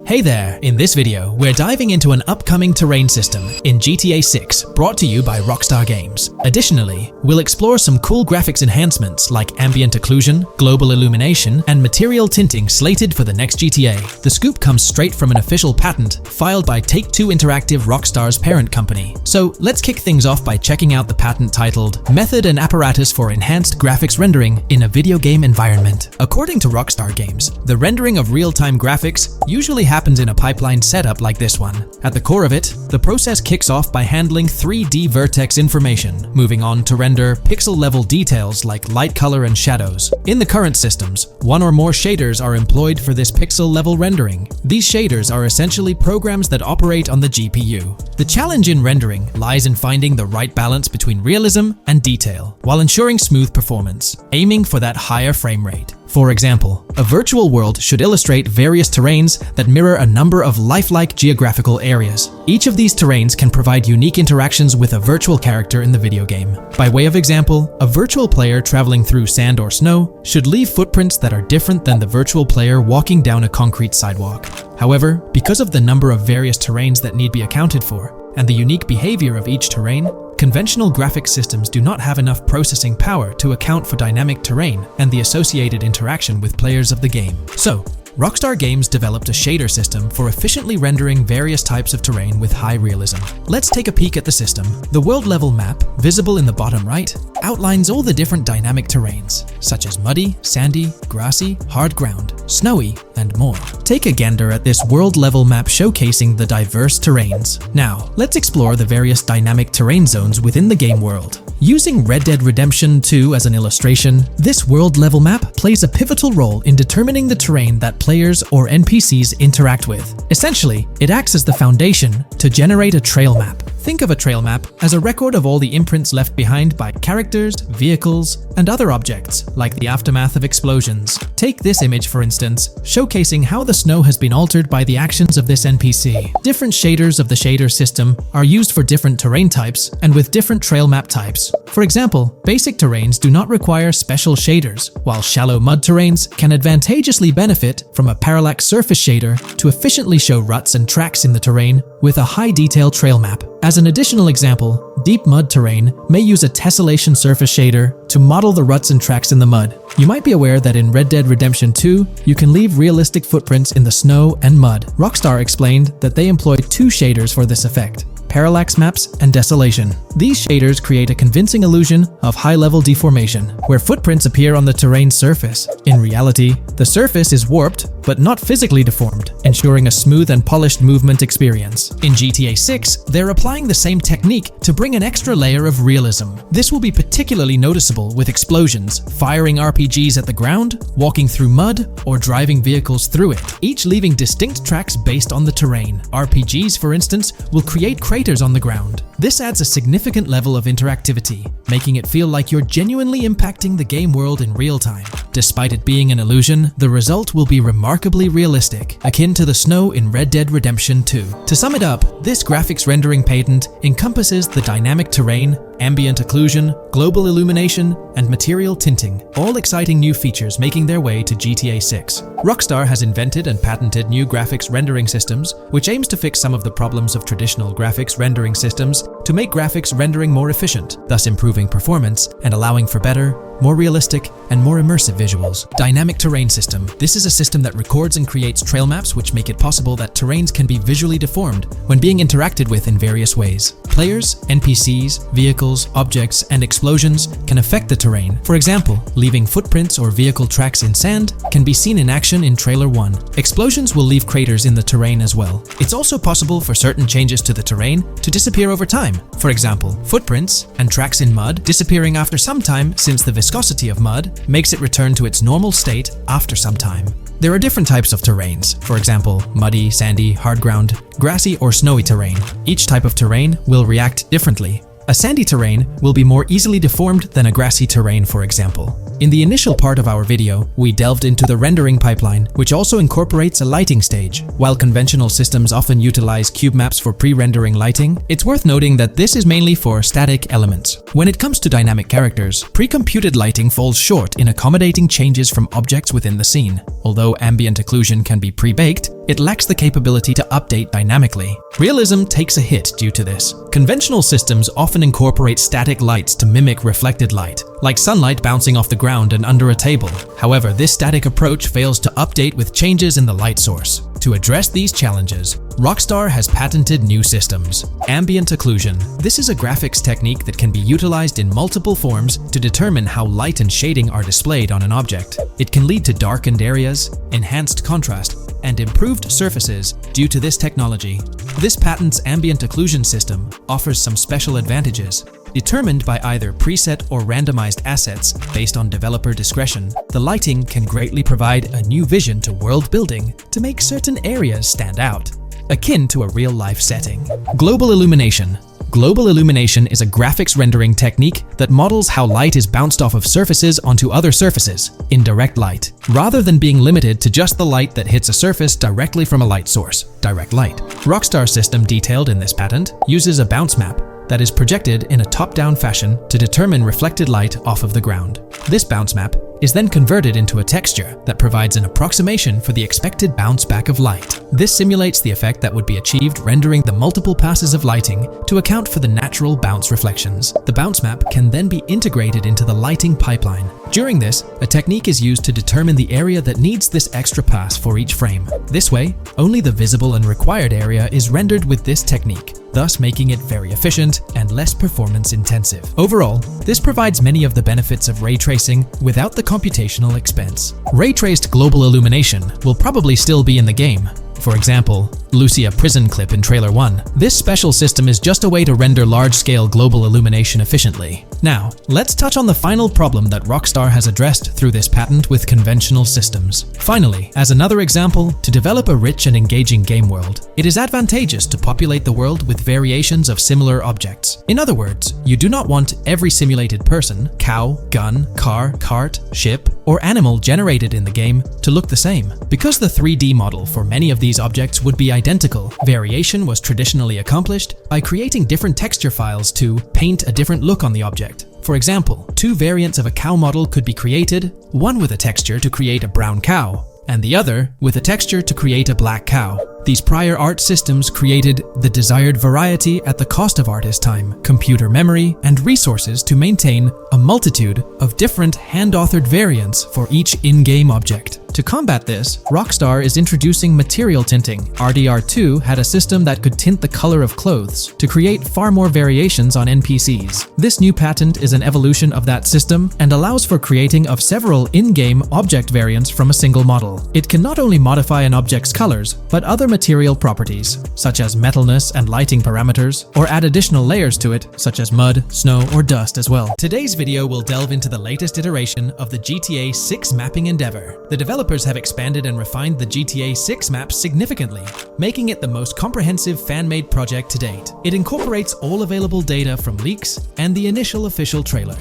Hey there! In this video, we're diving into an upcoming terrain system in GTA 6 brought to you by Rockstar Games. Additionally, we'll explore some cool graphics enhancements like ambient occlusion, global illumination, and material tinting slated for the next GTA. The scoop comes straight from an official patent filed by Take-Two Interactive, Rockstar's parent company. So let's kick things off by checking out the patent titled Method and Apparatus for Enhanced Graphics Rendering in a Video Game Environment. According to Rockstar Games, the rendering of real-time graphics usually happens in a pipeline setup like this one. At the core of it, the process kicks off by handling 3D vertex information, moving on to render pixel-level details like light, color, and shadows. In the current systems, one or more shaders are employed for this pixel-level rendering. These shaders are essentially programs that operate on the GPU. The challenge in rendering lies in finding the right balance between realism and detail, while ensuring smooth performance, aiming for that higher frame rate. For example, a virtual world should illustrate various terrains that mirror a number of lifelike geographical areas. Each of these terrains can provide unique interactions with a virtual character in the video game. By way of example, a virtual player traveling through sand or snow should leave footprints that are different than the virtual player walking down a concrete sidewalk. However, because of the number of various terrains that need be accounted for, and the unique behavior of each terrain, conventional graphics systems do not have enough processing power to account for dynamic terrain and the associated interaction with players of the game. So, Rockstar Games developed a shader system for efficiently rendering various types of terrain with high realism. Let's take a peek at the system. The world level map, visible in the bottom right, outlines all the different dynamic terrains, such as muddy, sandy, grassy, hard ground, snowy, and more. Take a gander at this world level map showcasing the diverse terrains. Now, let's explore the various dynamic terrain zones within the game world. Using Red Dead Redemption 2 as an illustration, this world-level map plays a pivotal role in determining the terrain that players or NPCs interact with. Essentially, it acts as the foundation to generate a trail map. Think of a trail map as a record of all the imprints left behind by characters, vehicles, and other objects, like the aftermath of explosions. Take this image for instance, showcasing how the snow has been altered by the actions of this NPC. Different shaders of the shader system are used for different terrain types and with different trail map types. For example, basic terrains do not require special shaders, while shallow mud terrains can advantageously benefit from a parallax surface shader to efficiently show ruts and tracks in the terrain with a high-detail trail map. As an additional example, deep mud terrain may use a tessellation surface shader to model the ruts and tracks in the mud. You might be aware that in Red Dead Redemption 2, you can leave realistic footprints in the snow and mud. Rockstar explained that they employed two shaders for this effect: parallax maps and desolation. These shaders create a convincing illusion of high-level deformation, where footprints appear on the terrain's surface. In reality, the surface is warped but not physically deformed, ensuring a smooth and polished movement experience. In GTA 6, they're applying the same technique to bring an extra layer of realism. This will be particularly noticeable with explosions, firing RPGs at the ground, walking through mud, or driving vehicles through it, each leaving distinct tracks based on the terrain. RPGs, for instance, will create craters on the ground. This adds a significant level of interactivity, making it feel like you're genuinely impacting the game world in real time. Despite it being an illusion, the result will be remarkably realistic, akin to the snow in Red Dead Redemption 2. To sum it up, this graphics rendering patent encompasses the dynamic terrain, ambient occlusion, global illumination, and material tinting, all exciting new features making their way to GTA 6. Rockstar has invented and patented new graphics rendering systems, which aims to fix some of the problems of traditional graphics rendering systems to make graphics rendering more efficient, thus improving performance and allowing for better, more realistic, and more immersive visuals. Dynamic Terrain System. This is a system that records and creates trail maps which make it possible that terrains can be visually deformed when being interacted with in various ways. Players, NPCs, vehicles, objects, and explosions can affect the terrain. For example, leaving footprints or vehicle tracks in sand can be seen in action in Trailer 1. Explosions will leave craters in the terrain as well. It's also possible for certain changes to the terrain to disappear over time. For example, footprints and tracks in mud disappearing after some time, since the viscosity of mud makes it return to its normal state after some time. There are different types of terrains, for example, muddy, sandy, hard ground, grassy, or snowy terrain. Each type of terrain will react differently. A sandy terrain will be more easily deformed than a grassy terrain, for example. In the initial part of our video, we delved into the rendering pipeline, which also incorporates a lighting stage. While conventional systems often utilize cube maps for pre-rendering lighting, it's worth noting that this is mainly for static elements. When it comes to dynamic characters, pre-computed lighting falls short in accommodating changes from objects within the scene. Although ambient occlusion can be pre-baked, it lacks the capability to update dynamically. Realism takes a hit due to this. Conventional systems often incorporate static lights to mimic reflected light, like sunlight bouncing off the ground and under a table. However, this static approach fails to update with changes in the light source. To address these challenges, Rockstar has patented new systems. Ambient occlusion. This is a graphics technique that can be utilized in multiple forms to determine how light and shading are displayed on an object. It can lead to darkened areas, enhanced contrast, and improved surfaces due to this technology. This patent's ambient occlusion system offers some special advantages. Determined by either preset or randomized assets based on developer discretion, the lighting can greatly provide a new vision to world building to make certain areas stand out, akin to a real-life setting. Global illumination. Global illumination is a graphics rendering technique that models how light is bounced off of surfaces onto other surfaces in direct light, rather than being limited to just the light that hits a surface directly from a light source, direct light. Rockstar's system detailed in this patent uses a bounce map that is projected in a top-down fashion to determine reflected light off of the ground. This bounce map is then converted into a texture that provides an approximation for the expected bounce back of light. This simulates the effect that would be achieved rendering the multiple passes of lighting to account for the natural bounce reflections. The bounce map can then be integrated into the lighting pipeline. During this, a technique is used to determine the area that needs this extra pass for each frame. This way, only the visible and required area is rendered with this technique, thus making it very efficient and less performance intensive. Overall, this provides many of the benefits of ray tracing without the computational expense. Ray-traced global illumination will probably still be in the game. For example, Lucia prison clip in Trailer 1. This special system is just a way to render large-scale global illumination efficiently. Now, let's touch on the final problem that Rockstar has addressed through this patent with conventional systems. Finally, as another example, to develop a rich and engaging game world, it is advantageous to populate the world with variations of similar objects. In other words, you do not want every simulated person, cow, gun, car, cart, ship, or animal generated in the game to look the same. Because the 3D model for many of these objects would be identical, variation was traditionally accomplished by creating different texture files to paint a different look on the object. For example, two variants of a cow model could be created, one with a texture to create a brown cow, and the other with a texture to create a black cow. These prior art systems created the desired variety at the cost of artist time, computer memory, and resources to maintain a multitude of different hand-authored variants for each in-game object. To combat this, Rockstar is introducing material tinting. RDR2 had a system that could tint the color of clothes to create far more variations on NPCs. This new patent is an evolution of that system and allows for creating of several in-game object variants from a single model. It can not only modify an object's colors, but other material properties, such as metalness and lighting parameters, or add additional layers to it, such as mud, snow, or dust as well. Today's video will delve into the latest iteration of the GTA 6 mapping endeavor. The developers have expanded and refined the GTA 6 map significantly, making it the most comprehensive fan-made project to date. It incorporates all available data from leaks and the initial official trailer.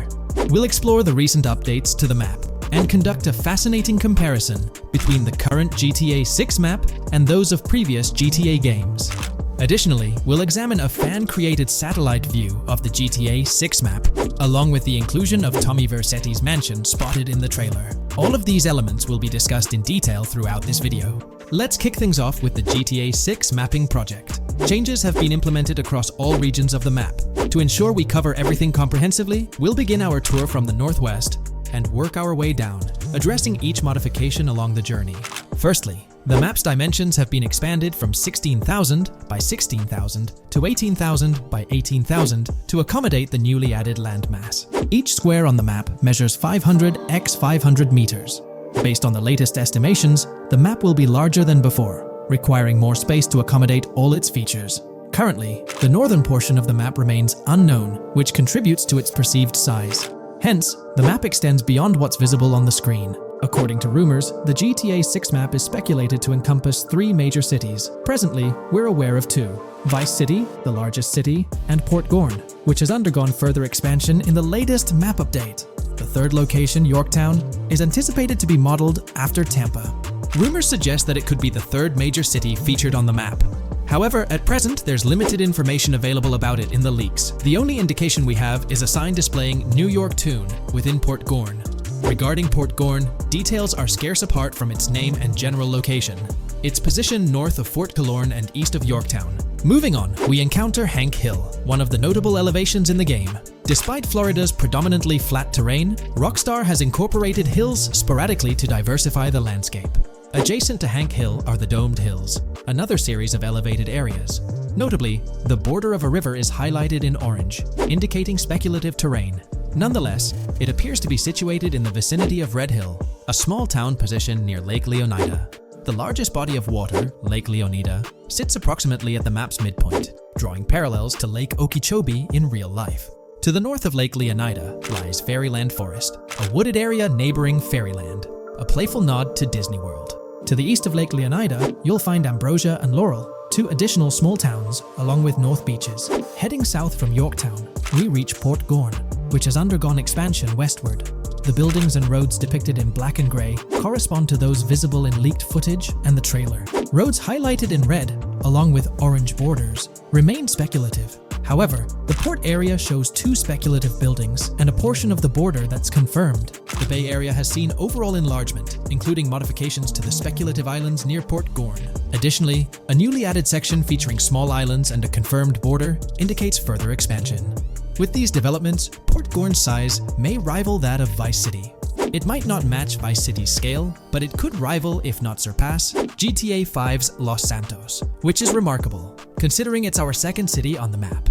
We'll explore the recent updates to the map and conduct a fascinating comparison between the current GTA 6 map and those of previous GTA games. Additionally, we'll examine a fan-created satellite view of the GTA 6 map, along with the inclusion of Tommy Vercetti's mansion spotted in the trailer. All of these elements will be discussed in detail throughout this video. Let's kick things off with the GTA 6 mapping project. Changes have been implemented across all regions of the map. To ensure we cover everything comprehensively, we'll begin our tour from the northwest and work our way down, addressing each modification along the journey. Firstly, the map's dimensions have been expanded from 16,000 by 16,000 to 18,000 by 18,000 to accommodate the newly added landmass. Each square on the map measures 500 x 500 meters. Based on the latest estimations, the map will be larger than before, requiring more space to accommodate all its features. Currently, the northern portion of the map remains unknown, which contributes to its perceived size. Hence, the map extends beyond what's visible on the screen. According to rumors, the GTA 6 map is speculated to encompass 3 major cities. Presently, we're aware of 2. Vice City, the largest city, and Port Gorn, which has undergone further expansion in the latest map update. The third location, Yorktown, is anticipated to be modeled after Tampa. Rumors suggest that it could be the third major city featured on the map. However, at present, there's limited information available about it in the leaks. The only indication we have is a sign displaying New York Tune within Port Gorn. Regarding Port Gorn, details are scarce apart from its name and general location. It's positioned north of Fort Killorn and east of Yorktown. Moving on, we encounter Hank Hill, one of the notable elevations in the game. Despite Florida's predominantly flat terrain, Rockstar has incorporated hills sporadically to diversify the landscape. Adjacent to Hank Hill are the Domed Hills, another series of elevated areas. Notably, the border of a river is highlighted in orange, indicating speculative terrain. Nonetheless, it appears to be situated in the vicinity of Red Hill, a small town positioned near Lake Leonida. The largest body of water, Lake Leonida, sits approximately at the map's midpoint, drawing parallels to Lake Okeechobee in real life. To the north of Lake Leonida lies Fairyland Forest, a wooded area neighboring Fairyland, a playful nod to Disney World. To the east of Lake Leonida, you'll find Ambrosia and Laurel, two additional small towns, along with North Beaches. Heading south from Yorktown, we reach Port Gorn, which has undergone expansion westward. The buildings and roads depicted in black and grey correspond to those visible in leaked footage and the trailer. Roads highlighted in red, along with orange borders, remain speculative. However, the port area shows two speculative buildings and a portion of the border that's confirmed. The Bay Area has seen overall enlargement, including modifications to the speculative islands near Port Gorn. Additionally, a newly added section featuring small islands and a confirmed border indicates further expansion. With these developments, Port Gorn's size may rival that of Vice City. It might not match Vice City's scale, but it could rival, if not surpass, GTA V's Los Santos, which is remarkable, considering it's our second city on the map.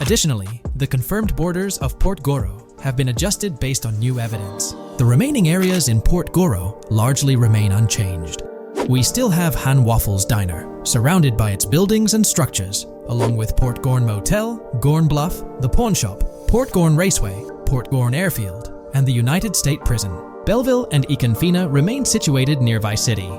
Additionally, the confirmed borders of Port Goro have been adjusted based on new evidence. The remaining areas in Port Goro largely remain unchanged. We still have Han Waffles Diner, surrounded by its buildings and structures, along with Port Gorn Motel, Gorn Bluff, the Pawn Shop, Port Gorn Raceway, Port Gorn Airfield, and the United State Prison. Belleville and Econfina remain situated near Vice City.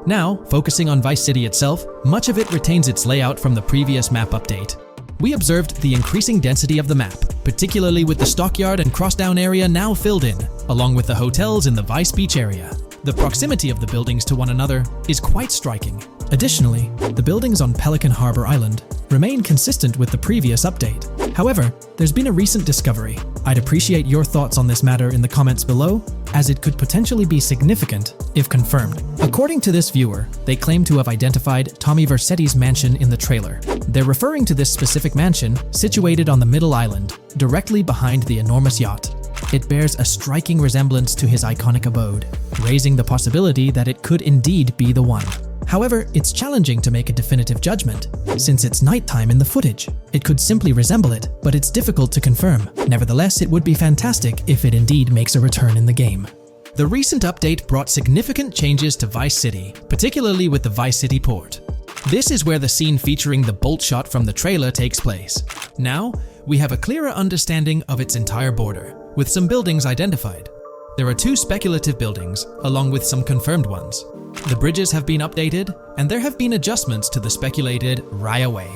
Now, focusing on Vice City itself, much of it retains its layout from the previous map update. We observed the increasing density of the map, particularly with the Stockyard and Crossdown area now filled in, along with the hotels in the Vice Beach area. The proximity of the buildings to one another is quite striking. Additionally, the buildings on Pelican Harbor Island remain consistent with the previous update. However, there's been a recent discovery. I'd appreciate your thoughts on this matter in the comments below, as it could potentially be significant if confirmed. According to this viewer, they claim to have identified Tommy Vercetti's mansion in the trailer. They're referring to this specific mansion situated on the middle island, directly behind the enormous yacht. It bears a striking resemblance to his iconic abode, raising the possibility that it could indeed be the one. However, it's challenging to make a definitive judgment, since it's nighttime in the footage. It could simply resemble it, but it's difficult to confirm. Nevertheless, it would be fantastic if it indeed makes a return in the game. The recent update brought significant changes to Vice City, particularly with the Vice City port. This is where the scene featuring the bolt shot from the trailer takes place. Now, we have a clearer understanding of its entire border, with some buildings identified. There are two speculative buildings, along with some confirmed ones. The bridges have been updated, and there have been adjustments to the speculated Raya Way.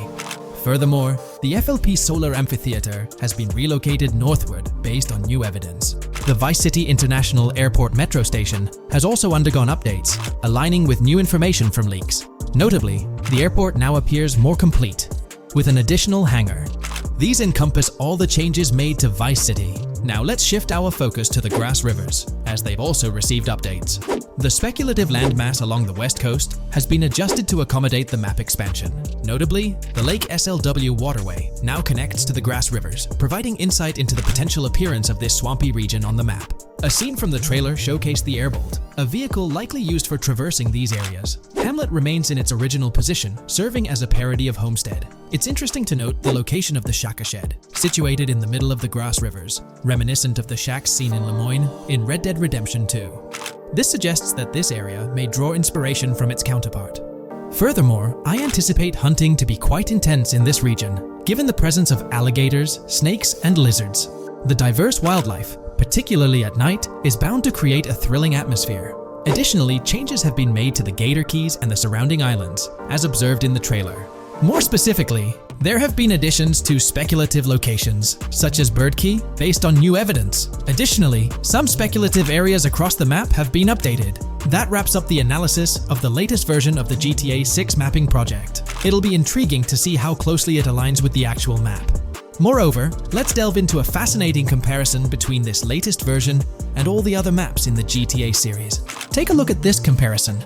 Furthermore, the FLP Solar Amphitheater has been relocated northward based on new evidence. The Vice City International Airport metro station has also undergone updates, aligning with new information from leaks. Notably, the airport now appears more complete, with an additional hangar. These encompass all the changes made to Vice City. Now let's shift our focus to the Grass Rivers, as they've also received updates. The speculative landmass along the west coast has been adjusted to accommodate the map expansion. Notably, the Lake SLW waterway now connects to the Grass Rivers, providing insight into the potential appearance of this swampy region on the map. A scene from the trailer showcased the Airbolt, a vehicle likely used for traversing these areas. Hamlet remains in its original position, serving as a parody of Homestead. It's interesting to note the location of the Shaka Shed, situated in the middle of the Grass Rivers, reminiscent of the shacks seen in Lemoyne in Red Dead Redemption 2. This suggests that this area may draw inspiration from its counterpart. Furthermore, I anticipate hunting to be quite intense in this region, given the presence of alligators, snakes, and lizards. The diverse wildlife, particularly at night, is bound to create a thrilling atmosphere. Additionally, changes have been made to the Gator Keys and the surrounding islands, as observed in the trailer. More specifically, There have been additions to speculative locations, such as Birdkey, based on new evidence. Additionally, some speculative areas across the map have been updated. That wraps up the analysis of the latest version of the GTA 6 mapping project. It'll be intriguing to see how closely it aligns with the actual map. Moreover, let's delve into a fascinating comparison between this latest version and all the other maps in the GTA series. Take a look at this comparison.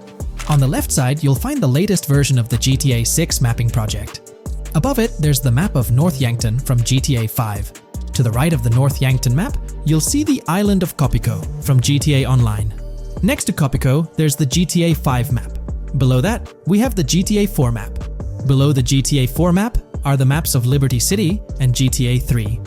On the left side, you'll find the latest version of the GTA 6 mapping project. Above it, there's the map of North Yankton from GTA 5. To the right of the North Yankton map, you'll see the island of Copico from GTA Online. Next to Copico, there's the GTA 5 map. Below that, we have the GTA 4 map. Below the GTA 4 map are the maps of Liberty City and GTA 3.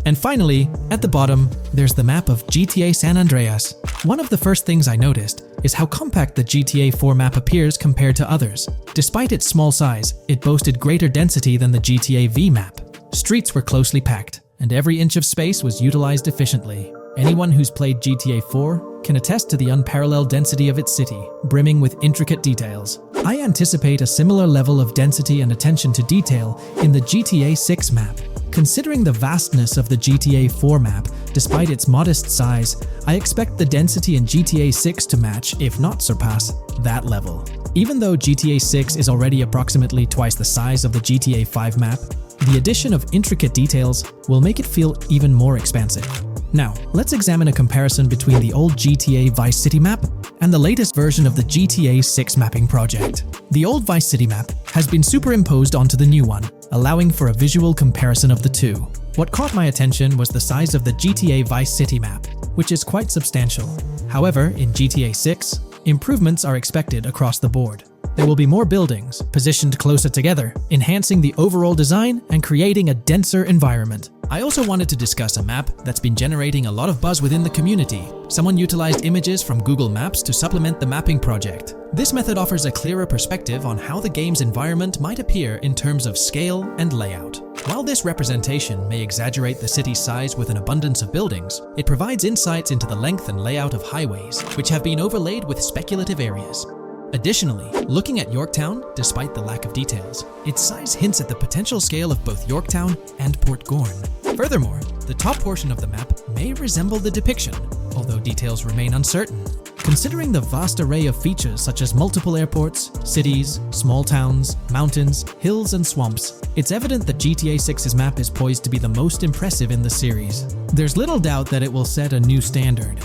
And finally, at the bottom, there's the map of GTA San Andreas. One of the first things I noticed is how compact the GTA 4 map appears compared to others. Despite its small size, it boasted greater density than the GTA V map. Streets were closely packed, and every inch of space was utilized efficiently. Anyone who's played GTA 4 can attest to the unparalleled density of its city, brimming with intricate details. I anticipate a similar level of density and attention to detail in the GTA 6 map. Considering the vastness of the GTA 4 map, despite its modest size, I expect the density in GTA 6 to match, if not surpass, that level. Even though GTA 6 is already approximately twice the size of the GTA 5 map, the addition of intricate details will make it feel even more expansive. Now, let's examine a comparison between the old GTA Vice City map and the latest version of the GTA 6 mapping project. The old Vice City map has been superimposed onto the new one, allowing for a visual comparison of the two. What caught my attention was the size of the GTA Vice City map, which is quite substantial. However, in GTA 6, improvements are expected across the board. There will be more buildings, positioned closer together, enhancing the overall design and creating a denser environment. I also wanted to discuss a map that's been generating a lot of buzz within the community. Someone utilized images from Google Maps to supplement the mapping project. This method offers a clearer perspective on how the game's environment might appear in terms of scale and layout. While this representation may exaggerate the city's size with an abundance of buildings, it provides insights into the length and layout of highways, which have been overlaid with speculative areas. Additionally, looking at Yorktown, despite the lack of details, its size hints at the potential scale of both Yorktown and Port Gorn. Furthermore, the top portion of the map may resemble the depiction, although details remain uncertain. Considering the vast array of features such as multiple airports, cities, small towns, mountains, hills, and swamps, it's evident that GTA 6's map is poised to be the most impressive in the series. There's little doubt that it will set a new standard.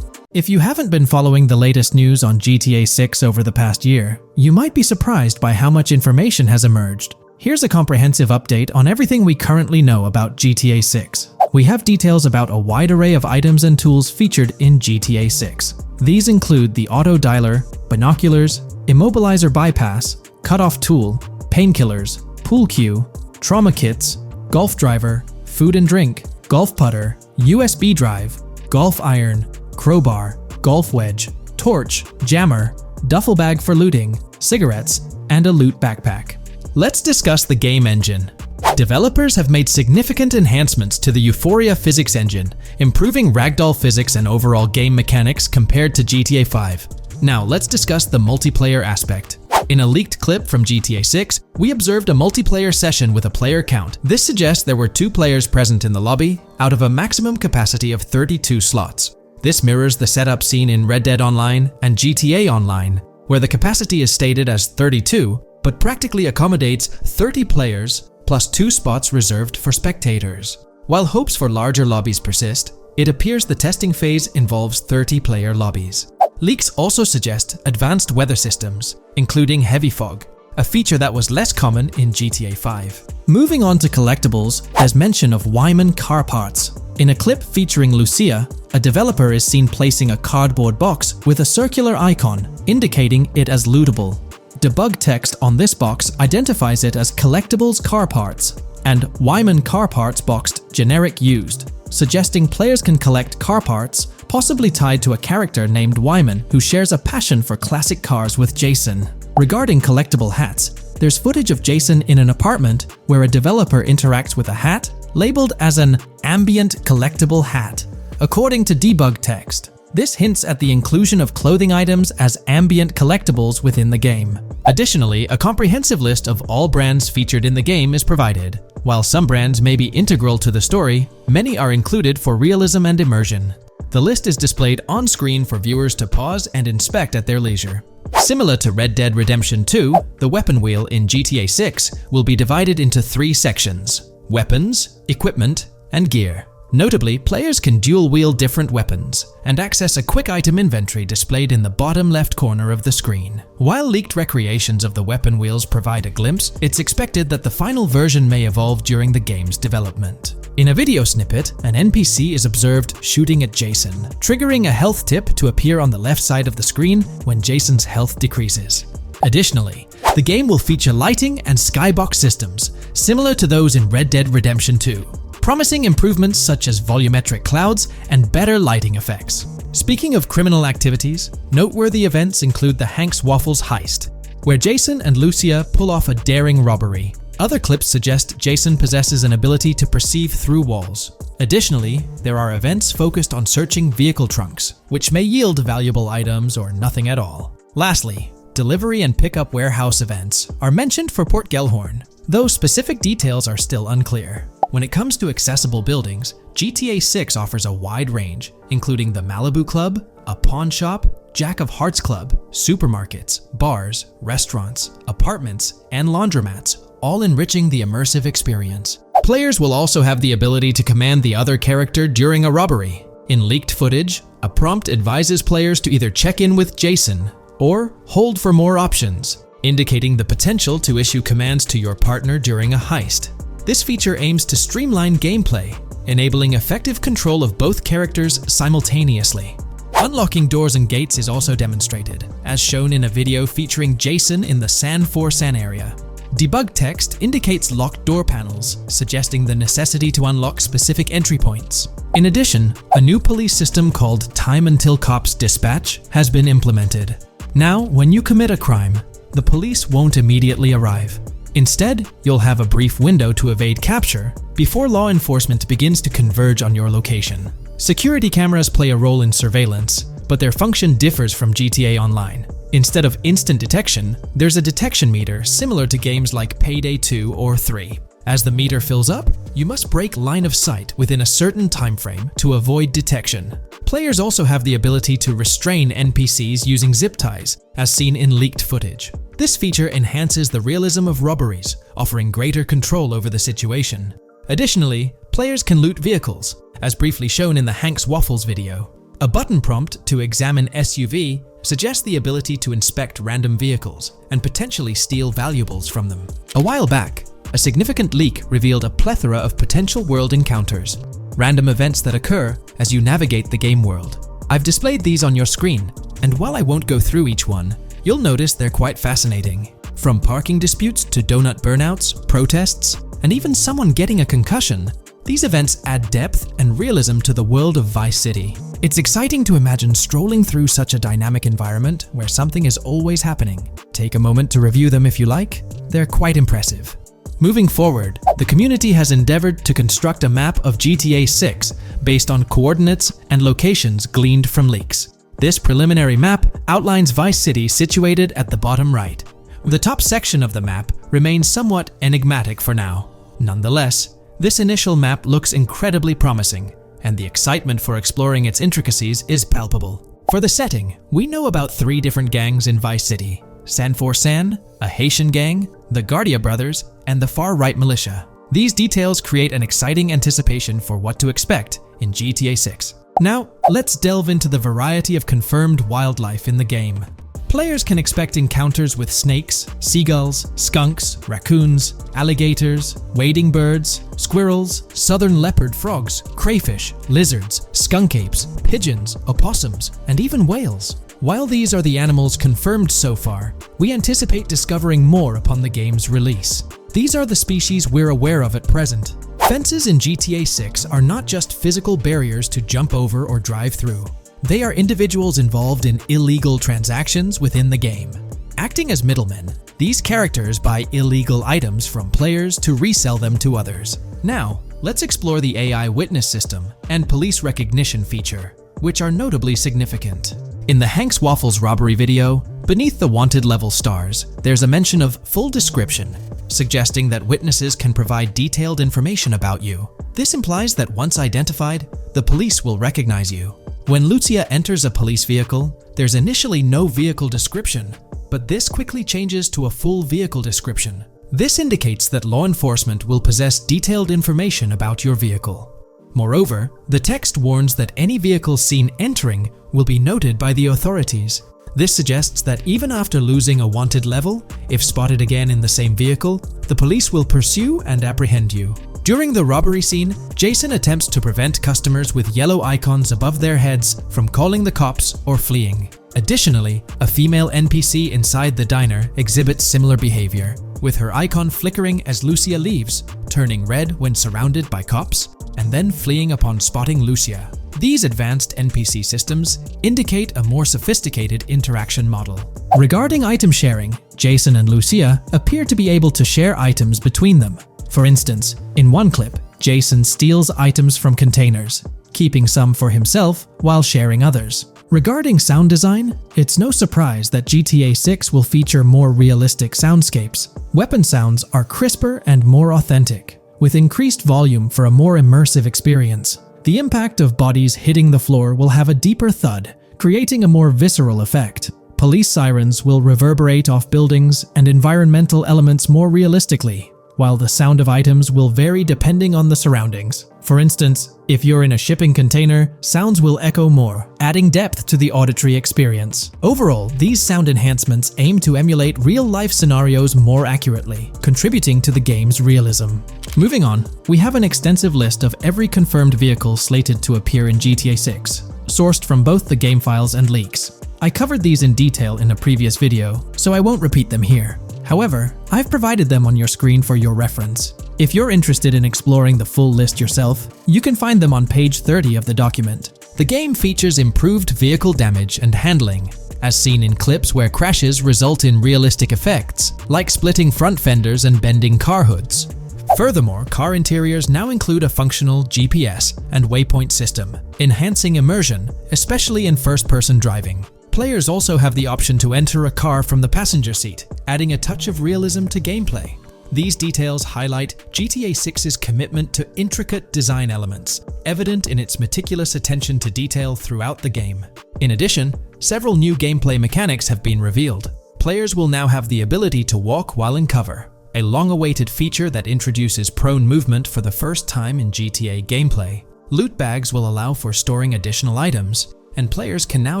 If you haven't been following the latest news on GTA 6 over the past year, you might be surprised by how much information has emerged. Here's a comprehensive update on everything we currently know about GTA 6. We have details about a wide array of items and tools featured in GTA 6. These include the auto dialer, binoculars, immobilizer bypass, cutoff tool, painkillers, pool cue, trauma kits, golf driver, food and drink, golf putter, USB drive, golf iron, crowbar, golf wedge, torch, jammer, duffel bag for looting, cigarettes, and a loot backpack. Let's discuss the game engine. Developers have made significant enhancements to the Euphoria physics engine, improving ragdoll physics and overall game mechanics compared to GTA 5. Now let's discuss the multiplayer aspect. In a leaked clip from GTA 6, we observed a multiplayer session with a player count. This suggests there were 2 players present in the lobby out of a maximum capacity of 32 slots. This mirrors the setup seen in Red Dead Online and GTA Online, where the capacity is stated as 32, but practically accommodates 30 players plus 2 spots reserved for spectators. While hopes for larger lobbies persist, it appears the testing phase involves 30-player lobbies. Leaks also suggest advanced weather systems, including heavy fog, a feature that was less common in GTA 5. Moving on to collectibles, there's mention of Wyman car parts. In a clip featuring Lucia, a developer is seen placing a cardboard box with a circular icon, indicating it as lootable. Debug text on this box identifies it as Collectibles Car Parts and Wyman Car Parts boxed Generic Used, suggesting players can collect car parts, possibly tied to a character named Wyman who shares a passion for classic cars with Jason. Regarding collectible hats, there's footage of Jason in an apartment where a developer interacts with a hat labeled as an ambient collectible hat. According to debug text, This hints at the inclusion of clothing items as ambient collectibles within the game. Additionally, a comprehensive list of all brands featured in the game is provided. While some brands may be integral to the story, many are included for realism and immersion. The list is displayed on screen for viewers to pause and inspect at their leisure. Similar to Red Dead Redemption 2, the weapon wheel in GTA 6 will be divided into 3 sections: weapons, equipment, and gear. Notably, players can dual-wield different weapons and access a quick item inventory displayed in the bottom left corner of the screen. While leaked recreations of the weapon wheels provide a glimpse, it's expected that the final version may evolve during the game's development. In a video snippet, an NPC is observed shooting at Jason, triggering a health tip to appear on the left side of the screen when Jason's health decreases. Additionally, the game will feature lighting and skybox systems, similar to those in Red Dead Redemption 2. Promising improvements such as volumetric clouds and better lighting effects. Speaking of criminal activities, noteworthy events include the Hank's Waffles heist, where Jason and Lucia pull off a daring robbery. Other clips suggest Jason possesses an ability to perceive through walls. Additionally, there are events focused on searching vehicle trunks, which may yield valuable items or nothing at all. Lastly, delivery and pickup warehouse events are mentioned for Port Gellhorn, though specific details are still unclear. When it comes to accessible buildings, GTA 6 offers a wide range, including the Malibu Club, a pawn shop, Jack of Hearts Club, supermarkets, bars, restaurants, apartments, and laundromats, all enriching the immersive experience. Players will also have the ability to command the other character during a robbery. In leaked footage, a prompt advises players to either check in with Jason or hold for more options, indicating the potential to issue commands to your partner during a heist. This feature aims to streamline gameplay, enabling effective control of both characters simultaneously. Unlocking doors and gates is also demonstrated, as shown in a video featuring Jason in the San For-San area. Debug text indicates locked door panels, suggesting the necessity to unlock specific entry points. In addition, a new police system called Time Until Cops Dispatch has been implemented. Now, when you commit a crime, the police won't immediately arrive. Instead, you'll have a brief window to evade capture before law enforcement begins to converge on your location. Security cameras play a role in surveillance, but their function differs from GTA Online. Instead of instant detection, there's a detection meter similar to games like Payday 2 or 3. As the meter fills up, you must break line of sight within a certain time frame to avoid detection. Players also have the ability to restrain NPCs using zip ties, as seen in leaked footage. This feature enhances the realism of robberies, offering greater control over the situation. Additionally, players can loot vehicles, as briefly shown in the Hank's Waffles video. A button prompt to examine SUV suggests the ability to inspect random vehicles and potentially steal valuables from them. A while back, a significant leak revealed a plethora of potential world encounters, random events that occur as you navigate the game world. I've displayed these on your screen, and while I won't go through each one, you'll notice they're quite fascinating. From parking disputes to donut burnouts, protests, and even someone getting a concussion, these events add depth and realism to the world of Vice City. It's exciting to imagine strolling through such a dynamic environment where something is always happening. Take a moment to review them if you like. They're quite impressive. Moving forward, the community has endeavored to construct a map of GTA 6 based on coordinates and locations gleaned from leaks. This preliminary map outlines Vice City situated at the bottom right. The top section of the map remains somewhat enigmatic for now. Nonetheless, this initial map looks incredibly promising, and the excitement for exploring its intricacies is palpable. For the setting, we know about 3 different gangs in Vice City: San For-San, a Haitian gang, the Guardia Brothers, and the far-right militia. These details create an exciting anticipation for what to expect in GTA 6. Now, let's delve into the variety of confirmed wildlife in the game. Players can expect encounters with snakes, seagulls, skunks, raccoons, alligators, wading birds, squirrels, southern leopard frogs, crayfish, lizards, skunk apes, pigeons, opossums, and even whales. While these are the animals confirmed so far, we anticipate discovering more upon the game's release. These are the species we're aware of at present. Fences in GTA 6 are not just physical barriers to jump over or drive through. They are individuals involved in illegal transactions within the game. Acting as middlemen, these characters buy illegal items from players to resell them to others. Now, let's explore the AI witness system and police recognition feature. which are notably significant. In the Hank's Waffles robbery video, beneath the wanted level stars, there's a mention of full description, suggesting that witnesses can provide detailed information about you. This implies that once identified, the police will recognize you. When Lucia enters a police vehicle, there's initially no vehicle description, but this quickly changes to a full vehicle description. This indicates that law enforcement will possess detailed information about your vehicle. Moreover, the text warns that any vehicle seen entering will be noted by the authorities. This suggests that even after losing a wanted level, if spotted again in the same vehicle, the police will pursue and apprehend you. During the robbery scene, Jason attempts to prevent customers with yellow icons above their heads from calling the cops or fleeing. Additionally, a female NPC inside the diner exhibits similar behavior, with her icon flickering as Lucia leaves, turning red when surrounded by cops, and then fleeing upon spotting Lucia. These advanced NPC systems indicate a more sophisticated interaction model. Regarding item sharing, Jason and Lucia appear to be able to share items between them. For instance, in one clip, Jason steals items from containers, keeping some for himself while sharing others. Regarding sound design, it's no surprise that GTA 6 will feature more realistic soundscapes. Weapon sounds are crisper and more authentic, with increased volume for a more immersive experience. The impact of bodies hitting the floor will have a deeper thud, creating a more visceral effect. Police sirens will reverberate off buildings and environmental elements more realistically, while the sound of items will vary depending on the surroundings. For instance, if you're in a shipping container, sounds will echo more, adding depth to the auditory experience. Overall, these sound enhancements aim to emulate real-life scenarios more accurately, contributing to the game's realism. Moving on, we have an extensive list of every confirmed vehicle slated to appear in GTA 6, sourced from both the game files and leaks. I covered these in detail in a previous video, so I won't repeat them here. However, I've provided them on your screen for your reference. If you're interested in exploring the full list yourself, you can find them on page 30 of the document. The game features improved vehicle damage and handling, as seen in clips where crashes result in realistic effects, like splitting front fenders and bending car hoods. Furthermore, car interiors now include a functional GPS and waypoint system, enhancing immersion, especially in first-person driving. Players also have the option to enter a car from the passenger seat, adding a touch of realism to gameplay. These details highlight GTA 6's commitment to intricate design elements, evident in its meticulous attention to detail throughout the game. In addition, several new gameplay mechanics have been revealed. Players will now have the ability to walk while in cover, a long-awaited feature that introduces prone movement for the first time in GTA gameplay. Loot bags will allow for storing additional items, and players can now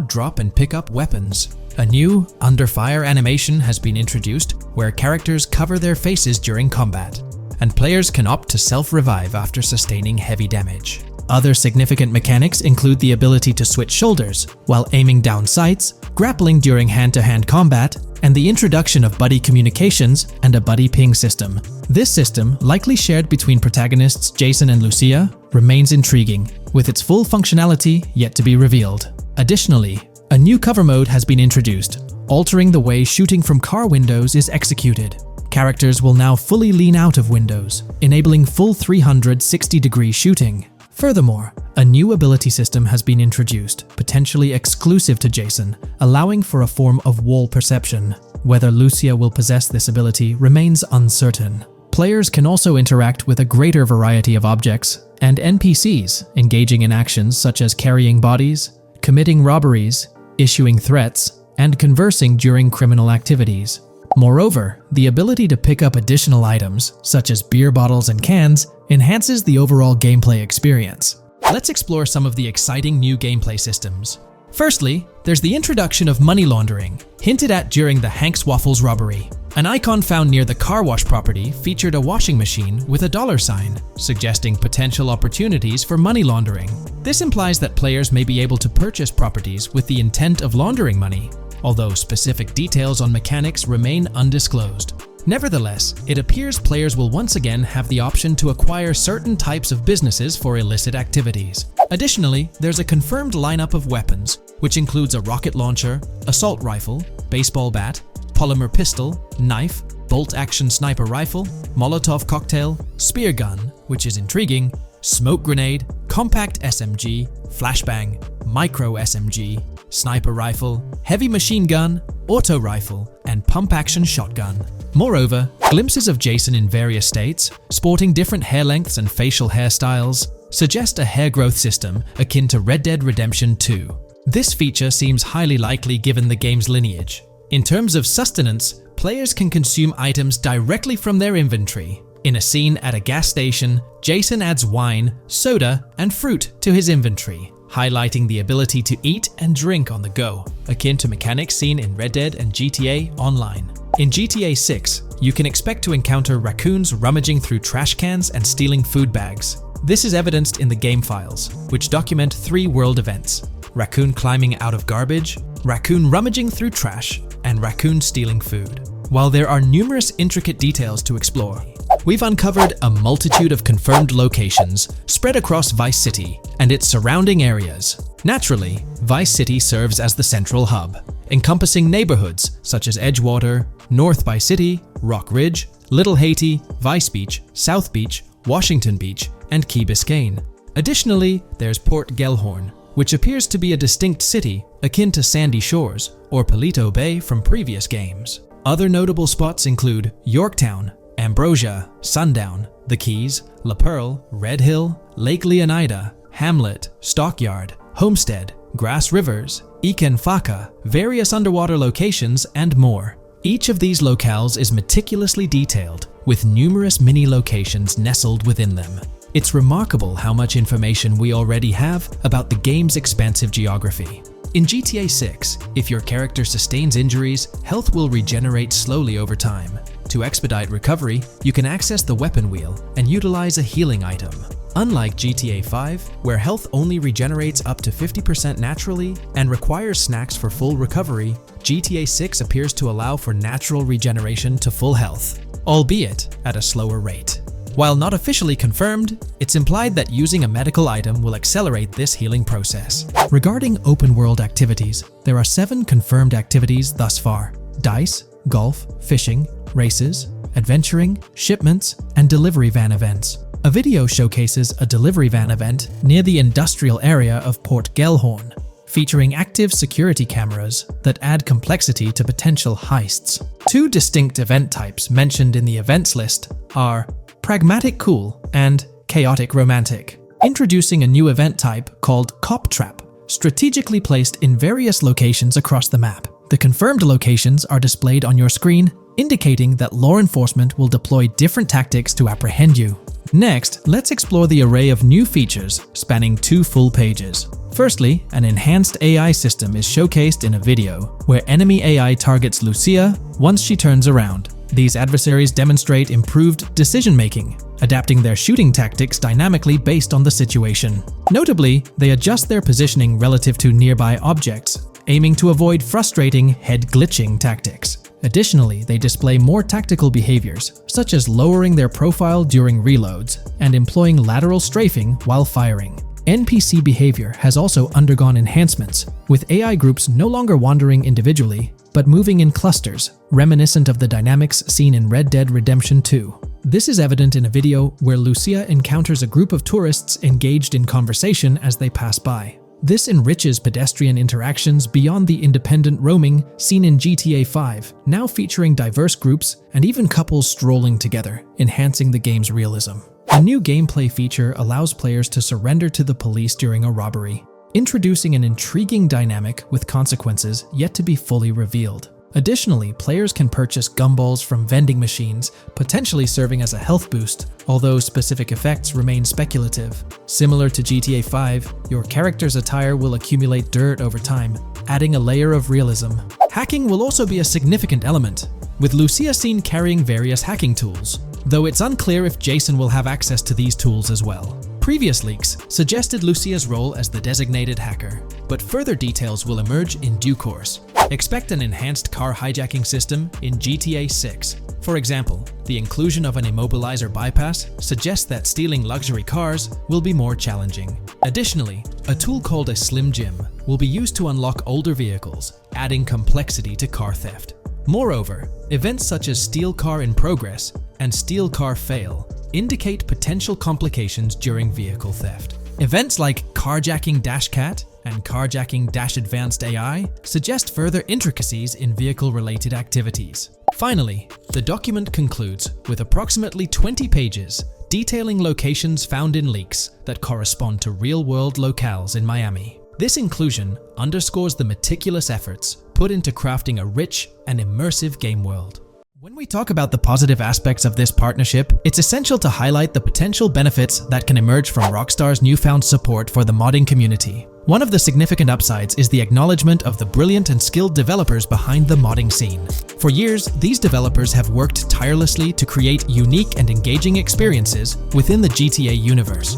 drop and pick up weapons. A new under fire animation has been introduced where characters cover their faces during combat, and players can opt to self-revive after sustaining heavy damage. Other significant mechanics include the ability to switch shoulders while aiming down sights, grappling during hand-to-hand combat, and the introduction of buddy communications and a buddy ping system. This system, likely shared between protagonists Jason and Lucia, remains intriguing, with its full functionality yet to be revealed. Additionally, a new cover mode has been introduced, altering the way shooting from car windows is executed. Characters will now fully lean out of windows, enabling full 360-degree shooting. Furthermore, a new ability system has been introduced, potentially exclusive to Jason, allowing for a form of wall perception. Whether Lucia will possess this ability remains uncertain. Players can also interact with a greater variety of objects and NPCs, engaging in actions such as carrying bodies, committing robberies, issuing threats, and conversing during criminal activities. Moreover, the ability to pick up additional items, such as beer bottles and cans, enhances the overall gameplay experience. Let's explore some of the exciting new gameplay systems. Firstly, there's the introduction of money laundering, hinted at during the Hank's Waffles robbery. An icon found near the car wash property featured a washing machine with a dollar sign, suggesting potential opportunities for money laundering. This implies that players may be able to purchase properties with the intent of laundering money, although specific details on mechanics remain undisclosed. Nevertheless, it appears players will once again have the option to acquire certain types of businesses for illicit activities. Additionally, there's a confirmed lineup of weapons, which includes a rocket launcher, assault rifle, baseball bat, polymer pistol, knife, bolt-action sniper rifle, Molotov cocktail, spear gun, which is intriguing, smoke grenade, compact SMG, flashbang, micro SMG, sniper rifle, heavy machine gun, auto rifle, and pump-action shotgun. Moreover, glimpses of Jason in various states, sporting different hair lengths and facial hairstyles, suggest a hair growth system akin to Red Dead Redemption 2. This feature seems highly likely given the game's lineage. In terms of sustenance, players can consume items directly from their inventory. In a scene at a gas station, Jason adds wine, soda, and fruit to his inventory, highlighting the ability to eat and drink on the go, akin to mechanics seen in Red Dead and GTA Online. In GTA 6, you can expect to encounter raccoons rummaging through trash cans and stealing food bags. This is evidenced in the game files, which document 3 world events: raccoon climbing out of garbage, raccoon rummaging through trash, and raccoon stealing food. While there are numerous intricate details to explore, we've uncovered a multitude of confirmed locations spread across Vice City and its surrounding areas. Naturally, Vice City serves as the central hub, encompassing neighborhoods such as Edgewater, North Vice City, Rock Ridge, Little Haiti, Vice Beach, South Beach, Washington Beach, and Key Biscayne. Additionally, there's Port Gellhorn, which appears to be a distinct city akin to Sandy Shores or Paleto Bay from previous games. Other notable spots include Yorktown, Ambrosia, Sundown, The Keys, La Pearl, Red Hill, Lake Leonida, Hamlet, Stockyard, Homestead, Grass Rivers, Ikenfaka, various underwater locations, and more. Each of these locales is meticulously detailed, with numerous mini locations nestled within them. It's remarkable how much information we already have about the game's expansive geography. In GTA 6, if your character sustains injuries, health will regenerate slowly over time. To expedite recovery, you can access the weapon wheel and utilize a healing item. Unlike GTA 5, where health only regenerates up to 50% naturally and requires snacks for full recovery, GTA 6 appears to allow for natural regeneration to full health, albeit at a slower rate. While not officially confirmed, it's implied that using a medical item will accelerate this healing process. Regarding open-world activities, there are 7 confirmed activities thus far: dice, golf, fishing, races, adventuring, shipments, and delivery van events. A video showcases a delivery van event near the industrial area of Port Gellhorn, featuring active security cameras that add complexity to potential heists. 2 distinct event types mentioned in the events list are Pragmatic Cool and Chaotic Romantic, introducing a new event type called Cop Trap, strategically placed in various locations across the map. The confirmed locations are displayed on your screen, indicating that law enforcement will deploy different tactics to apprehend you. Next, let's explore the array of new features spanning 2 full pages. Firstly, an enhanced AI system is showcased in a video, where enemy AI targets Lucia once she turns around. These adversaries demonstrate improved decision-making, adapting their shooting tactics dynamically based on the situation. Notably, they adjust their positioning relative to nearby objects, aiming to avoid frustrating head-glitching tactics. Additionally, they display more tactical behaviors, such as lowering their profile during reloads and employing lateral strafing while firing. NPC behavior has also undergone enhancements, with AI groups no longer wandering individually, but moving in clusters, reminiscent of the dynamics seen in Red Dead Redemption 2. This is evident in a video where Lucia encounters a group of tourists engaged in conversation as they pass by. This enriches pedestrian interactions beyond the independent roaming seen in GTA 5, now featuring diverse groups and even couples strolling together, enhancing the game's realism. A new gameplay feature allows players to surrender to the police during a robbery, introducing an intriguing dynamic with consequences yet to be fully revealed. Additionally, players can purchase gumballs from vending machines, potentially serving as a health boost, although specific effects remain speculative. Similar to GTA 5, your character's attire will accumulate dirt over time, adding a layer of realism. Hacking will also be a significant element, with Lucia seen carrying various hacking tools, though it's unclear if Jason will have access to these tools as well. Previous leaks suggested Lucia's role as the designated hacker, but further details will emerge in due course. Expect an enhanced car hijacking system in GTA 6. For example, the inclusion of an immobilizer bypass suggests that stealing luxury cars will be more challenging. Additionally, a tool called a Slim Jim will be used to unlock older vehicles, adding complexity to car theft. Moreover, events such as Steal Car in Progress and Steal Car Fail indicate potential complications during vehicle theft. Events like carjacking Dashcat and carjacking Dash-Advanced AI suggest further intricacies in vehicle-related activities. Finally, the document concludes with approximately 20 pages detailing locations found in leaks that correspond to real-world locales in Miami. This inclusion underscores the meticulous efforts put into crafting a rich and immersive game world. When we talk about the positive aspects of this partnership, it's essential to highlight the potential benefits that can emerge from Rockstar's newfound support for the modding community. One of the significant upsides is the acknowledgement of the brilliant and skilled developers behind the modding scene. For years, these developers have worked tirelessly to create unique and engaging experiences within the GTA universe.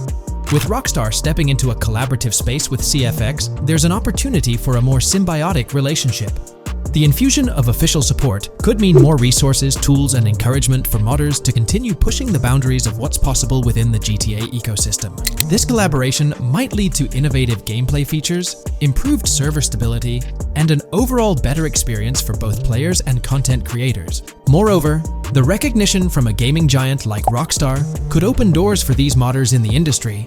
With Rockstar stepping into a collaborative space with CFX, there's an opportunity for a more symbiotic relationship. The infusion of official support could mean more resources, tools, and encouragement for modders to continue pushing the boundaries of what's possible within the GTA ecosystem. This collaboration might lead to innovative gameplay features, improved server stability, and an overall better experience for both players and content creators. Moreover, the recognition from a gaming giant like Rockstar could open doors for these modders in the industry.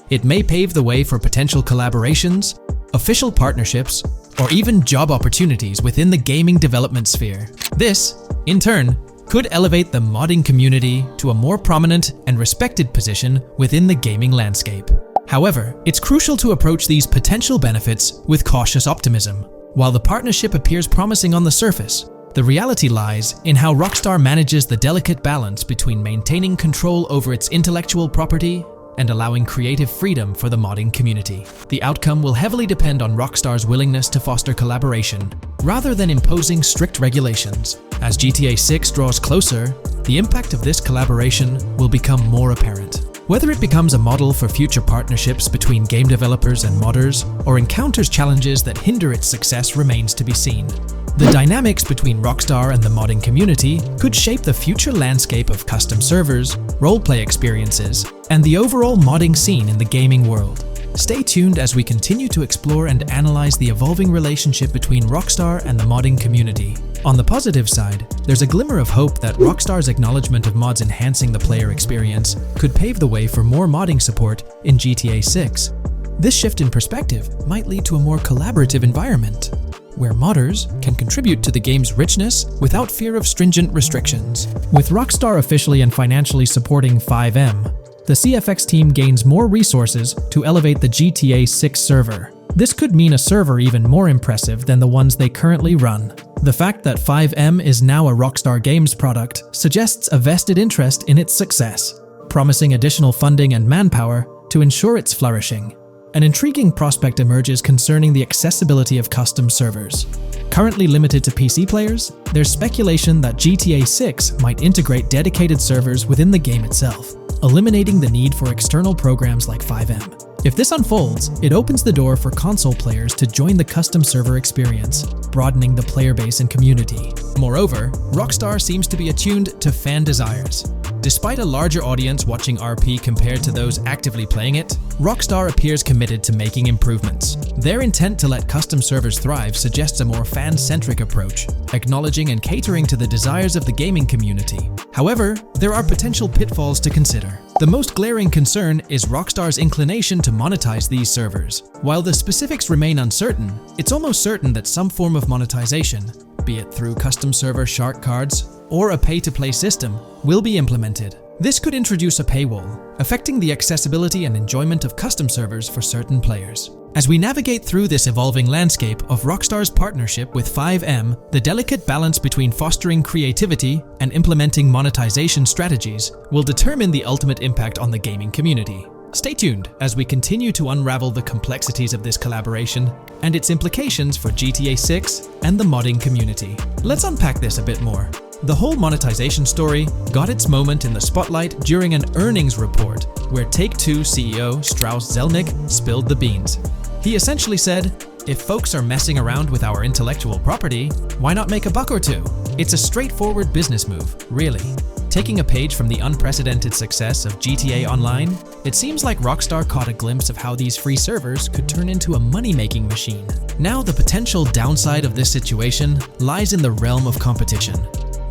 It may pave the way for potential collaborations, official partnerships, or even job opportunities within the gaming development sphere. This, in turn, could elevate the modding community to a more prominent and respected position within the gaming landscape. However, it's crucial to approach these potential benefits with cautious optimism. While the partnership appears promising on the surface, the reality lies in how Rockstar manages the delicate balance between maintaining control over its intellectual property and allowing creative freedom for the modding community. The outcome will heavily depend on Rockstar's willingness to foster collaboration, rather than imposing strict regulations. As GTA 6 draws closer, the impact of this collaboration will become more apparent. Whether it becomes a model for future partnerships between game developers and modders, or encounters challenges that hinder its success remains to be seen. The dynamics between Rockstar and the modding community could shape the future landscape of custom servers, roleplay experiences, and the overall modding scene in the gaming world. Stay tuned as we continue to explore and analyze the evolving relationship between Rockstar and the modding community. On the positive side, there's a glimmer of hope that Rockstar's acknowledgement of mods enhancing the player experience could pave the way for more modding support in GTA 6. This shift in perspective might lead to a more collaborative environment, where modders can contribute to the game's richness without fear of stringent restrictions. With Rockstar officially and financially supporting FiveM, the CFX team gains more resources to elevate the GTA 6 server. This could mean a server even more impressive than the ones they currently run. The fact that FiveM is now a Rockstar Games product suggests a vested interest in its success, promising additional funding and manpower to ensure its flourishing. An intriguing prospect emerges concerning the accessibility of custom servers. Currently limited to PC players, there's speculation that GTA 6 might integrate dedicated servers within the game itself, eliminating the need for external programs like FiveM. If this unfolds, it opens the door for console players to join the custom server experience, broadening the player base and community. Moreover, Rockstar seems to be attuned to fan desires. Despite a larger audience watching RP compared to those actively playing it, Rockstar appears committed to making improvements. Their intent to let custom servers thrive suggests a more fan-centric approach, acknowledging and catering to the desires of the gaming community. However, there are potential pitfalls to consider. The most glaring concern is Rockstar's inclination to monetize these servers. While the specifics remain uncertain, it's almost certain that some form of monetization, be it through custom server shark cards or a pay-to-play system, will be implemented. This could introduce a paywall, affecting the accessibility and enjoyment of custom servers for certain players. As we navigate through this evolving landscape of Rockstar's partnership with FiveM, the delicate balance between fostering creativity and implementing monetization strategies will determine the ultimate impact on the gaming community. Stay tuned as we continue to unravel the complexities of this collaboration and its implications for GTA 6 and the modding community. Let's unpack this a bit more. The whole monetization story got its moment in the spotlight during an earnings report where Take-Two CEO Strauss Zelnick spilled the beans. He essentially said, "If folks are messing around with our intellectual property, why not make a buck or two? It's a straightforward business move, really." Taking a page from the unprecedented success of GTA Online, it seems like Rockstar caught a glimpse of how these free servers could turn into a money-making machine. Now the potential downside of this situation lies in the realm of competition.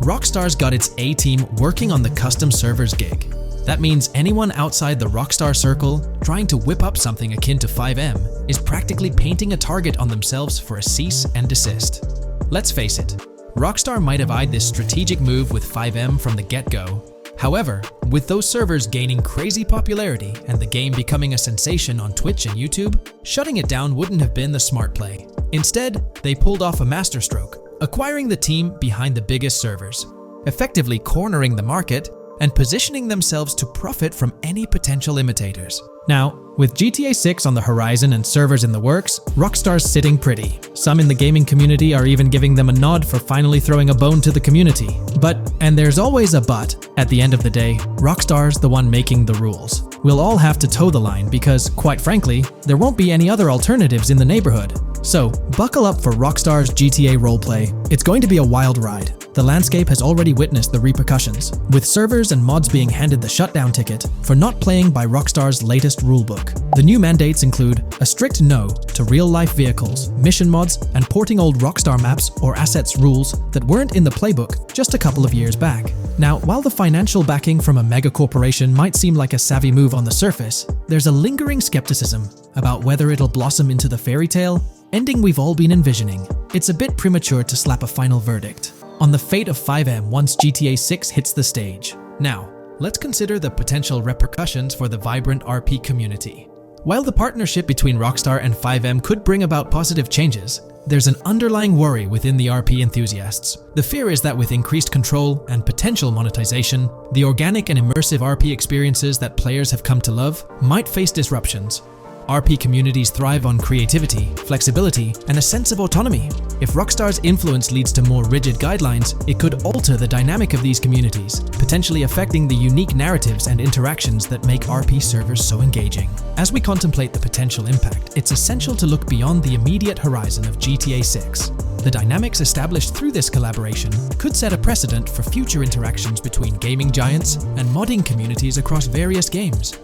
Rockstar's got its A-team working on the custom servers gig. That means anyone outside the Rockstar circle trying to whip up something akin to FiveM is practically painting a target on themselves for a cease and desist. Let's face it, Rockstar might have eyed this strategic move with FiveM from the get-go. However, with those servers gaining crazy popularity and the game becoming a sensation on Twitch and YouTube, shutting it down wouldn't have been the smart play. Instead, they pulled off a masterstroke, acquiring the team behind the biggest servers, effectively cornering the market and positioning themselves to profit from any potential imitators. Now, with GTA 6 on the horizon and servers in the works, Rockstar's sitting pretty. Some in the gaming community are even giving them a nod for finally throwing a bone to the community. But, and there's always a but, at the end of the day, Rockstar's the one making the rules. We'll all have to toe the line because, quite frankly, there won't be any other alternatives in the neighborhood. So, buckle up for Rockstar's GTA roleplay. It's going to be a wild ride. The landscape has already witnessed the repercussions, with servers and mods being handed the shutdown ticket for not playing by Rockstar's latest rulebook. The new mandates include a strict no to real-life vehicles, mission mods, and porting old Rockstar maps or assets rules that weren't in the playbook just a couple of years back. Now, while the financial backing from a mega corporation might seem like a savvy move on the surface, there's a lingering skepticism about whether it'll blossom into the fairy tale ending we've all been envisioning. It's a bit premature to slap a final verdict on the fate of FiveM once GTA 6 hits the stage. Now, let's consider the potential repercussions for the vibrant RP community. While the partnership between Rockstar and FiveM could bring about positive changes, there's an underlying worry within the RP enthusiasts. The fear is that with increased control and potential monetization, the organic and immersive RP experiences that players have come to love might face disruptions. RP communities thrive on creativity, flexibility, and a sense of autonomy. If Rockstar's influence leads to more rigid guidelines, it could alter the dynamic of these communities, potentially affecting the unique narratives and interactions that make RP servers so engaging. As we contemplate the potential impact, it's essential to look beyond the immediate horizon of GTA 6. The dynamics established through this collaboration could set a precedent for future interactions between gaming giants and modding communities across various games.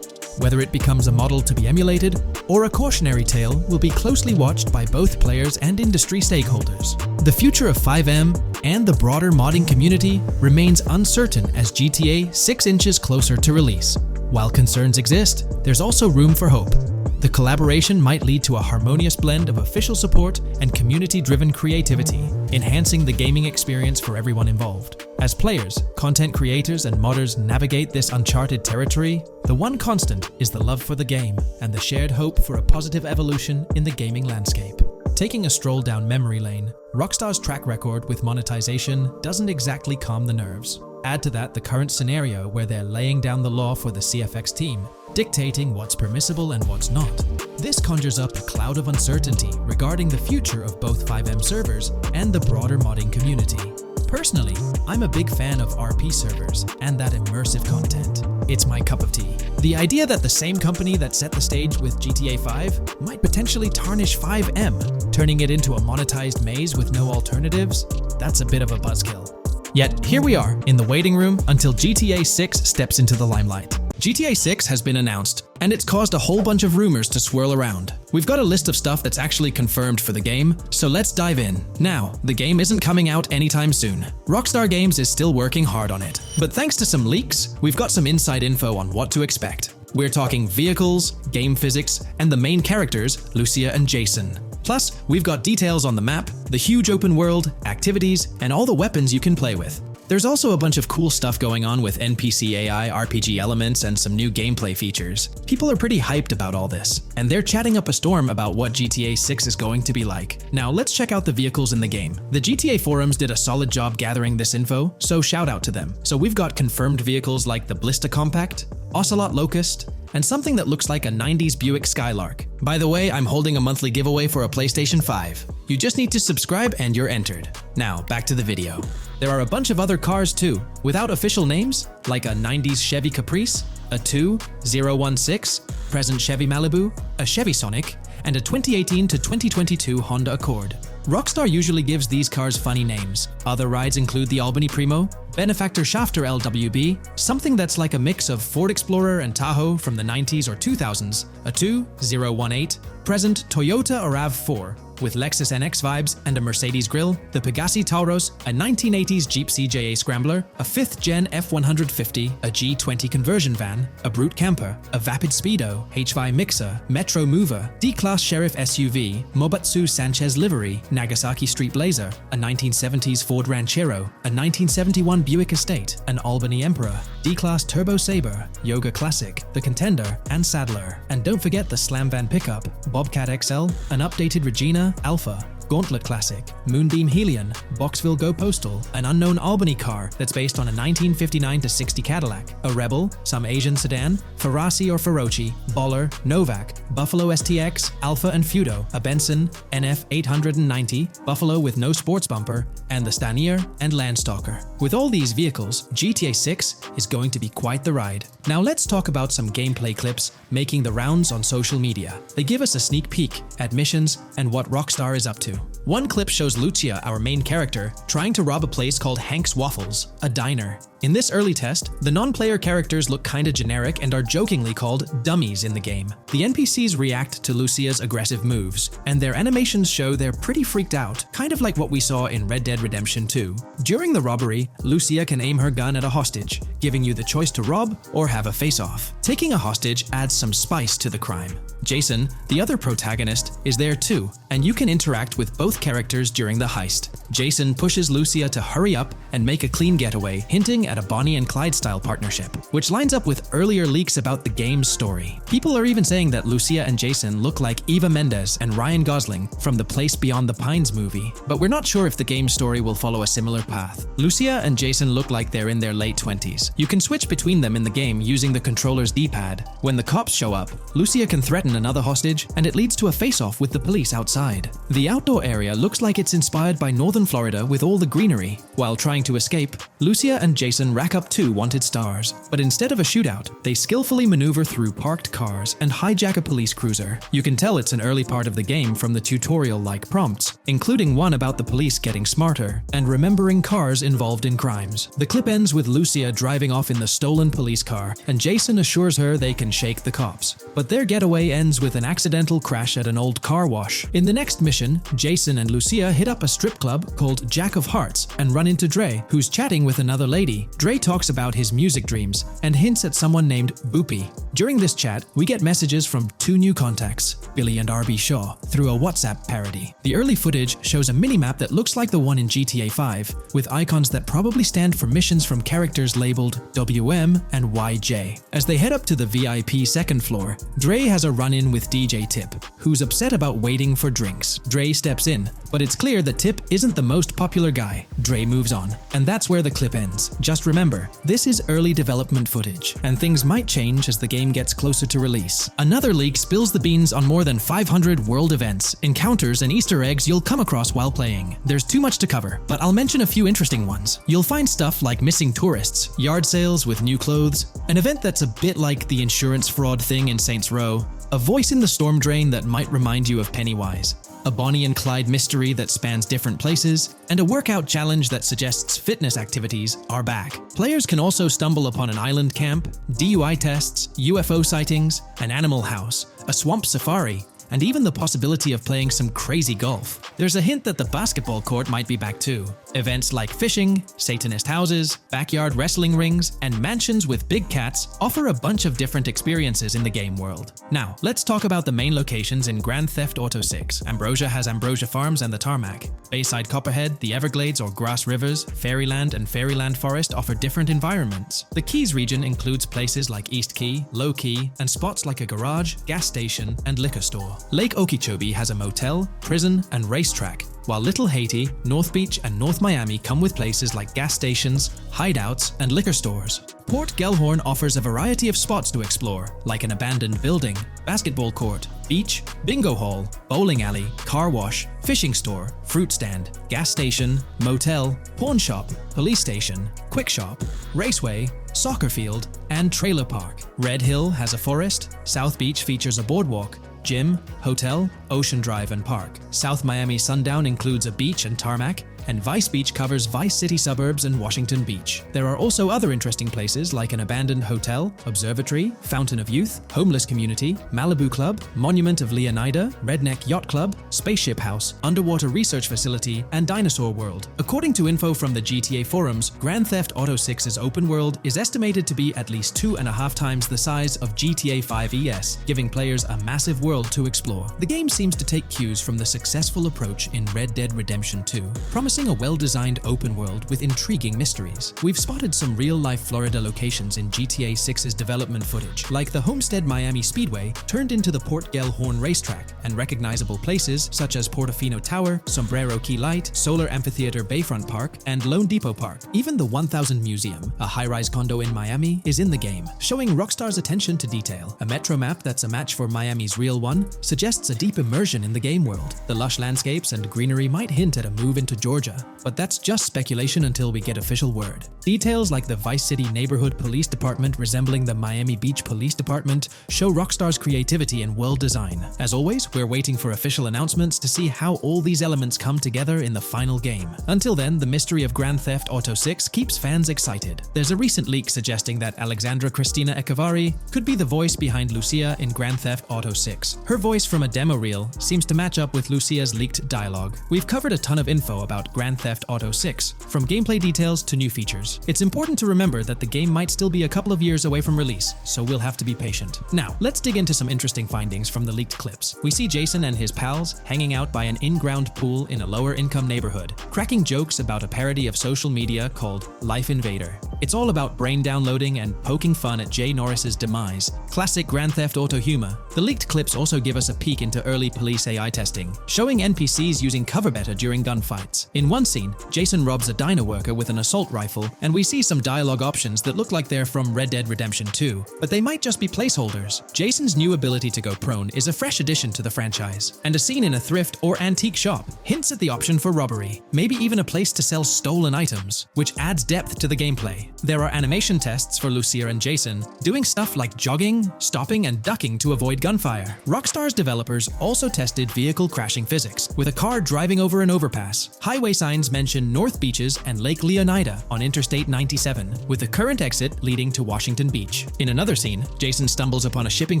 Whether it becomes a model to be emulated or a cautionary tale will be closely watched by both players and industry stakeholders. The future of FiveM and the broader modding community remains uncertain as GTA 6 inches closer to release. While concerns exist, there's also room for hope. The collaboration might lead to a harmonious blend of official support and community-driven creativity, enhancing the gaming experience for everyone involved. As players, content creators, and modders navigate this uncharted territory, the one constant is the love for the game and the shared hope for a positive evolution in the gaming landscape. Taking a stroll down memory lane, Rockstar's track record with monetization doesn't exactly calm the nerves. Add to that the current scenario where they're laying down the law for the CFX team, dictating what's permissible and what's not. This conjures up a cloud of uncertainty regarding the future of both FiveM servers and the broader modding community. Personally, I'm a big fan of RP servers and that immersive content. It's my cup of tea. The idea that the same company that set the stage with GTA 5 might potentially tarnish FiveM, turning it into a monetized maze with no alternatives, that's a bit of a buzzkill. Yet, here we are, in the waiting room until GTA 6 steps into the limelight. GTA 6 has been announced, and it's caused a whole bunch of rumors to swirl around. We've got a list of stuff that's actually confirmed for the game, so let's dive in. Now, the game isn't coming out anytime soon. Rockstar Games is still working hard on it. But thanks to some leaks, we've got some inside info on what to expect. We're talking vehicles, game physics, and the main characters, Lucia and Jason. Plus, we've got details on the map, the huge open world, activities, and all the weapons you can play with. There's also a bunch of cool stuff going on with NPC AI, RPG elements, and some new gameplay features. People are pretty hyped about all this, and they're chatting up a storm about what GTA 6 is going to be like. Now let's check out the vehicles in the game. The GTA forums did a solid job gathering this info, so shout out to them. So we've got confirmed vehicles like the Ballista Compact, Ocelot Locust, and something that looks like a 90s Buick Skylark. By the way, I'm holding a monthly giveaway for a PlayStation 5. You just need to subscribe and you're entered. Now, back to the video. There are a bunch of other cars too, without official names, like a 90s Chevy Caprice, a 2016 present Chevy Malibu, a Chevy Sonic, and a 2018 to 2022 Honda Accord. Rockstar usually gives these cars funny names. Other rides include the Albany Primo, Benefactor Shafter LWB, something that's like a mix of Ford Explorer and Tahoe from the 90s or 2000s, a 2018 present Toyota RAV4, With Lexus NX vibes and a Mercedes grille, the Pegassi Tauros, a 1980s Jeep CJA Scrambler, a 5th-gen F150, a G20 conversion van, a Brute camper, a Vapid Speedo, HY Mixer, Metro Mover, D-Class Sheriff SUV, Mobatsu Sanchez livery, Nagasaki Street Blazer, a 1970s Ford Ranchero, a 1971 Buick Estate, an Albany Emperor, D-Class Turbo Sabre, Yoga Classic, the Contender, and Sadler. And don't forget the Slam Van pickup, Bobcat XL, an updated Regina, Alpha, Gauntlet Classic, Moonbeam Helion, Boxville Go Postal, an unknown Albany car that's based on a 1959-60 Cadillac, a Rebel, some Asian sedan, Ferrari or Feroci, Baller, Novak, Buffalo STX, Alpha and Feudo, a Benson, NF 890, Buffalo with no sports bumper, and the Stanier and Landstalker. With all these vehicles, GTA 6 is going to be quite the ride. Now let's talk about some gameplay clips making the rounds on social media. They give us a sneak peek at missions and what Rockstar is up to. One clip shows Lucia, our main character, trying to rob a place called Hank's Waffles, a diner. In this early test, the non-player characters look kinda generic and are jokingly called dummies in the game. The NPCs react to Lucia's aggressive moves, and their animations show they're pretty freaked out, kind of like what we saw in Red Dead Redemption 2. During the robbery, Lucia can aim her gun at a hostage, giving you the choice to rob or have a face-off. Taking a hostage adds some spice to the crime. Jason, the other protagonist, is there too, and you can interact with both characters during the heist. Jason pushes Lucia to hurry up and make a clean getaway, hinting at a Bonnie and Clyde-style partnership, which lines up with earlier leaks about the game's story. People are even saying that Lucia and Jason look like Eva Mendes and Ryan Gosling from the Place Beyond the Pines movie, but we're not sure if the game's story will follow a similar path. Lucia and Jason look like they're in their late 20s. You can switch between them in the game using the controller's D-pad. When the cops show up, Lucia can threaten another hostage, and it leads to a face-off with the police outside. The outdoor area looks like it's inspired by northern Florida with all the greenery. While trying to escape, Lucia and Jason rack up 2 wanted stars, but instead of a shootout, they skillfully maneuver through parked cars and hijack a police cruiser. You can tell it's an early part of the game from the tutorial-like prompts, including one about the police getting smarter and remembering cars involved in crimes. The clip ends with Lucia driving off in the stolen police car, and Jason assures her they can shake the cops. But their getaway ends with an accidental crash at an old car wash. In the next mission, Jason and Lucia hit up a strip club called Jack of Hearts and run into Dre, who's chatting with another lady. Dre talks about his music dreams and hints at someone named Boopy. During this chat, we get messages from 2 new contacts, Billy and RB Shaw, through a WhatsApp parody. The early footage shows a minimap that looks like the one in GTA 5, with icons that probably stand for missions from characters labeled WM and YJ. As they head up to the VIP second floor, Dre has a run-in with DJ Tip, who's upset about waiting for drinks. Dre steps in, but it's clear that Tip isn't the most popular guy. Dre moves on, and that's where the clip ends. Just remember, this is early development footage, and things might change as the game gets closer to release. Another leak spills the beans on more than 500 world events, encounters, and Easter eggs you'll come across while playing. There's too much to cover, but I'll mention a few interesting ones. You'll find stuff like missing tourists, yard sales with new clothes, an event that's a bit like the insurance fraud thing in Saints Row, a voice in the storm drain that might remind you of Pennywise, a Bonnie and Clyde mystery that spans different places, and a workout challenge that suggests fitness activities are back. Players can also stumble upon an island camp, DUI tests, UFO sightings, an animal house, a swamp safari, and even the possibility of playing some crazy golf. There's a hint that the basketball court might be back too. Events like fishing, Satanist houses, backyard wrestling rings, and mansions with big cats offer a bunch of different experiences in the game world. Now, let's talk about the main locations in Grand Theft Auto 6. Ambrosia has Ambrosia Farms and the Tarmac. Bayside Copperhead, the Everglades or Grass Rivers, Fairyland and Fairyland Forest offer different environments. The Keys region includes places like East Key, Low Key, and spots like a garage, gas station, and liquor store. Lake Okeechobee has a motel, prison, and racetrack, while Little Haiti, North Beach, and North Miami come with places like gas stations, hideouts, and liquor stores. Port Gellhorn offers a variety of spots to explore, like an abandoned building, basketball court, beach, bingo hall, bowling alley, car wash, fishing store, fruit stand, gas station, motel, pawn shop, police station, quick shop, raceway, soccer field, and trailer park. Red Hill has a forest, South Beach features a boardwalk, gym, hotel, Ocean Drive and park. South Miami Sundown includes a beach and tarmac, and Vice Beach covers Vice City suburbs and Washington Beach. There are also other interesting places like an abandoned hotel, observatory, Fountain of Youth, homeless community, Malibu Club, Monument of Leonida, Redneck Yacht Club, Spaceship House, underwater research facility, and Dinosaur World. According to info from the GTA forums, Grand Theft Auto 6's open world is estimated to be at least 2.5 times the size of GTA 5 ES, giving players a massive world to explore. The game seems to take cues from the successful approach in Red Dead Redemption 2, promising a well-designed open world with intriguing mysteries. We've spotted some real-life Florida locations in GTA 6's development footage, like the Homestead Miami Speedway turned into the Port Gellhorn racetrack, and recognizable places such as Portofino Tower, Sombrero Key Light, Solar Amphitheater Bayfront Park, and Lone Depot Park. Even the 1000 Museum, a high-rise condo in Miami, is in the game, showing Rockstar's attention to detail. A metro map that's a match for Miami's real one suggests a deep immersion in the game world. The lush landscapes and greenery might hint at a move into Georgia, but that's just speculation until we get official word. Details like the Vice City Neighborhood Police Department resembling the Miami Beach Police Department show Rockstar's creativity and world design. As always, we're waiting for official announcements to see how all these elements come together in the final game. Until then, the mystery of Grand Theft Auto 6 keeps fans excited. There's a recent leak suggesting that Alexandra Christina Echevarri could be the voice behind Lucia in Grand Theft Auto 6. Her voice from a demo reel seems to match up with Lucia's leaked dialogue. We've covered a ton of info about Grand Theft Auto 6, from gameplay details to new features. It's important to remember that the game might still be a couple of years away from release, so we'll have to be patient. Now, let's dig into some interesting findings from the leaked clips. We see Jason and his pals hanging out by an in-ground pool in a lower-income neighborhood, cracking jokes about a parody of social media called Life Invader. It's all about brain downloading and poking fun at Jay Norris's demise. Classic Grand Theft Auto humor. The leaked clips also give us a peek into early police AI testing, showing NPCs using cover better during gunfights. In one scene, Jason robs a diner worker with an assault rifle, and we see some dialogue options that look like they're from Red Dead Redemption 2, but they might just be placeholders. Jason's new ability to go prone is a fresh addition to the franchise, and a scene in a thrift or antique shop hints at the option for robbery, maybe even a place to sell stolen items, which adds depth to the gameplay. There are animation tests for Lucia and Jason, doing stuff like jogging, stopping, and ducking to avoid gunfire. Rockstar's developers also tested vehicle crashing physics, with a car driving over an overpass. Highway signs mention North Beaches and Lake Leonida on Interstate 97, with the current exit leading to Washington Beach. In another scene, Jason stumbles upon a shipping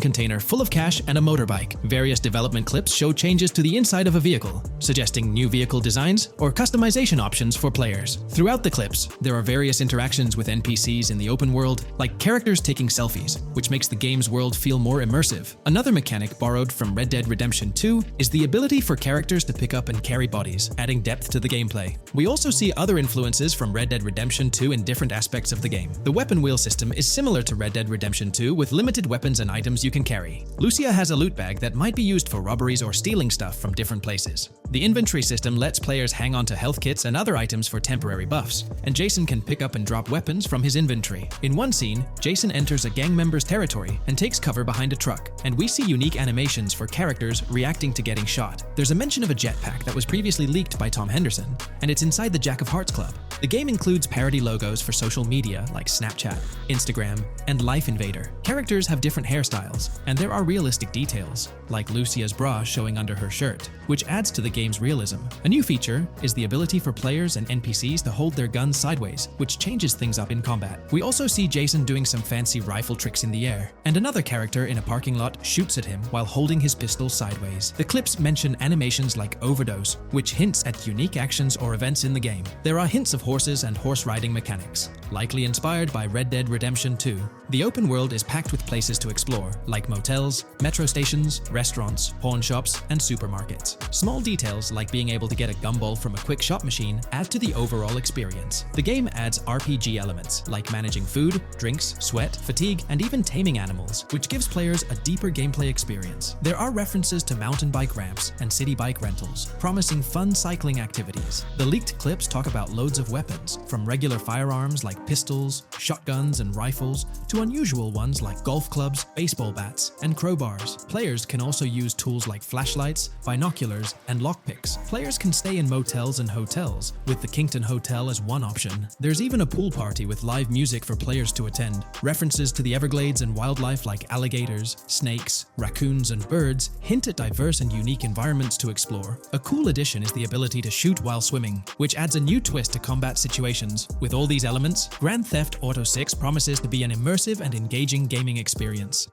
container full of cash and a motorbike. Various development clips show changes to the inside of a vehicle, suggesting new vehicle designs or customization options for players. Throughout the clips, there are various interactions with NPCs in the open world, like characters taking selfies, which makes the game's world feel more immersive. Another mechanic borrowed from Red Dead Redemption 2 is the ability for characters to pick up and carry bodies, adding depth to the gameplay. We also see other influences from Red Dead Redemption 2 in different aspects of the game. The weapon wheel system is similar to Red Dead Redemption 2 with limited weapons and items you can carry. Lucia has a loot bag that might be used for robberies or stealing stuff from different places. The inventory system lets players hang on to health kits and other items for temporary buffs, and Jason can pick up and drop weapons from his inventory. In one scene, Jason enters a gang member's territory and takes cover behind a truck, and we see unique animations for characters reacting to getting shot. There's a mention of a jetpack that was previously leaked by Tom Henderson, and it's inside the Jack of Hearts Club. The game includes parody logos for social media like Snapchat, Instagram, and Life Invader. Characters have different hairstyles, and there are realistic details, like Lucia's bra showing under her shirt, which adds to the game's realism. A new feature is the ability for players and NPCs to hold their guns sideways, which changes things up in combat. We also see Jason doing some fancy rifle tricks in the air, and another character in a parking lot shoots at him while holding his pistol sideways. The clips mention animations like Overdose, which hints at unique actions or events in the game. There are hints of horses and horse riding mechanics, likely inspired by Red Dead Redemption 2. The open world is packed with places to explore, like motels, metro stations, restaurants, pawn shops, and supermarkets. Small details like being able to get a gumball from a quick shop machine add to the overall experience. The game adds RPG elements, like managing food, drinks, sweat, fatigue, and even taming animals, which gives players a deeper gameplay experience. There are references to mountain bike ramps and city bike rentals, promising fun cycling activities. The leaked clips talk about loads of weapons weapons, from regular firearms like pistols, shotguns, and rifles, to unusual ones like golf clubs, baseball bats, and crowbars. Players can also use tools like flashlights, binoculars, and lockpicks. Players can stay in motels and hotels, with the Kington Hotel as one option. There's even a pool party with live music for players to attend. References to the Everglades and wildlife like alligators, snakes, raccoons, and birds hint at diverse and unique environments to explore. A cool addition is the ability to shoot while swimming, which adds a new twist to combat situations. With all these elements, Grand Theft Auto 6 promises to be an immersive and engaging gaming experience.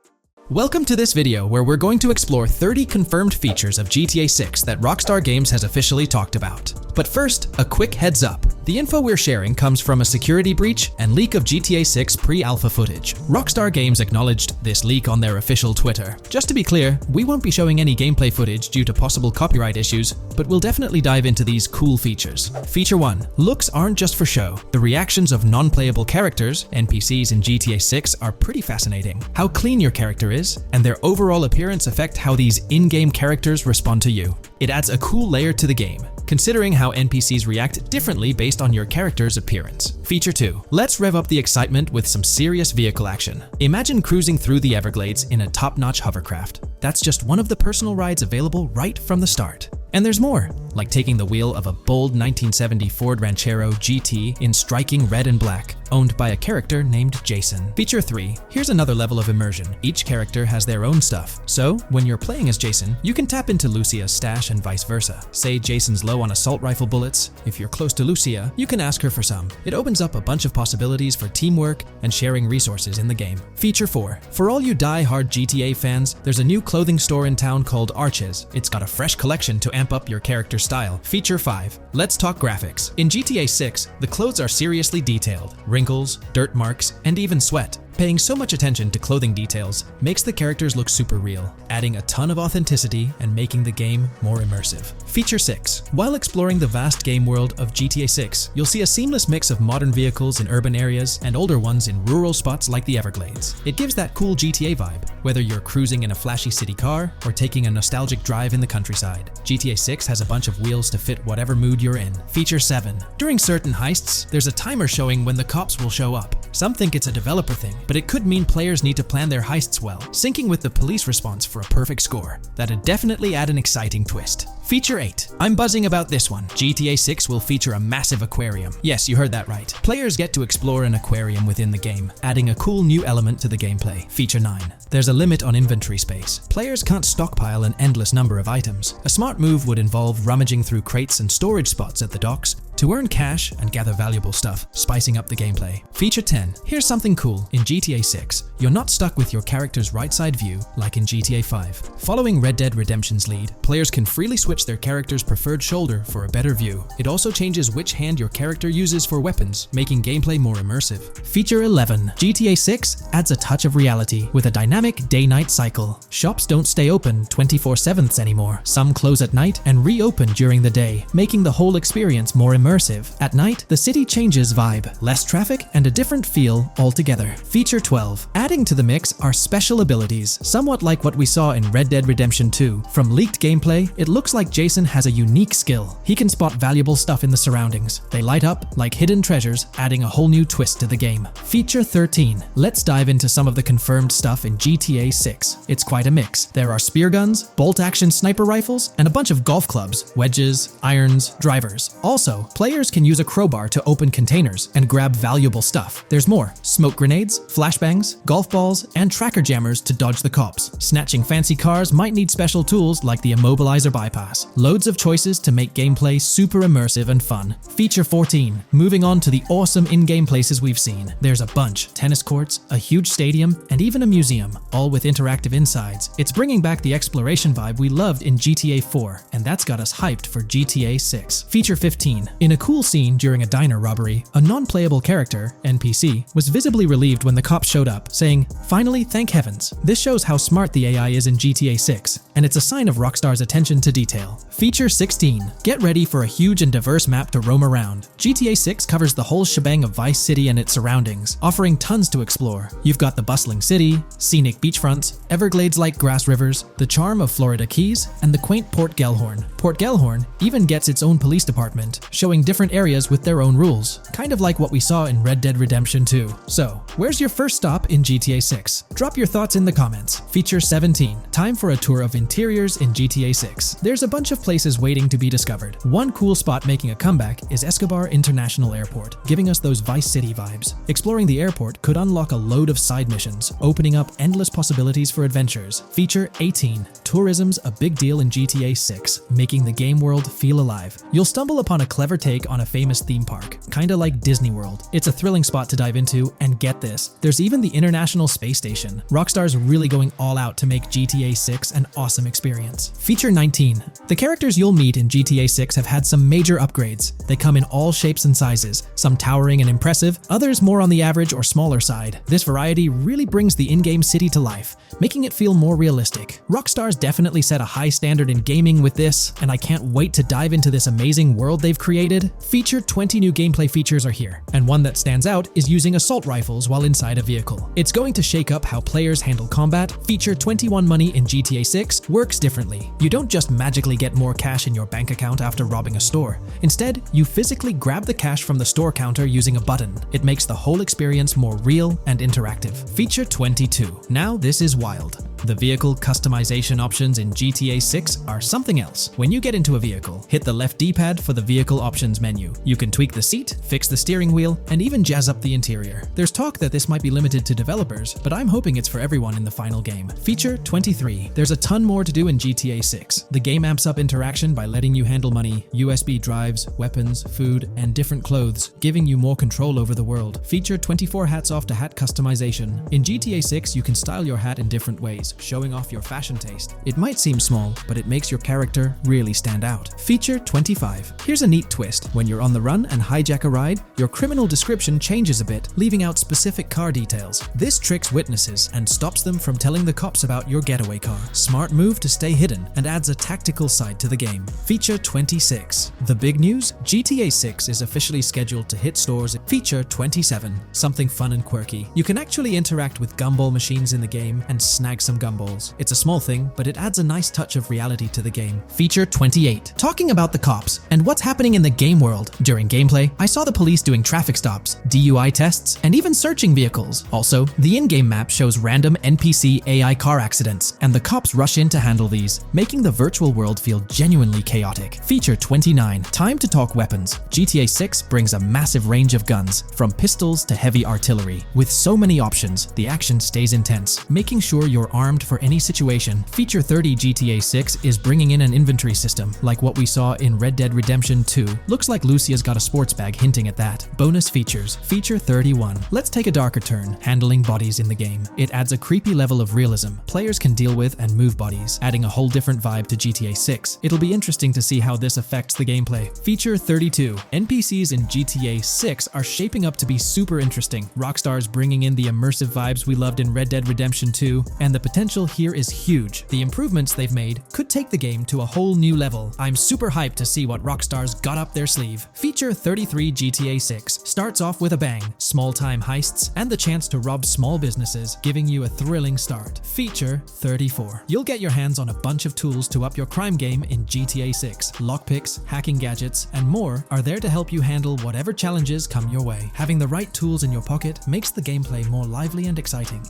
Welcome to this video where we're going to explore 30 confirmed features of GTA 6 that Rockstar Games has officially talked about. But first, a quick heads up. The info we're sharing comes from a security breach and leak of GTA 6 pre-alpha footage. Rockstar Games acknowledged this leak on their official Twitter. Just to be clear, we won't be showing any gameplay footage due to possible copyright issues, but we'll definitely dive into these cool features. Feature 1. Looks aren't just for show. The reactions of non-playable characters, NPCs in GTA 6, are pretty fascinating. How clean your character is, and their overall appearance affect how these in-game characters respond to you. It adds a cool layer to the game, considering how NPCs react differently based on your character's appearance. Feature 2. Let's rev up the excitement with some serious vehicle action. Imagine cruising through the Everglades in a top-notch hovercraft. That's just one of the personal rides available right from the start. And there's more, like taking the wheel of a bold 1970 Ford Ranchero GT in striking red and black, owned by a character named Jason. Feature 3. Here's another level of immersion. Each character has their own stuff, so when you're playing as Jason, you can tap into Lucia's stash and vice versa. Say Jason's low on assault rifle bullets. If you're close to Lucia, you can ask her for some. It opens up a bunch of possibilities for teamwork and sharing resources in the game. Feature 4. For all you die-hard GTA fans, there's a new clothing store in town called Arches. It's got a fresh collection to amp up your character's style. Feature 5. Let's talk graphics. In GTA 6, the clothes are seriously detailed. Wrinkles, dirt marks, and even sweat. Paying so much attention to clothing details makes the characters look super real, adding a ton of authenticity and making the game more immersive. Feature 6. While exploring the vast game world of GTA 6, you'll see a seamless mix of modern vehicles in urban areas and older ones in rural spots like the Everglades. It gives that cool GTA vibe, whether you're cruising in a flashy city car or taking a nostalgic drive in the countryside. GTA 6 has a bunch of wheels to fit whatever mood you're in. Feature 7. During certain heists, there's a timer showing when the cops will show up. Some think it's a developer thing, but it could mean players need to plan their heists well, syncing with the police response for a perfect score. That'd definitely add an exciting twist. Feature 8. I'm buzzing about this one. GTA 6 will feature a massive aquarium. Yes, you heard that right. Players get to explore an aquarium within the game, adding a cool new element to the gameplay. Feature 9. There's a limit on inventory space. Players can't stockpile an endless number of items. A smart move would involve rummaging through crates and storage spots at the docks to earn cash and gather valuable stuff, spicing up the gameplay. Feature 10. Here's something cool. In GTA 6, you're not stuck with your character's right side view like in GTA 5. Following Red Dead Redemption's lead, players can freely switch their character's preferred shoulder for a better view. It also changes which hand your character uses for weapons, making gameplay more immersive. Feature 11. GTA 6 adds a touch of reality with a dynamic day-night cycle. Shops don't stay open 24/7 anymore. Some close at night and reopen during the day, making the whole experience more immersive. At night, the city changes vibe, less traffic, and a different feel altogether. Feature 12. Adding to the mix are special abilities, somewhat like what we saw in Red Dead Redemption 2. From leaked gameplay, it looks like Jason has a unique skill. He can spot valuable stuff in the surroundings. They light up like hidden treasures, adding a whole new twist to the game. Feature 13. Let's dive into some of the confirmed stuff in GTA 6. It's quite a mix. There are spear guns, bolt-action sniper rifles, and a bunch of golf clubs, wedges, irons, drivers. Also, players can use a crowbar to open containers and grab valuable stuff. There's more: smoke grenades, flashbangs, golf balls, and tracker jammers to dodge the cops. Snatching fancy cars might need special tools like the immobilizer bypass. Loads of choices to make gameplay super immersive and fun. Feature 14. Moving on to the awesome in-game places we've seen. There's a bunch: tennis courts, a huge stadium, and even a museum, all with interactive insides. It's bringing back the exploration vibe we loved in GTA 4, and that's got us hyped for GTA 6. Feature 15. In a cool scene during a diner robbery, a non-playable character, NPC, was visibly relieved when the cops showed up, saying, "Finally, thank heavens." This shows how smart the AI is in GTA 6. and it's a sign of Rockstar's attention to detail. Feature 16. Get ready for a huge and diverse map to roam around. GTA 6 covers the whole shebang of Vice City and its surroundings, offering tons to explore. You've got the bustling city, scenic beachfronts, Everglades-like grass rivers, the charm of Florida Keys, and the quaint Port Gellhorn. Port Gellhorn even gets its own police department, showing different areas with their own rules, kind of like what we saw in Red Dead Redemption 2. So, where's your first stop in GTA 6? Drop your thoughts in the comments. Feature 17. Time for a tour of interiors in GTA 6. There's a bunch of places waiting to be discovered. One cool spot making a comeback is Escobar International Airport, giving us those Vice City vibes. Exploring the airport could unlock a load of side missions, opening up endless possibilities for adventures. Feature 18. Tourism's a big deal in GTA 6, making the game world feel alive. You'll stumble upon a clever take on a famous theme park, kinda like Disney World. It's a thrilling spot to dive into, and get this, there's even the International Space Station. Rockstar's really going all out to make GTA 6 an awesome experience. Feature 19. The characters you'll meet in GTA 6 have had some major upgrades. They come in all shapes and sizes, some towering and impressive, others more on the average or smaller side. This variety really brings the in-game city to life, making it feel more realistic. Rockstar's definitely set a high standard in gaming with this, and I can't wait to dive into this amazing world they've created. Feature 20 new gameplay features are here, and one that stands out is using assault rifles while inside a vehicle. It's going to shake up how players handle combat. Feature 21 money in GTA 6 works differently. You don't just magically get more cash in your bank account after robbing a store. Instead, you physically grab the cash from the store counter using a button. It makes the whole experience more real and interactive. Feature 22. Now this is wild. The vehicle customization options in GTA 6 are something else. When you get into a vehicle, hit the left D-pad for the vehicle options menu. You can tweak the seat, fix the steering wheel, and even jazz up the interior. There's talk that this might be limited to developers, but I'm hoping it's for everyone in the final game. Feature 23. There's a ton more to do in GTA 6. The game amps up interaction by letting you handle money, USB drives, weapons, food, and different clothes, giving you more control over the world. Feature 24 hats off to hat customization. In GTA 6, you can style your hat in different ways, showing off your fashion taste. It might seem small, but it makes your character really stand out. Feature 25. Here's a neat twist. When you're on the run and hijack a ride, your criminal description changes a bit, leaving out specific car details. This tricks witnesses and stops them from telling the cops about your getaway car. Smart move to stay hidden and adds a tactical side to the game. Feature 26. The big news? GTA 6 is officially scheduled to hit stores. Feature 27. Something fun and quirky. You can actually interact with gumball machines in the game and snag some gumballs. It's a small thing, but it adds a nice touch of reality to the game. Feature 28. Talking about the cops and what's happening in the game world. During gameplay, I saw the police doing traffic stops, DUI tests, and even searching vehicles. Also, the in-game map shows random NPC AI car accidents, and the cops rush in to handle these, making the virtual world feel genuinely chaotic. Feature 29. Time to talk weapons. GTA 6 brings a massive range of guns, from pistols to heavy artillery. With so many options, the action stays intense, making sure you're armed for any situation. Feature 30 GTA 6 is bringing in an inventory system, like what we saw in Red Dead Redemption 2. Looks like Lucia's got a sports bag hinting at that. Bonus features. Feature 31. Let's take a darker turn, handling bodies in the game. It adds a creepy level of realism. Players can deal with and move bodies, adding a whole different vibe to GTA 6. It'll be interesting to see how this affects the gameplay. Feature 32. NPCs in GTA 6 are shaping up to be super interesting. Rockstar's bringing in the immersive vibes we loved in Red Dead Redemption 2, and the potential here is huge. The improvements they've made could take the game to a whole new level. I'm super hyped to see what Rockstar's got up their sleeve. Feature 33 GTA 6 starts off with a bang, small-time heists, and the chance to rob small businesses, giving you a thrilling start. Feature 34. You'll get your hands on a bunch of tools to up your crime game in GTA 6. Lockpicks, hacking gadgets, and more are there to help you handle whatever challenges come your way. Having the right tools in your pocket makes the gameplay more lively and exciting.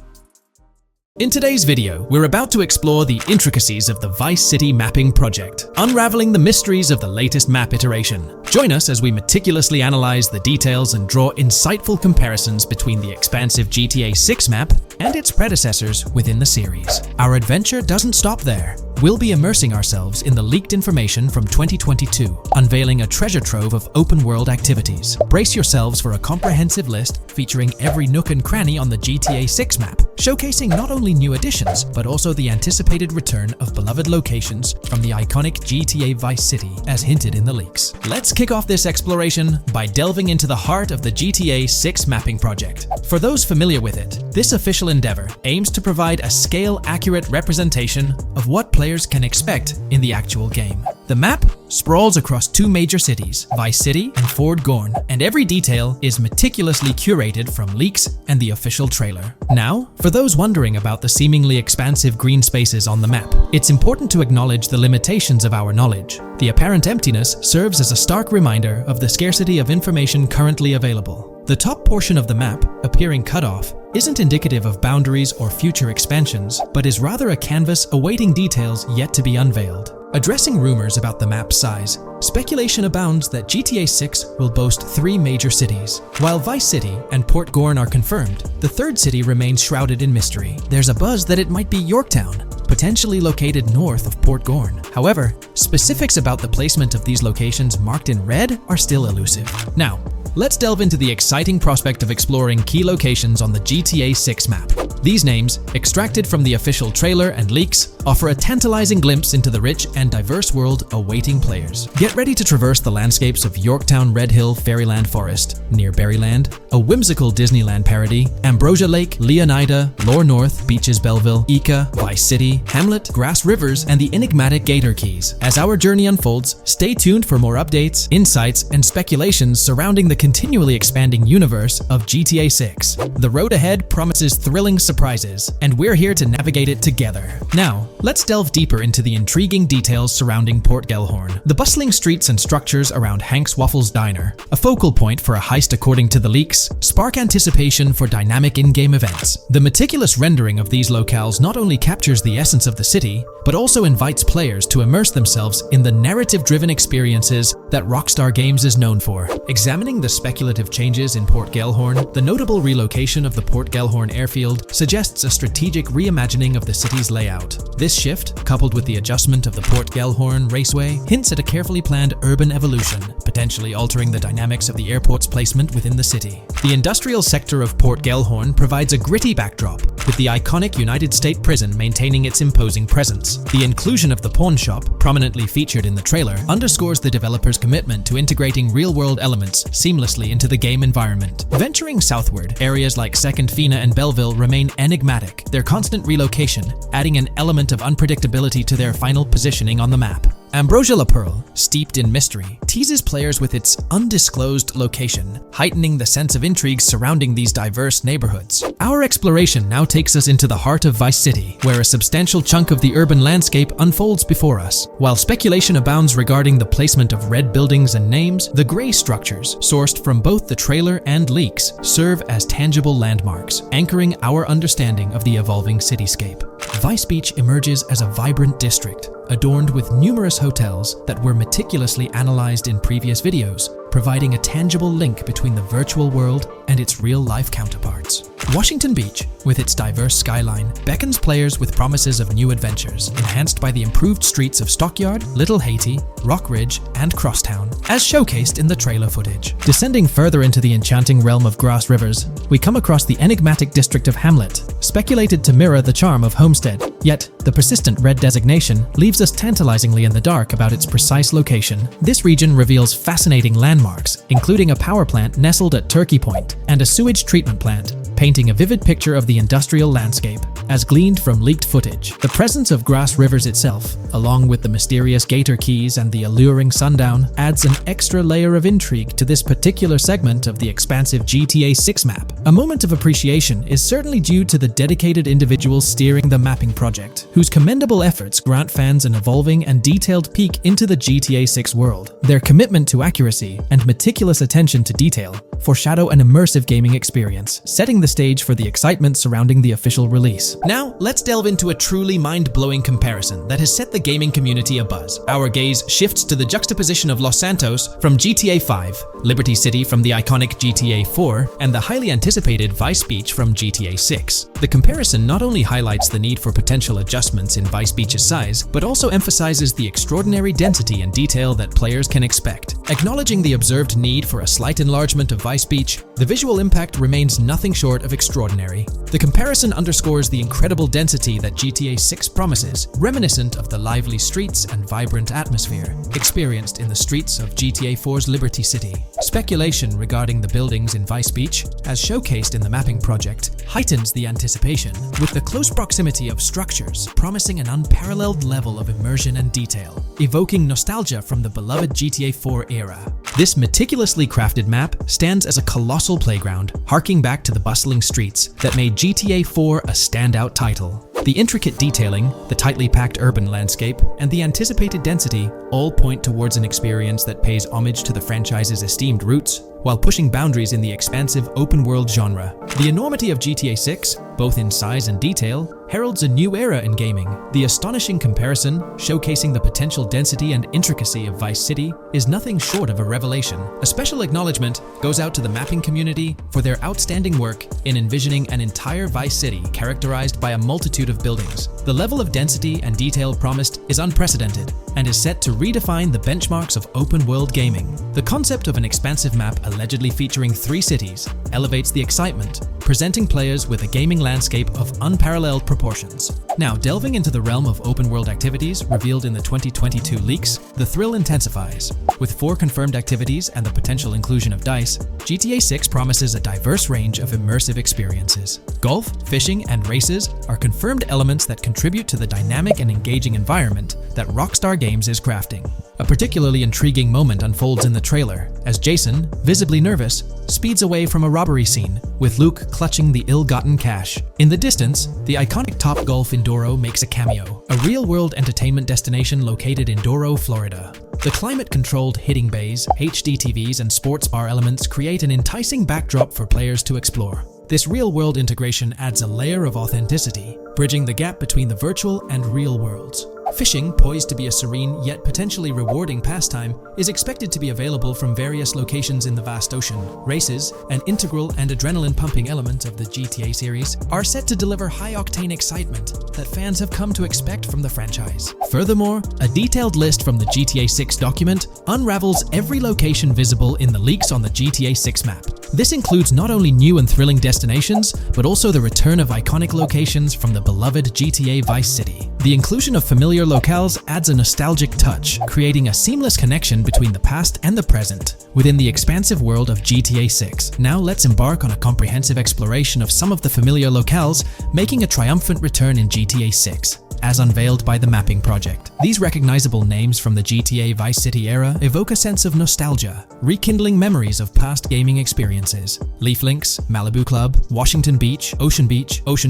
In today's video, we're about to explore the intricacies of the Vice City mapping project, unraveling the mysteries of the latest map iteration. Join us as we meticulously analyze the details and draw insightful comparisons between the expansive GTA 6 map and its predecessors within the series. Our adventure doesn't stop there. We'll be immersing ourselves in the leaked information from 2022, unveiling a treasure trove of open-world activities. Brace yourselves for a comprehensive list featuring every nook and cranny on the GTA 6 map, showcasing not only new additions, but also the anticipated return of beloved locations from the iconic GTA Vice City, as hinted in the leaks. Let's kick off this exploration by delving into the heart of the GTA 6 mapping project. For those familiar with it, this official endeavor aims to provide a scale-accurate representation of what players players can expect in the actual game. The map sprawls across two major cities, Vice City and Fort Gorn, and every detail is meticulously curated from leaks and the official trailer. Now, for those wondering about the seemingly expansive green spaces on the map, it's important to acknowledge the limitations of our knowledge. The apparent emptiness serves as a stark reminder of the scarcity of information currently available. The top portion of the map, appearing cut off, isn't indicative of boundaries or future expansions, but is rather a canvas awaiting details yet to be unveiled. Addressing rumors about the map's size, speculation abounds that GTA 6 will boast 3 major cities. While Vice City and Port Gorn are confirmed, the third city remains shrouded in mystery. There's a buzz that it might be Yorktown, potentially located north of Port Gorn. However, specifics about the placement of these locations marked in red are still elusive. Now, let's delve into the exciting prospect of exploring key locations on the GTA 6 map. These names, extracted from the official trailer and leaks, offer a tantalizing glimpse into the rich and diverse world awaiting players. Get ready to traverse the landscapes of Yorktown Red Hill Fairyland Forest, near Berryland, a whimsical Disneyland parody, Ambrosia Lake, Leonida, Lore North, Beaches Belleville, Ica, Vice City, Hamlet, Grass Rivers, and the enigmatic Gator Keys. As our journey unfolds, stay tuned for more updates, insights, and speculations surrounding the continually expanding universe of GTA 6. The road ahead promises thrilling surprises, and we're here to navigate it together. Now, let's delve deeper into the intriguing details surrounding Port Gellhorn. The bustling streets and structures around Hank's Waffles Diner, a focal point for a heist according to the leaks, spark anticipation for dynamic in-game events. The meticulous rendering of these locales not only captures the essence of the city, but also invites players to immerse themselves in the narrative-driven experiences that Rockstar Games is known for. Examining the speculative changes in Port Gellhorn, the notable relocation of the Port Gellhorn airfield suggests a strategic reimagining of the city's layout. This shift, coupled with the adjustment of the Port Gellhorn Raceway, hints at a carefully planned urban evolution, potentially altering the dynamics of the airport's placement within the city. The industrial sector of Port Gellhorn provides a gritty backdrop, with the iconic United States Prison maintaining its imposing presence. The inclusion of the pawn shop, prominently featured in the trailer, underscores the developer's commitment to integrating real-world elements seamlessly into the game environment. Venturing southward, areas like Second Fina and Belleville remain enigmatic, their constant relocation adding an element of unpredictability to their final positioning on the map. Ambrosia La Pearl, steeped in mystery, teases players with its undisclosed location, heightening the sense of intrigue surrounding these diverse neighborhoods. Our exploration now takes us into the heart of Vice City, where a substantial chunk of the urban landscape unfolds before us. While speculation abounds regarding the placement of red buildings and names, the gray structures, sourced from both the trailer and leaks, serve as tangible landmarks, anchoring our understanding of the evolving cityscape. Vice Beach emerges as a vibrant district, adorned with numerous hotels that were meticulously analyzed in previous videos, providing a tangible link between the virtual world and its real-life counterparts. Washington Beach, with its diverse skyline, beckons players with promises of new adventures, enhanced by the improved streets of Stockyard, Little Haiti, Rock Ridge, and Crosstown, as showcased in the trailer footage. Descending further into the enchanting realm of Grass Rivers, we come across the enigmatic district of Hamlet, speculated to mirror the charm of Homestead. Yet, the persistent red designation leaves us tantalizingly in the dark about its precise location. This region reveals fascinating landmarks, including a power plant nestled at Turkey Point and a sewage treatment plant, painting a vivid picture of the industrial landscape, as gleaned from leaked footage. The presence of Grass Rivers itself, along with the mysterious Gator Keys and the alluring sundown, adds an extra layer of intrigue to this particular segment of the expansive GTA 6 map. A moment of appreciation is certainly due to the dedicated individuals steering the mapping project, whose commendable efforts grant fans an evolving and detailed peek into the GTA 6 world. Their commitment to accuracy and meticulous attention to detail foreshadow an immersive gaming experience, setting the stage for the excitement surrounding the official release. Now, let's delve into a truly mind-blowing comparison that has set the gaming community abuzz. Our gaze shifts to the juxtaposition of Los Santos from GTA 5, Liberty City from the iconic GTA 4, and the highly anticipated Vice Beach from GTA 6. The comparison not only highlights the need for potential adjustments in Vice Beach's size, but also emphasizes the extraordinary density and detail that players can expect. Acknowledging the observed need for a slight enlargement of Vice Beach, the visual impact remains nothing short of extraordinary. The comparison underscores the incredible density that GTA 6 promises, reminiscent of the lively streets and vibrant atmosphere experienced in the streets of GTA 4's Liberty City. Speculation regarding the buildings in Vice Beach has showcased showcased in the mapping project, heightens the anticipation with the close proximity of structures promising an unparalleled level of immersion and detail, evoking nostalgia from the beloved GTA 4 era. This meticulously crafted map stands as a colossal playground, harking back to the bustling streets that made GTA 4 a standout title. The intricate detailing, the tightly packed urban landscape, and the anticipated density all point towards an experience that pays homage to the franchise's esteemed roots, while pushing boundaries in the expansive open-world genre. The enormity of GTA 6, both in size and detail, heralds a new era in gaming. The astonishing comparison, showcasing the potential density and intricacy of Vice City, is nothing short of a revelation. A special acknowledgement goes out to the mapping community for their outstanding work in envisioning an entire Vice City characterized by a multitude of buildings. The level of density and detail promised is unprecedented and is set to redefine the benchmarks of open-world gaming. The concept of an expansive map allegedly featuring 3 cities elevates the excitement, presenting players with a gaming landscape of unparalleled proportions. Now, delving into the realm of open-world activities revealed in the 2022 leaks, the thrill intensifies. With 4 confirmed activities and the potential inclusion of DICE, GTA 6 promises a diverse range of immersive experiences. Golf, fishing, and races are confirmed elements that contribute to the dynamic and engaging environment that Rockstar Games is crafting. A particularly intriguing moment unfolds in the trailer, as Jason, visibly nervous, speeds away from a robbery scene, with Luke clutching the ill-gotten cash. In the distance, the iconic Topgolf in Doro makes a cameo, a real-world entertainment destination located in Doro, Florida. The climate-controlled hitting bays, HD TVs, and sports bar elements create an enticing backdrop for players to explore. This real-world integration adds a layer of authenticity, bridging the gap between the virtual and real worlds. Fishing, poised to be a serene yet potentially rewarding pastime, is expected to be available from various locations in the vast ocean. Races, an integral and adrenaline-pumping element of the GTA series, are set to deliver high-octane excitement that fans have come to expect from the franchise. Furthermore, a detailed list from the GTA 6 document unravels every location visible in the leaks on the GTA 6 map. This includes not only new and thrilling destinations, but also the return of iconic locations from the beloved GTA Vice City. The inclusion of familiar locales adds a nostalgic touch, creating a seamless connection between the past and the present within the expansive world of GTA 6. Now let's embark on a comprehensive exploration of some of the familiar locales making a triumphant return in GTA 6. As unveiled by the mapping project. These recognizable names from the GTA Vice City era evoke a sense of nostalgia, rekindling memories of past gaming experiences. Leaf Links, Malibu Club, Washington Beach, Ocean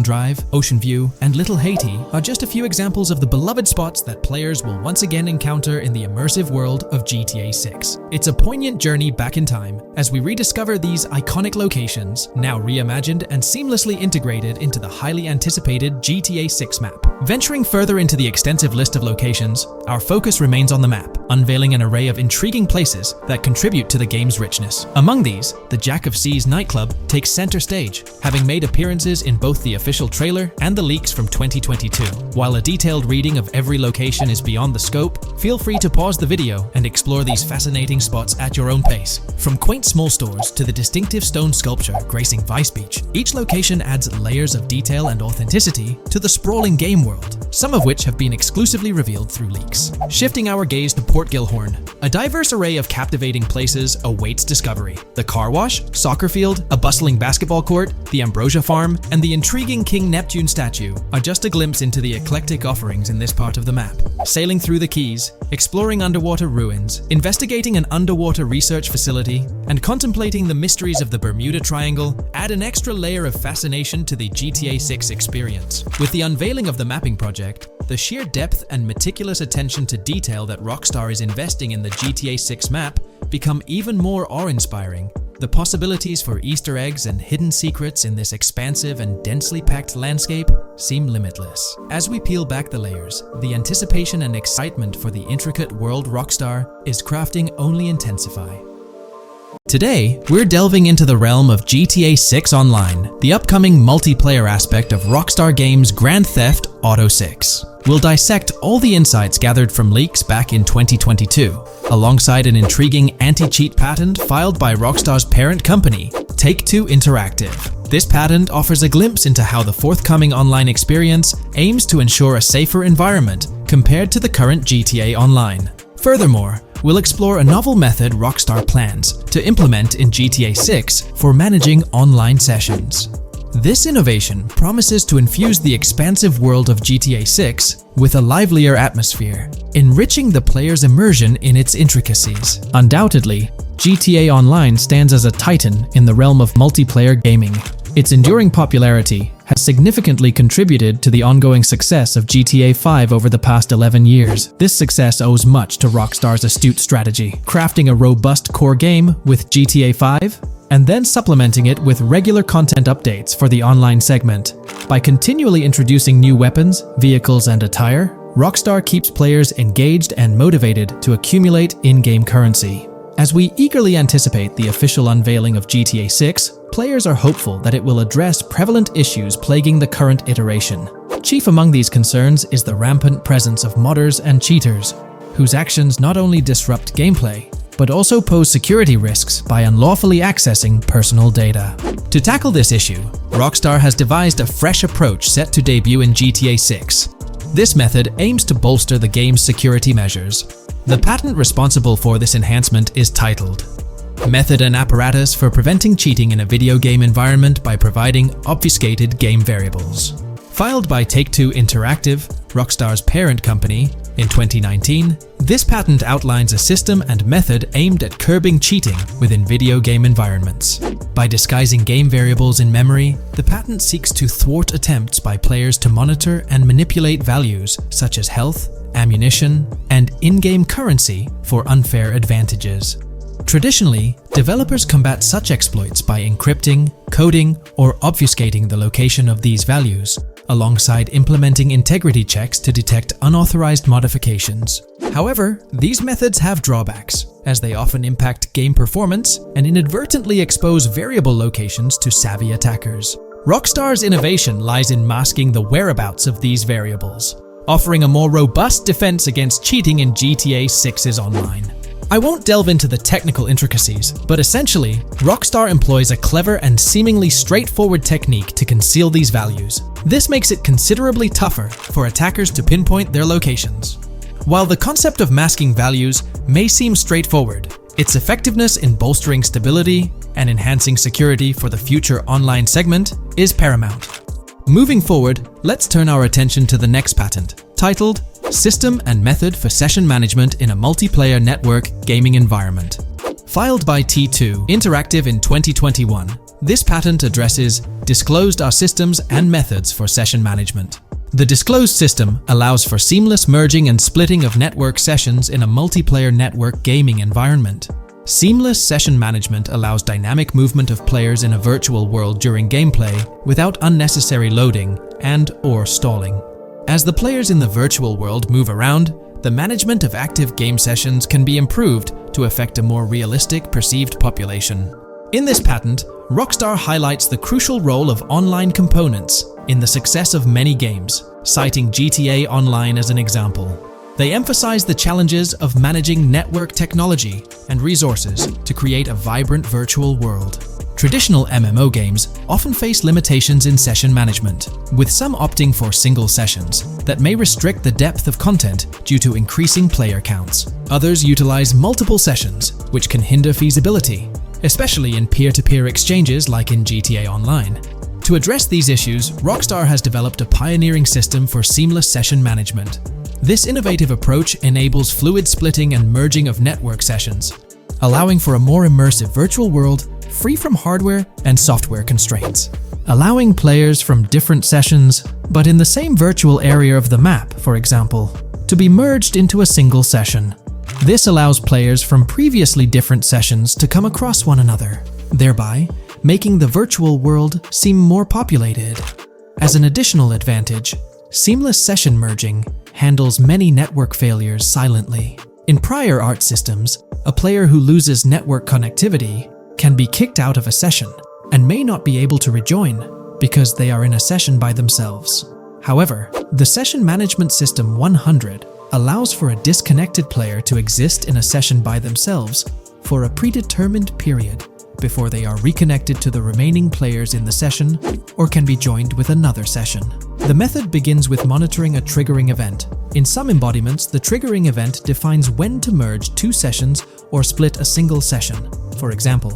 Drive, Ocean View, and Little Haiti are just a few examples of the beloved spots that players will once again encounter in the immersive world of GTA 6. It's a poignant journey back in time as we rediscover these iconic locations, now reimagined and seamlessly integrated into the highly anticipated GTA 6 map. Venturing further into the extensive list of locations, our focus remains on the map, unveiling an array of intriguing places that contribute to the game's richness. Among these, the Jack of Seas nightclub takes center stage, having made appearances in both the official trailer and the leaks from 2022. While a detailed reading of every location is beyond the scope, feel free to pause the video and explore these fascinating spots at your own pace. From quaint small stores to the distinctive stone sculpture gracing Vice Beach, each location adds layers of detail and authenticity to the sprawling game world, some of which have been exclusively revealed through leaks. Shifting our gaze to Port Gilhorn, a diverse array of captivating places awaits discovery. The car wash, soccer field, a bustling basketball court, the Ambrosia Farm, and the intriguing King Neptune statue are just a glimpse into the eclectic offerings in this part of the map. Sailing through the Keys, exploring underwater ruins, investigating an underwater research facility, and contemplating the mysteries of the Bermuda Triangle add an extra layer of fascination to the GTA 6 experience. With the unveiling of the mapping project, the sheer depth and meticulous attention to detail that Rockstar is investing in the GTA 6 map become even more awe-inspiring. The possibilities for Easter eggs and hidden secrets in this expansive and densely packed landscape seem limitless. As we peel back the layers, the anticipation and excitement for the intricate world Rockstar is crafting only intensify. Today, we're delving into the realm of GTA 6 Online, the upcoming multiplayer aspect of Rockstar Games' Grand Theft Auto 6. We'll dissect all the insights gathered from leaks back in 2022, alongside an intriguing anti-cheat patent filed by Rockstar's parent company, Take-Two Interactive. This patent offers a glimpse into how the forthcoming online experience aims to ensure a safer environment compared to the current GTA Online. Furthermore, we'll explore a novel method Rockstar plans to implement in GTA 6 for managing online sessions. This innovation promises to infuse the expansive world of GTA 6 with a livelier atmosphere, enriching the player's immersion in its intricacies. Undoubtedly, GTA Online stands as a titan in the realm of multiplayer gaming. Its enduring popularity has significantly contributed to the ongoing success of GTA 5 over the past 11 years. This success owes much to Rockstar's astute strategy, crafting a robust core game with GTA 5 and then supplementing it with regular content updates for the online segment. By continually introducing new weapons, vehicles, and attire, Rockstar keeps players engaged and motivated to accumulate in-game currency. As we eagerly anticipate the official unveiling of GTA 6, players are hopeful that it will address prevalent issues plaguing the current iteration. Chief among these concerns is the rampant presence of modders and cheaters, whose actions not only disrupt gameplay, but also pose security risks by unlawfully accessing personal data. To tackle this issue, Rockstar has devised a fresh approach set to debut in GTA 6. This method aims to bolster the game's security measures. The patent responsible for this enhancement is titled Method and Apparatus for Preventing Cheating in a Video Game Environment by Providing Obfuscated Game Variables. Filed by Take-Two Interactive, Rockstar's parent company, in 2019, this patent outlines a system and method aimed at curbing cheating within video game environments. By disguising game variables in memory, the patent seeks to thwart attempts by players to monitor and manipulate values such as health, ammunition, and in-game currency for unfair advantages. Traditionally, developers combat such exploits by encrypting, coding, or obfuscating the location of these values, alongside implementing integrity checks to detect unauthorized modifications. However, these methods have drawbacks, as they often impact game performance and inadvertently expose variable locations to savvy attackers. Rockstar's innovation lies in masking the whereabouts of these variables, offering a more robust defense against cheating in GTA 6's online. I won't delve into the technical intricacies, but essentially, Rockstar employs a clever and seemingly straightforward technique to conceal these values. This makes it considerably tougher for attackers to pinpoint their locations. While the concept of masking values may seem straightforward, its effectiveness in bolstering stability and enhancing security for the future online segment is paramount. Moving forward, let's turn our attention to the next patent, titled System and Method for Session Management in a Multiplayer Network Gaming Environment. Filed by T2 Interactive in 2021, this patent addresses disclosed are systems and methods for session management. The disclosed system allows for seamless merging and splitting of network sessions in a multiplayer network gaming environment. Seamless session management allows dynamic movement of players in a virtual world during gameplay without unnecessary loading and/or stalling. As the players in the virtual world move around, the management of active game sessions can be improved to affect a more realistic perceived population. In this patent, Rockstar highlights the crucial role of online components in the success of many games, citing GTA Online as an example. They emphasize the challenges of managing network technology and resources to create a vibrant virtual world. Traditional MMO games often face limitations in session management, with some opting for single sessions that may restrict the depth of content due to increasing player counts. Others utilize multiple sessions, which can hinder feasibility, especially in peer-to-peer exchanges like in GTA Online. To address these issues, Rockstar has developed a pioneering system for seamless session management. This innovative approach enables fluid splitting and merging of network sessions, allowing for a more immersive virtual world free from hardware and software constraints. Allowing players from different sessions, but in the same virtual area of the map, for example, to be merged into a single session. This allows players from previously different sessions to come across one another, thereby making the virtual world seem more populated. As an additional advantage, seamless session merging handles many network failures silently. In prior art systems, a player who loses network connectivity can be kicked out of a session and may not be able to rejoin because they are in a session by themselves. However, the Session Management System 100 allows for a disconnected player to exist in a session by themselves for a predetermined period before they are reconnected to the remaining players in the session or can be joined with another session. The method begins with monitoring a triggering event. In some embodiments, the triggering event defines when to merge two sessions or split a single session. For example,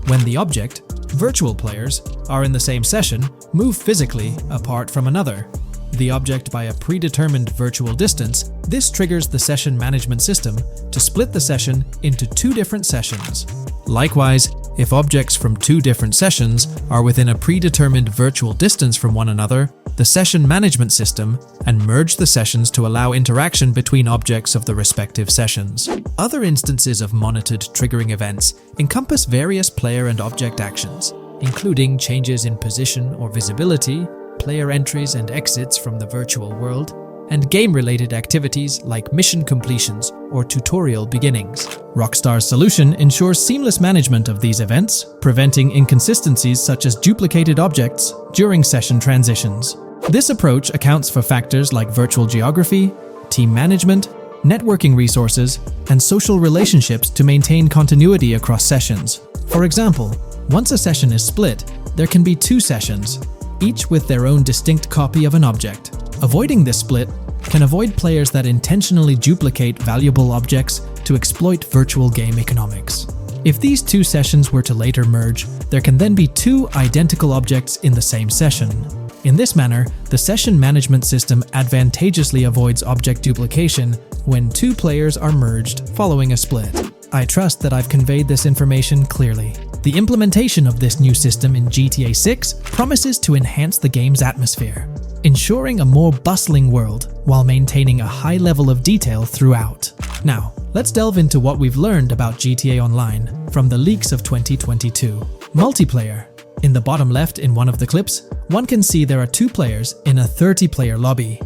when the object, virtual players, are in the same session, move physically apart from another, the object by a predetermined virtual distance, this triggers the session management system to split the session into two different sessions. Likewise, if objects from two different sessions are within a predetermined virtual distance from one another, the session management system and merge the sessions to allow interaction between objects of the respective sessions. Other instances of monitored triggering events encompass various player and object actions, including changes in position or visibility, player entries and exits from the virtual world, and game-related activities like mission completions or tutorial beginnings. Rockstar's solution ensures seamless management of these events, preventing inconsistencies such as duplicated objects during session transitions. This approach accounts for factors like virtual geography, team management, networking resources, and social relationships to maintain continuity across sessions. For example, once a session is split, there can be two sessions, each with their own distinct copy of an object. Avoiding this split can avoid players that intentionally duplicate valuable objects to exploit virtual game economics. If these two sessions were to later merge, there can then be two identical objects in the same session. In this manner, the session management system advantageously avoids object duplication when two players are merged following a split. I trust that I've conveyed this information clearly. The implementation of this new system in GTA 6 promises to enhance the game's atmosphere, ensuring a more bustling world while maintaining a high level of detail throughout. Now, let's delve into what we've learned about GTA Online from the leaks of 2022. Multiplayer. In the bottom left in one of the clips, one can see there are two players in a 30-player lobby.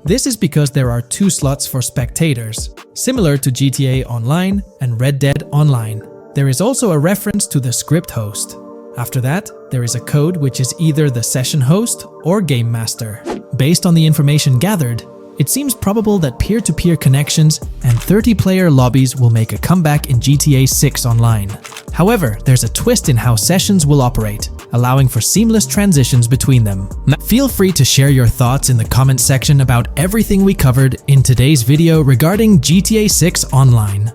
This is because there are two slots for spectators, similar to GTA Online and Red Dead Online. There is also a reference to the script host. After that, there is a code which is either the session host or game master. Based on the information gathered, it seems probable that peer-to-peer connections and 30-player lobbies will make a comeback in GTA 6 Online. However, there's a twist in how sessions will operate, allowing for seamless transitions between them. Now, feel free to share your thoughts in the comments section about everything we covered in today's video regarding GTA 6 Online.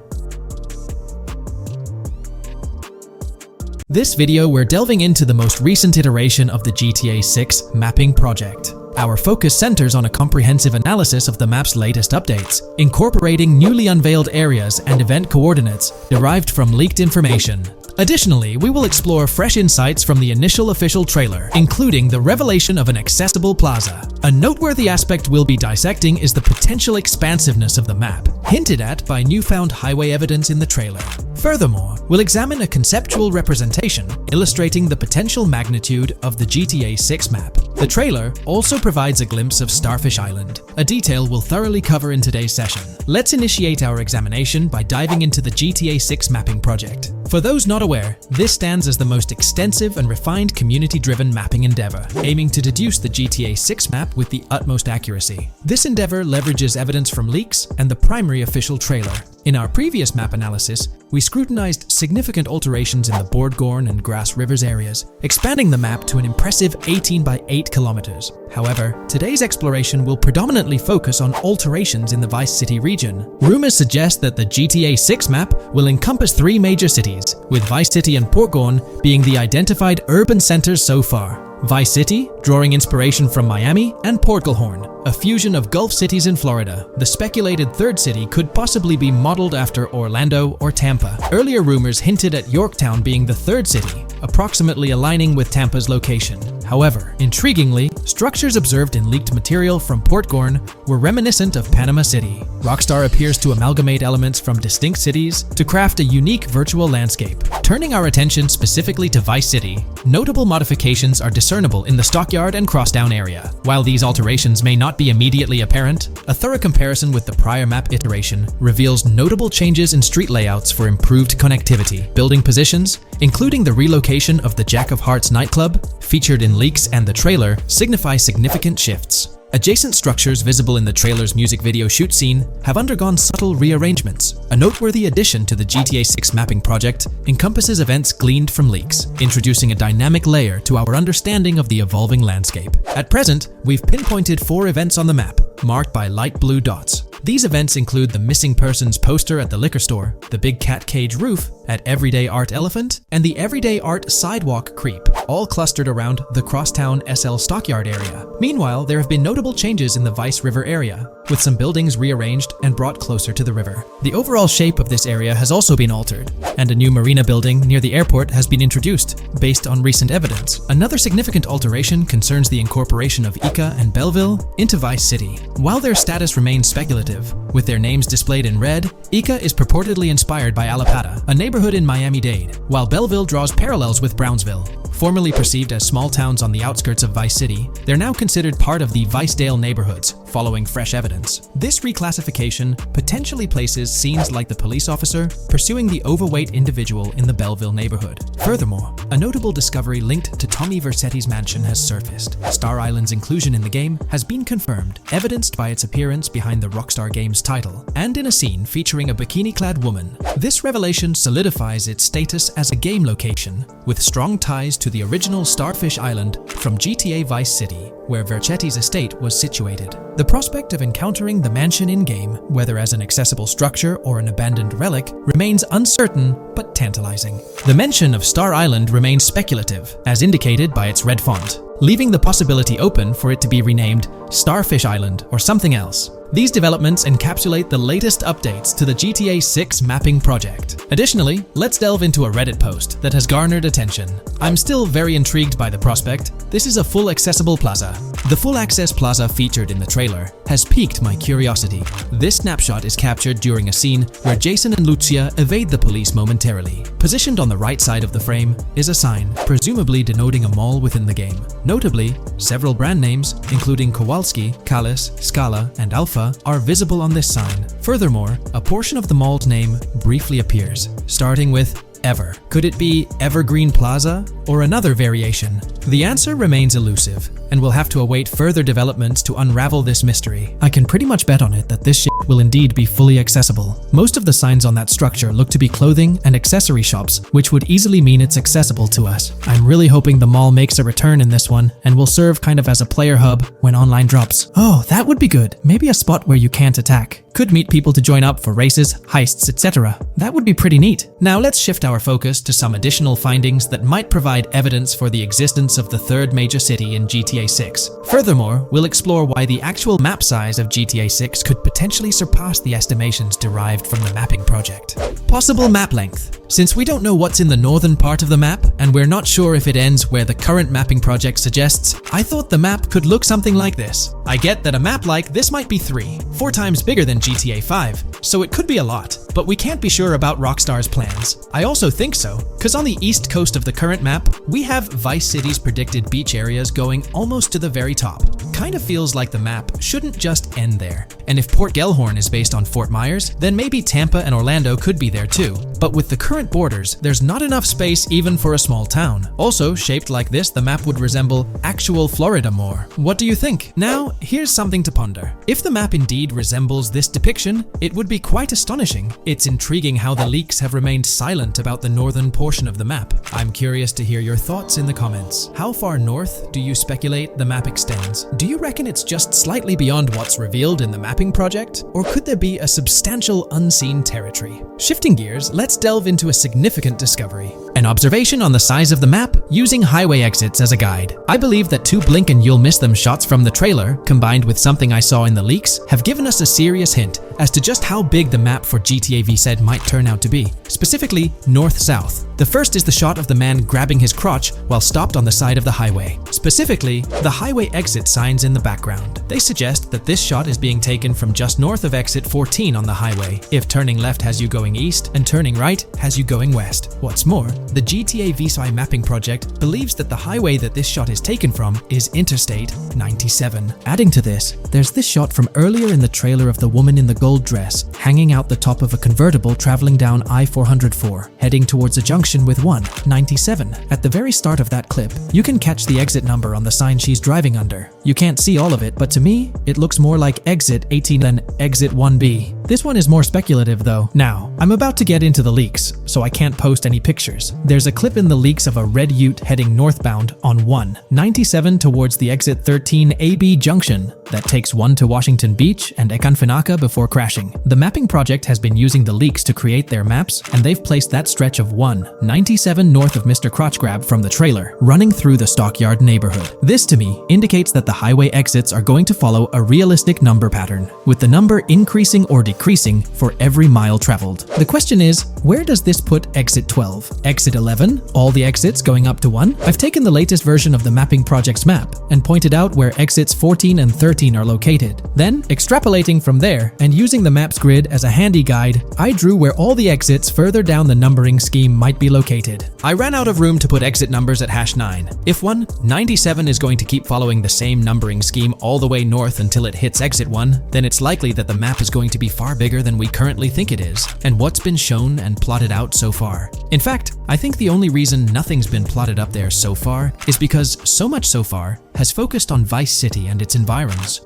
This video, we're delving into the most recent iteration of the GTA 6 mapping project. Our focus centers on a comprehensive analysis of the map's latest updates, incorporating newly unveiled areas and event coordinates derived from leaked information. Additionally, we will explore fresh insights from the initial official trailer, including the revelation of an accessible plaza. A noteworthy aspect we'll be dissecting is the potential expansiveness of the map, hinted at by newfound highway evidence in the trailer. Furthermore, we'll examine a conceptual representation illustrating the potential magnitude of the GTA 6 map. The trailer also provides a glimpse of Starfish Island, a detail we'll thoroughly cover in today's session. Let's initiate our examination by diving into the GTA 6 mapping project. For those not aware, this stands as the most extensive and refined community-driven mapping endeavor, aiming to deduce the GTA 6 map with the utmost accuracy. This endeavor leverages evidence from leaks and the primary official trailer. In our previous map analysis, we scrutinized significant alterations in the Bordgorn and Grass Rivers areas, expanding the map to an impressive 18 by 8 kilometers. However, today's exploration will predominantly focus on alterations in the Vice City region. Rumors suggest that the GTA 6 map will encompass 3 major cities, with Vice City and Portgorn being the identified urban centers so far. Vice City, drawing inspiration from Miami, and Portgorn, a fusion of Gulf cities in Florida. The speculated third city could possibly be modeled after Orlando or Tampa. Earlier rumors hinted at Yorktown being the third city, approximately aligning with Tampa's location. However, intriguingly, structures observed in leaked material from Portgorn were reminiscent of Panama City. Rockstar appears to amalgamate elements from distinct cities to craft a unique virtual landscape. Turning our attention specifically to Vice City, notable modifications are discernible in the Stockyard and Crosstown area. While these alterations may not be immediately apparent, a thorough comparison with the prior map iteration reveals notable changes in street layouts for improved connectivity. Building positions, including the relocation of the Jack of Hearts nightclub, featured in leaks and the trailer, signify significant shifts. Adjacent structures visible in the trailer's music video shoot scene have undergone subtle rearrangements. A noteworthy addition to the GTA 6 mapping project encompasses events gleaned from leaks, introducing a dynamic layer to our understanding of the evolving landscape. At present, we've pinpointed 4 events on the map, marked by light blue dots. These events include the missing persons poster at the liquor store, the big cat cage roof at Everyday Art Elephant, and the Everyday Art Sidewalk Creep, all clustered around the Crosstown SL Stockyard area. Meanwhile, there have been notable changes in the Vice River area, with some buildings rearranged and brought closer to the river. The overall shape of this area has also been altered, and a new marina building near the airport has been introduced, based on recent evidence. Another significant alteration concerns the incorporation of Ica and Belleville into Vice City. While their status remains speculative, with their names displayed in red, Ica is purportedly inspired by Allapattah, a neighborhood in Miami-Dade, while Belleville draws parallels with Brownsville. Formerly perceived as small towns on the outskirts of Vice City, they're now considered part of the Vicedale neighborhoods, following fresh evidence. This reclassification potentially places scenes like the police officer pursuing the overweight individual in the Belleville neighborhood. Furthermore, a notable discovery linked to Tommy Vercetti's mansion has surfaced. Star Island's inclusion in the game has been confirmed, evidenced by its appearance behind the Rockstar Games title, and in a scene featuring a bikini-clad woman. This revelation solidifies its status as a game location, with strong ties to the original Starfish Island from GTA Vice City, where Vercetti's estate was situated. The prospect of encountering the mansion in-game, whether as an accessible structure or an abandoned relic, remains uncertain but tantalizing. The mention of Star Island remains speculative, as indicated by its red font, leaving the possibility open for it to be renamed Starfish Island or something else. These developments encapsulate the latest updates to the GTA 6 mapping project. Additionally, let's delve into a Reddit post that has garnered attention. I'm still very intrigued by the prospect. This is a full accessible plaza. The full access plaza featured in the trailer has piqued my curiosity. This snapshot is captured during a scene where Jason and Lucia evade the police momentarily. Positioned on the right side of the frame is a sign, presumably denoting a mall within the game. Notably, several brand names, including Kowalski, Callis, Scala, and Alpha, are visible on this sign. Furthermore, a portion of the mall's name briefly appears, starting with Ever. Could it be Evergreen Plaza or another variation? The answer remains elusive, and we'll have to await further developments to unravel this mystery. I can pretty much bet on it that this shit will indeed be fully accessible. Most of the signs on that structure look to be clothing and accessory shops, which would easily mean it's accessible to us. I'm really hoping the mall makes a return in this one and will serve kind of as a player hub when online drops. Oh, that would be good. Maybe a spot where you can't attack. Could meet people to join up for races, heists, etc. That would be pretty neat. Now let's shift our focus to some additional findings that might provide evidence for the existence of the third major city in GTA 6. Furthermore, we'll explore why the actual map size of GTA 6 could potentially surpass the estimations derived from the mapping project. Possible map length. Since we don't know what's in the northern part of the map, and we're not sure if it ends where the current mapping project suggests, I thought the map could look something like this. I get that a map like this might be 4 times bigger than GTA 5, so it could be a lot, but we can't be sure about Rockstar's plans. I also think so, because on the east coast of the current map, we have Vice City's predicted beach areas going almost to the very top. Kind of feels like the map shouldn't just end there. And if Port Gellhorn is based on Fort Myers, then maybe Tampa and Orlando could be there too. But with the current borders, there's not enough space even for a small town. Also, shaped like this, the map would resemble actual Florida more. What do you think? Now, here's something to ponder. If the map indeed resembles this depiction, it would be quite astonishing. It's intriguing how the leaks have remained silent about the northern portion of the map. I'm curious to hear your thoughts in the comments. How far north do you speculate the map extends? Do you reckon it's just slightly beyond what's revealed in the mapping project? Or could there be a substantial unseen territory? Shifting gears, let's delve into a significant discovery. An observation on the size of the map using highway exits as a guide. I believe that 2 blink and you'll miss them shots from the trailer, combined with something I saw in the leaks, have given us a serious hint as to just how big the map for GTA VZ might turn out to be. Specifically, north-south. The first is the shot of the man grabbing his crotch while stopped on the side of the highway. Specifically, the highway exit signs in the background. They suggest that this shot is being taken from just north of exit 14 on the highway, if turning left has you going east and turning right has you going west. What's more, the GTA VSI mapping project Project believes that the highway that this shot is taken from is Interstate 97. Adding to this, there's this shot from earlier in the trailer of the woman in the gold dress hanging out the top of a convertible traveling down I-404, heading towards a junction with 197. At the very start of that clip, you can catch the exit number on the sign she's driving under. You can't see all of it, but to me, it looks more like exit 18 than exit 1B. This one is more speculative though. Now, I'm about to get into the leaks, so I can't post any pictures. There's a clip in the leaks of a red ute heading northbound on 197 towards the exit 13 AB junction that takes 1 to Washington Beach and Ekanfinaka before crashing. The mapping project has been using the leaks to create their maps, and they've placed that stretch of 197 north of Mr. Crotchgrab from the trailer, running through the Stockyard neighborhood. This to me indicates that the highway exits are going to follow a realistic number pattern, with the number increasing or decreasing for every mile traveled. The question is, where does this put exit 12? Exit 11? All the exits going up to 1? I've taken the latest version of the mapping project's map and pointed out where exits 14 and 13 are located. Then, extrapolating from there and using the map's grid as a handy guide, I drew where all the exits further down the numbering scheme might be located. I ran out of room to put exit numbers at #9. If 197 is going to keep following the same numbering scheme all the way north until it hits exit 1, then it's likely that the map is going to be far bigger than we currently think it is, and what's been shown and plotted out so far. In fact, I think the only reason nothing's been plotted up there so far is because so much so far has focused on Vice City and its environs.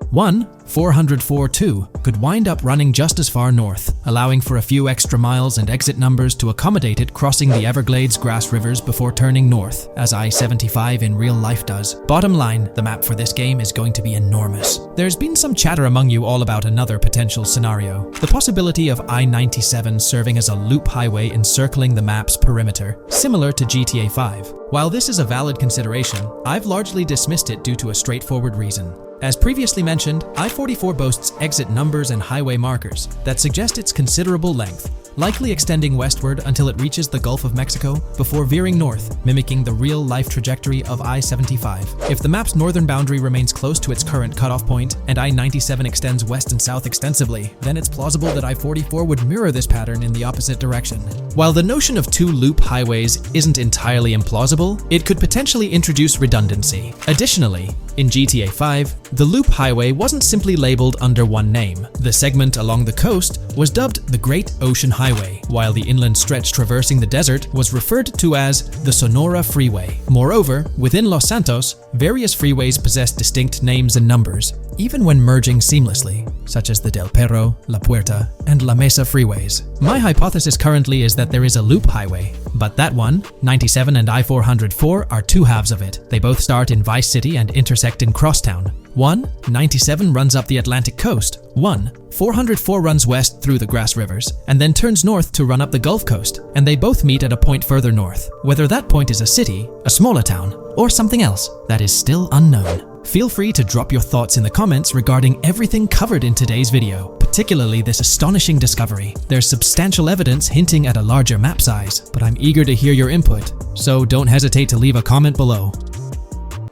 404.2 could wind up running just as far north, allowing for a few extra miles and exit numbers to accommodate it crossing the Everglades grass rivers before turning north, as I-75 in real life does. Bottom line, the map for this game is going to be enormous. There's been some chatter among you all about another potential scenario, the possibility of I-97 serving as a loop highway encircling the map's perimeter, similar to GTA 5. While this is a valid consideration, I've largely dismissed it due to a straightforward reason. As previously mentioned, I-44 boasts exit numbers and highway markers that suggest its considerable length, likely extending westward until it reaches the Gulf of Mexico before veering north, mimicking the real-life trajectory of I-75. If the map's northern boundary remains close to its current cutoff point and I-97 extends west and south extensively, then it's plausible that I-44 would mirror this pattern in the opposite direction. While the notion of two loop highways isn't entirely implausible, it could potentially introduce redundancy. Additionally, in GTA 5, the loop highway wasn't simply labeled under one name. The segment along the coast was dubbed the Great Ocean Highway, while the inland stretch traversing the desert was referred to as the Sonora Freeway. Moreover, within Los Santos, various freeways possess distinct names and numbers, even when merging seamlessly, such as the Del Perro, La Puerta, and La Mesa freeways. My hypothesis currently is that there is a loop highway, but that one, 97 and I-404, are two halves of it. They both start in Vice City and intersect in Crosstown. 197 runs up the Atlantic coast. 404 runs west through the grass rivers, and then turns north to run up the Gulf Coast, and they both meet at a point further north. Whether that point is a city, a smaller town, or something else, that is still unknown. Feel free to drop your thoughts in the comments regarding everything covered in today's video, particularly this astonishing discovery. There's substantial evidence hinting at a larger map size, but I'm eager to hear your input, so don't hesitate to leave a comment below.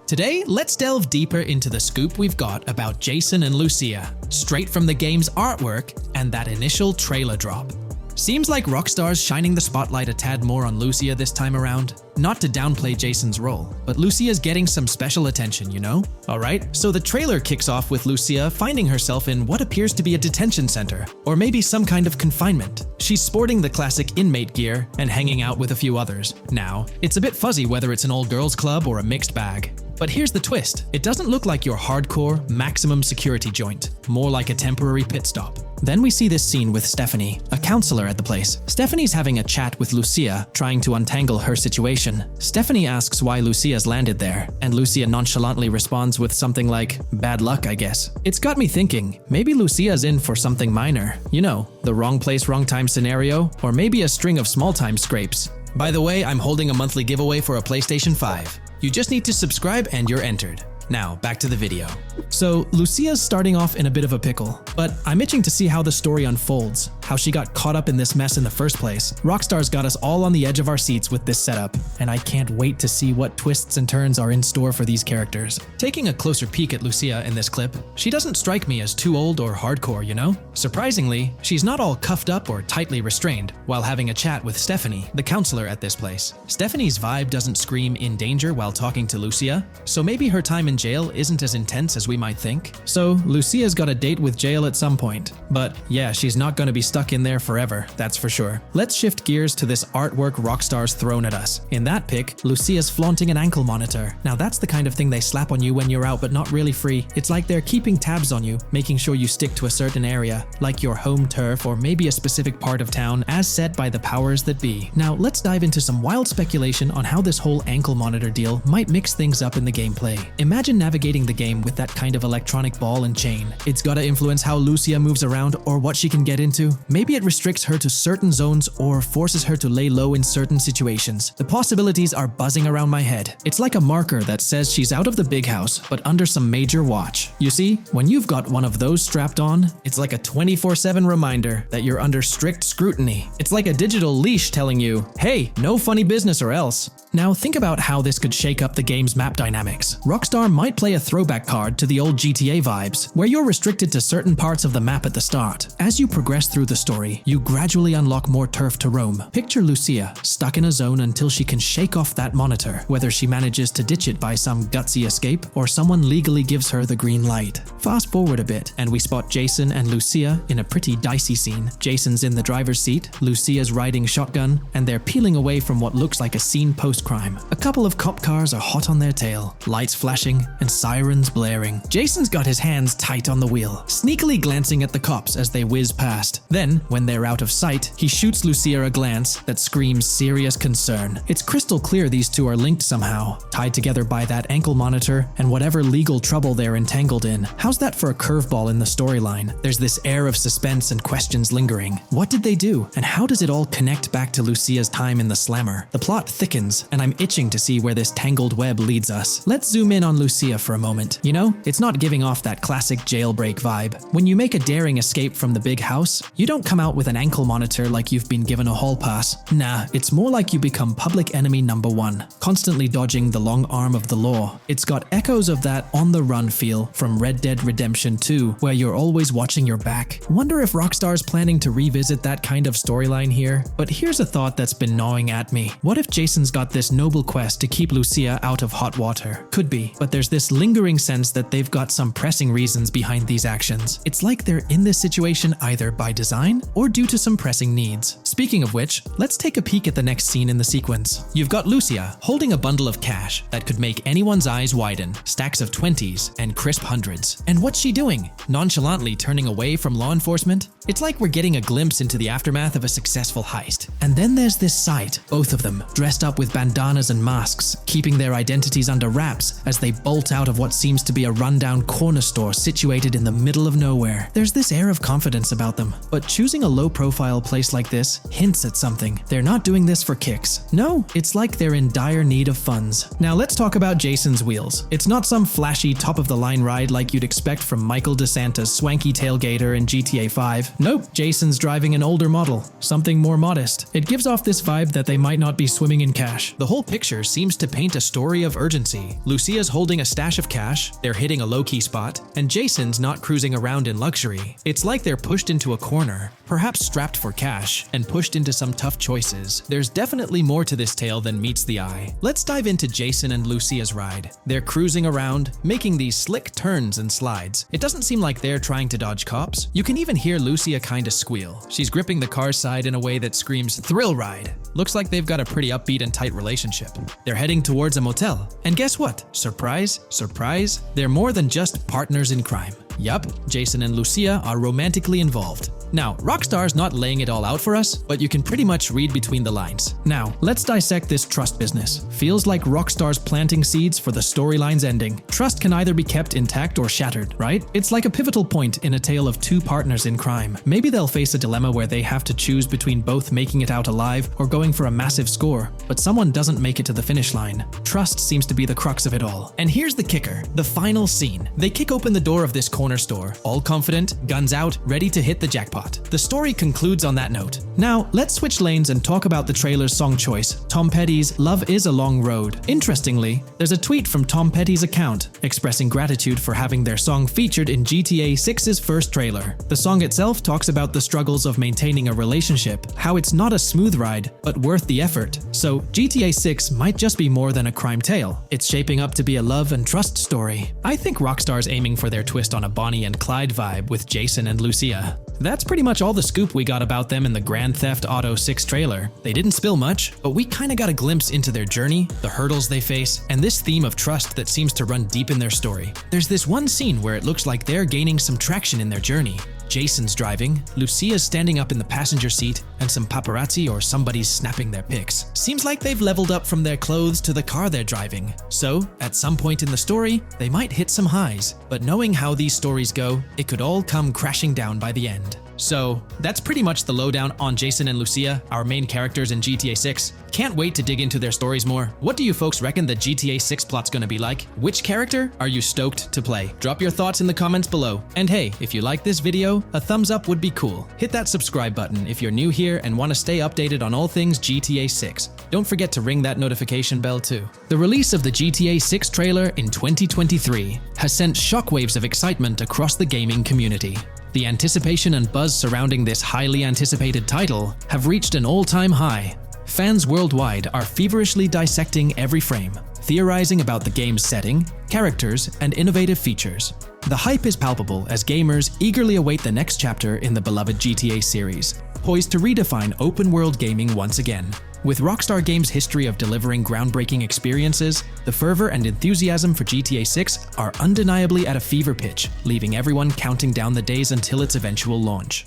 Today, let's delve deeper into the scoop we've got about Jason and Lucia, straight from the game's artwork and that initial trailer drop. Seems like Rockstar's shining the spotlight a tad more on Lucia this time around. Not to downplay Jason's role, but Lucia's getting some special attention, you know? Alright, so the trailer kicks off with Lucia finding herself in what appears to be a detention center, or maybe some kind of confinement. She's sporting the classic inmate gear and hanging out with a few others. Now, it's a bit fuzzy whether it's an all girls club or a mixed bag. But here's the twist. It doesn't look like your hardcore, maximum security joint, more like a temporary pit stop. Then we see this scene with Stephanie, a counselor at the place. Stephanie's having a chat with Lucia, trying to untangle her situation. Stephanie asks why Lucia's landed there, and Lucia nonchalantly responds with something like, "Bad luck, I guess." It's got me thinking, maybe Lucia's in for something minor. You know, the wrong place, wrong time scenario, or maybe a string of small-time scrapes. By the way, I'm holding a monthly giveaway for a PlayStation 5. You just need to subscribe and you're entered. Now, back to the video. So, Lucia's starting off in a bit of a pickle, but I'm itching to see how the story unfolds. how she got caught up in this mess in the first place. Rockstar's got us all on the edge of our seats with this setup, and I can't wait to see what twists and turns are in store for these characters. Taking a closer peek at Lucia in this clip, she doesn't strike me as too old or hardcore, you know? Surprisingly, she's not all cuffed up or tightly restrained while having a chat with Stephanie, the counselor at this place. Stephanie's vibe doesn't scream in danger while talking to Lucia, so maybe her time in jail isn't as intense as we might think. So Lucia's got a date with jail at some point, but yeah, she's not going to be stuck in there forever, that's for sure. Let's shift gears to this artwork Rockstar's thrown at us. In that pic, Lucia's flaunting an ankle monitor. Now that's the kind of thing they slap on you when you're out but not really free. It's like they're keeping tabs on you, making sure you stick to a certain area, like your home turf or maybe a specific part of town as set by the powers that be. Now let's dive into some wild speculation on how this whole ankle monitor deal might mix things up in the gameplay. Imagine navigating the game with that kind of electronic ball and chain. It's gotta influence how Lucia moves around or what she can get into. Maybe it restricts her to certain zones or forces her to lay low in certain situations. The possibilities are buzzing around my head. It's like a marker that says she's out of the big house, but under some major watch. You see, when you've got one of those strapped on, it's like a 24/7 reminder that you're under strict scrutiny. It's like a digital leash telling you, hey, no funny business or else. Now think about how this could shake up the game's map dynamics. Rockstar might play a throwback card to the old GTA vibes, where you're restricted to certain parts of the map at the start. As you progress through the story, you gradually unlock more turf to roam. Picture Lucia, stuck in a zone until she can shake off that monitor, whether she manages to ditch it by some gutsy escape or someone legally gives her the green light. Fast forward a bit, and we spot Jason and Lucia in a pretty dicey scene. Jason's in the driver's seat, Lucia's riding shotgun, and they're peeling away from what looks like a scene post-crime. A couple of cop cars are hot on their tail, lights flashing and sirens blaring. Jason's got his hands tight on the wheel, sneakily glancing at the cops as they whiz past. Then, when they're out of sight, he shoots Lucia a glance that screams serious concern. It's crystal clear these two are linked somehow, tied together by that ankle monitor and whatever legal trouble they're entangled in. How's that for a curveball in the storyline? There's this air of suspense and questions lingering. What did they do? And how does it all connect back to Lucia's time in the slammer? The plot thickens, and I'm itching to see where this tangled web leads us. Let's zoom in on Lucia for a moment. You know, it's not giving off that classic jailbreak vibe. When you make a daring escape from the big house, you don't come out with an ankle monitor like you've been given a hall pass. Nah, it's more like you become public enemy number one, constantly dodging the long arm of the law. It's got echoes of that on-the-run feel from Red Dead Redemption 2, where you're always watching your back. Wonder if Rockstar's planning to revisit that kind of storyline here? But here's a thought that's been gnawing at me. What if Jason's got this noble quest to keep Lucia out of hot water? Could be, but there's this lingering sense that they've got some pressing reasons behind these actions. It's like they're in this situation either by design or due to some pressing needs. Speaking of which, let's take a peek at the next scene in the sequence. You've got Lucia holding a bundle of cash that could make anyone's eyes widen, stacks of 20s and crisp hundreds. And what's she doing? Nonchalantly turning away from law enforcement? It's like we're getting a glimpse into the aftermath of a successful heist. And then there's this sight, both of them, dressed up with bandanas and masks, keeping their identities under wraps as they bolt out of what seems to be a rundown corner store situated in the middle of nowhere. There's this air of confidence about them, but choosing a low-profile place like this hints at something. They're not doing this for kicks. No, it's like they're in dire need of funds. Now let's talk about Jason's wheels. It's not some flashy top-of-the-line ride like you'd expect from Michael DeSanta's swanky tailgater in GTA 5. Nope, Jason's driving an older model, something more modest. It gives off this vibe that they might not be swimming in cash. The whole picture seems to paint a story of urgency. Lucia's holding a stash of cash, they're hitting a low-key spot, and Jason's not cruising around in luxury. It's like they're pushed into a corner, perhaps strapped for cash, and pushed into some tough choices. There's definitely more to this tale than meets the eye. Let's dive into Jason and Lucia's ride. They're cruising around, making these slick turns and slides. It doesn't seem like they're trying to dodge cops. You can even hear Lucia kinda squeal. She's gripping the car's side in a way that screams thrill ride. Looks like they've got a pretty upbeat and tight relationship. They're heading towards a motel. And guess what? Surprise, surprise, they're more than just partners in crime. Yup, Jason and Lucia are romantically involved. Now, Rockstar's not laying it all out for us, but you can pretty much read between the lines. Now, let's dissect this trust business. Feels like Rockstar's planting seeds for the storyline's ending. Trust can either be kept intact or shattered, right? It's like a pivotal point in a tale of two partners in crime. Maybe they'll face a dilemma where they have to choose between both making it out alive or going for a massive score, but someone doesn't make it to the finish line. Trust seems to be the crux of it all. And here's the kicker, the final scene. They kick open the door of this corner store, all confident, guns out, ready to hit the jackpot. jackpot. The story concludes on that note. Now, let's switch lanes and talk about the trailer's song choice, Tom Petty's Love Is a Long Road. Interestingly, there's a tweet from Tom Petty's account expressing gratitude for having their song featured in GTA 6's first trailer. The song itself talks about the struggles of maintaining a relationship, how it's not a smooth ride, but worth the effort. So, GTA 6 might just be more than a crime tale. It's shaping up to be a love and trust story. I think Rockstar's aiming for their twist on a Bonnie and Clyde vibe with Jason and Lucia. That's pretty much all the scoop we got about them in the Grand Theft Auto 6 trailer. They didn't spill much, but we kinda got a glimpse into their journey, the hurdles they face, and this theme of trust that seems to run deep in their story. There's this one scene where it looks like they're gaining some traction in their journey. Jason's driving, Lucia's standing up in the passenger seat, and some paparazzi or somebody's snapping their pics. Seems like they've leveled up from their clothes to the car they're driving. So, at some point in the story, they might hit some highs. But knowing how these stories go, it could all come crashing down by the end. So, that's pretty much the lowdown on Jason and Lucia, our main characters in GTA 6. Can't wait to dig into their stories more. What do you folks reckon the GTA 6 plot's gonna be like? Which character are you stoked to play? Drop your thoughts in the comments below. And hey, if you like this video, a thumbs up would be cool. Hit that subscribe button if you're new here and want to stay updated on all things GTA 6. Don't forget to ring that notification bell too. The release of the GTA 6 trailer in 2023 has sent shockwaves of excitement across the gaming community. The anticipation and buzz surrounding this highly anticipated title have reached an all-time high. Fans worldwide are feverishly dissecting every frame, theorizing about the game's setting, characters, and innovative features. The hype is palpable as gamers eagerly await the next chapter in the beloved GTA series, poised to redefine open-world gaming once again. With Rockstar Games' history of delivering groundbreaking experiences, the fervor and enthusiasm for GTA 6 are undeniably at a fever pitch, leaving everyone counting down the days until its eventual launch.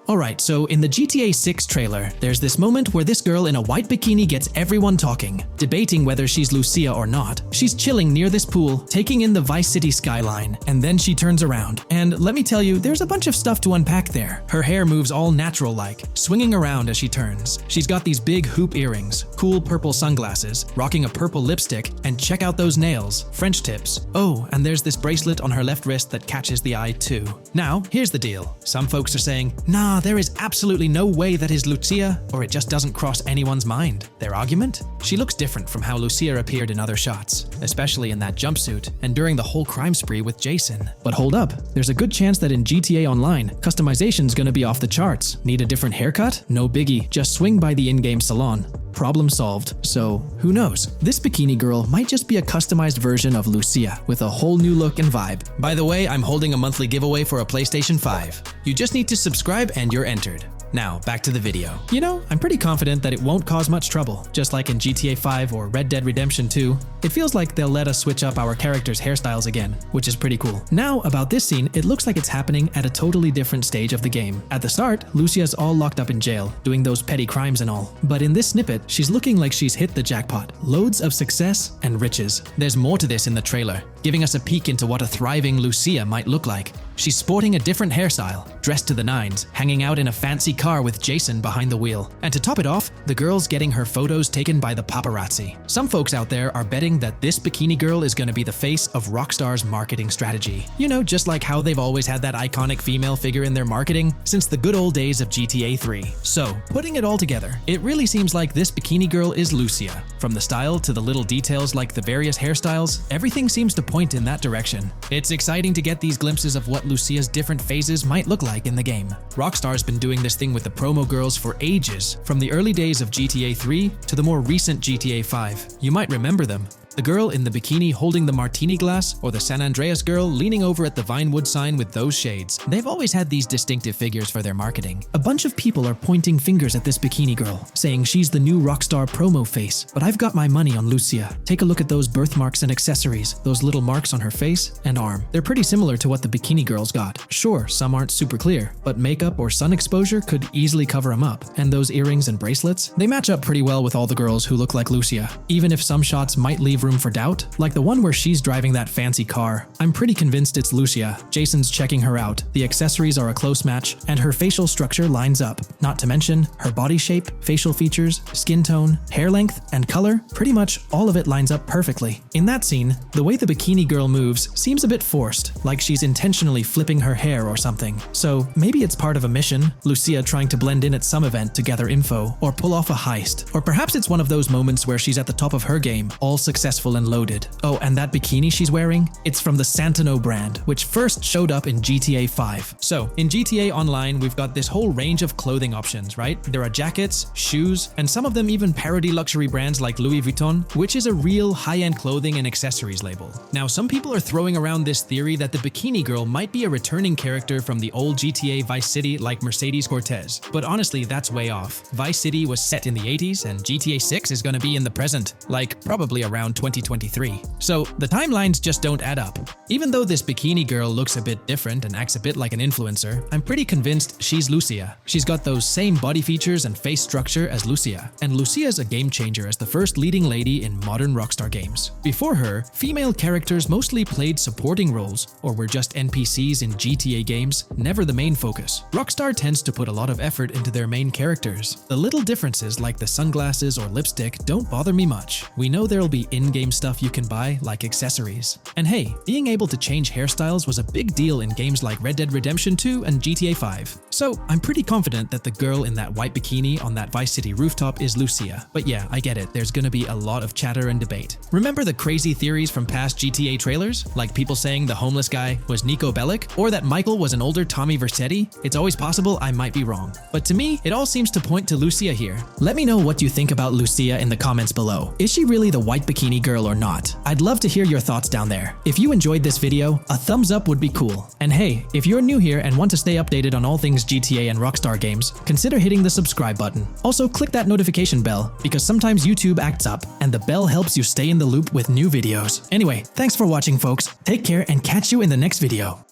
Alright, so in the GTA 6 trailer, there's this moment where this girl in a white bikini gets everyone talking, debating whether she's Lucia or not. She's chilling near this pool, taking in the Vice City skyline, and then she turns around. And let me tell you, there's a bunch of stuff to unpack there. Her hair moves all natural-like, swinging around as she turns. She's got these big hoop earrings, cool purple sunglasses, rocking a purple lipstick, and check out those nails, French tips. Oh, and there's this bracelet on her left wrist that catches the eye too. Now, here's the deal. Some folks are saying, nah, there is absolutely no way that is Lucia, or it just doesn't cross anyone's mind. Their argument? She looks different from how Lucia appeared in other shots, especially in that jumpsuit and during the whole crime spree with Jason. But hold up, there's a good chance that in GTA Online, customization's gonna be off the charts. Need a different haircut? No biggie, just swing by the in-game salon. Problem solved. So, who knows? This bikini girl might just be a customized version of Lucia with a whole new look and vibe. By the way, I'm holding a monthly giveaway for a PlayStation 5. You just need to subscribe and you're entered. Now, back to the video. You know, I'm pretty confident that it won't cause much trouble, just like in GTA 5 or Red Dead Redemption 2. It feels like they'll let us switch up our characters' hairstyles again, which is pretty cool. Now, about this scene, it looks like it's happening at a totally different stage of the game. At the start, Lucia's all locked up in jail, doing those petty crimes and all. But in this snippet, she's looking like she's hit the jackpot. Loads of success and riches. There's more to this in the trailer, giving us a peek into what a thriving Lucia might look like. She's sporting a different hairstyle, dressed to the nines, hanging out in a fancy car with Jason behind the wheel. And to top it off, the girl's getting her photos taken by the paparazzi. Some folks out there are betting that this bikini girl is gonna be the face of Rockstar's marketing strategy. You know, just like how they've always had that iconic female figure in their marketing since the good old days of GTA 3. So, putting it all together, it really seems like this bikini girl is Lucia. From the style to the little details like the various hairstyles, everything seems to point in that direction. It's exciting to get these glimpses of what Lucia's different phases might look like in the game. Rockstar's been doing this thing with the promo girls for ages, from the early days of GTA 3 to the more recent GTA 5. You might remember them. The girl in the bikini holding the martini glass, or the San Andreas girl leaning over at the Vinewood sign with those shades. They've always had these distinctive figures for their marketing. A bunch of people are pointing fingers at this bikini girl, saying she's the new Rockstar promo face, but I've got my money on Lucia. Take a look at those birthmarks and accessories, those little marks on her face and arm. They're pretty similar to what the bikini girl's got. Sure, some aren't super clear, but makeup or sun exposure could easily cover them up. And those earrings and bracelets? They match up pretty well with all the girls who look like Lucia, even if some shots might leave room room for doubt, like the one where she's driving that fancy car. I'm pretty convinced it's Lucia. Jason's checking her out, the accessories are a close match, and her facial structure lines up. Not to mention, her body shape, facial features, skin tone, hair length, and color, pretty much all of it lines up perfectly. In that scene, the way the bikini girl moves seems a bit forced, like she's intentionally flipping her hair or something. So maybe it's part of a mission, Lucia trying to blend in at some event to gather info, or pull off a heist. Or perhaps it's one of those moments where she's at the top of her game, all successful and loaded. Oh, and that bikini she's wearing? It's from the Santino brand, which first showed up in GTA 5. So, in GTA Online, we've got this whole range of clothing options, right? There are jackets, shoes, and some of them even parody luxury brands like Louis Vuitton, which is a real high-end clothing and accessories label. Now, some people are throwing around this theory that the bikini girl might be a returning character from the old GTA Vice City like Mercedes Cortez, but honestly, that's way off. Vice City was set in the 80s, and GTA 6 is gonna be in the present, like probably around 2023. So the timelines just don't add up. Even though this bikini girl looks a bit different and acts a bit like an influencer, I'm pretty convinced she's Lucia. She's got those same body features and face structure as Lucia, and Lucia's a game changer as the first leading lady in modern Rockstar games. Before her, female characters mostly played supporting roles or were just NPCs in GTA games, never the main focus. Rockstar tends to put a lot of effort into their main characters. The little differences like the sunglasses or lipstick don't bother me much. We know there'll be in-game stuff you can buy, like accessories. And hey, being able to change hairstyles was a big deal in games like Red Dead Redemption 2 and GTA 5. So I'm pretty confident that the girl in that white bikini on that Vice City rooftop is Lucia. But yeah, I get it, there's gonna be a lot of chatter and debate. Remember the crazy theories from past GTA trailers? Like people saying the homeless guy was Niko Bellic, or that Michael was an older Tommy Vercetti? It's always possible I might be wrong. But to me, it all seems to point to Lucia here. Let me know what you think about Lucia in the comments below. Is she really the white bikini girl or not? I'd love to hear your thoughts down there. If you enjoyed this video, a thumbs up would be cool. And hey, if you're new here and want to stay updated on all things GTA and Rockstar games, consider hitting the subscribe button. Also, click that notification bell, because sometimes YouTube acts up, and the bell helps you stay in the loop with new videos. Anyway, thanks for watching, folks. Take care and catch you in the next video.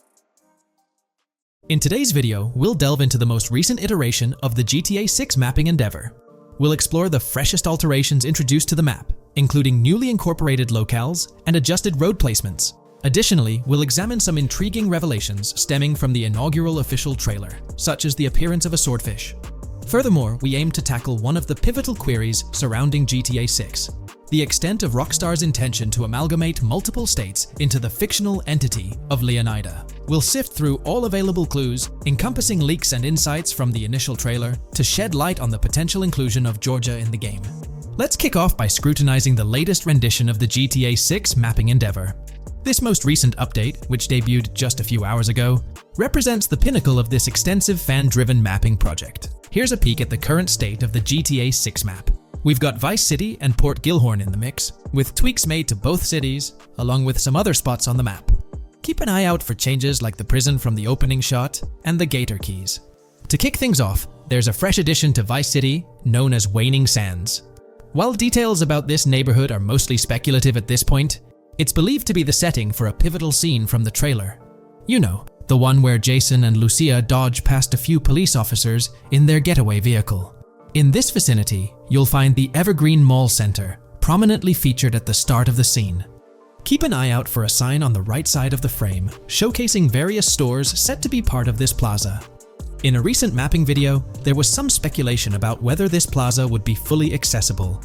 In today's video, we'll delve into the most recent iteration of the GTA 6 mapping endeavor. We'll explore the freshest alterations introduced to the map, including newly incorporated locales and adjusted road placements. Additionally, we'll examine some intriguing revelations stemming from the inaugural official trailer, such as the appearance of a swordfish. Furthermore, we aim to tackle one of the pivotal queries surrounding GTA 6, the extent of Rockstar's intention to amalgamate multiple states into the fictional entity of Leonida. We'll sift through all available clues, encompassing leaks and insights from the initial trailer, to shed light on the potential inclusion of Georgia in the game. Let's kick off by scrutinizing the latest rendition of the GTA 6 mapping endeavor. This most recent update, which debuted just a few hours ago, represents the pinnacle of this extensive fan-driven mapping project. Here's a peek at the current state of the GTA 6 map. We've got Vice City and Port Gilhorn in the mix, with tweaks made to both cities, along with some other spots on the map. Keep an eye out for changes like the prison from the opening shot and the Gator Keys. To kick things off, there's a fresh addition to Vice City known as Waning Sands. While details about this neighborhood are mostly speculative at this point, it's believed to be the setting for a pivotal scene from the trailer. You know, the one where Jason and Lucia dodge past a few police officers in their getaway vehicle. In this vicinity, you'll find the Evergreen Mall Center, prominently featured at the start of the scene. Keep an eye out for a sign on the right side of the frame, showcasing various stores set to be part of this plaza. In a recent mapping video, there was some speculation about whether this plaza would be fully accessible.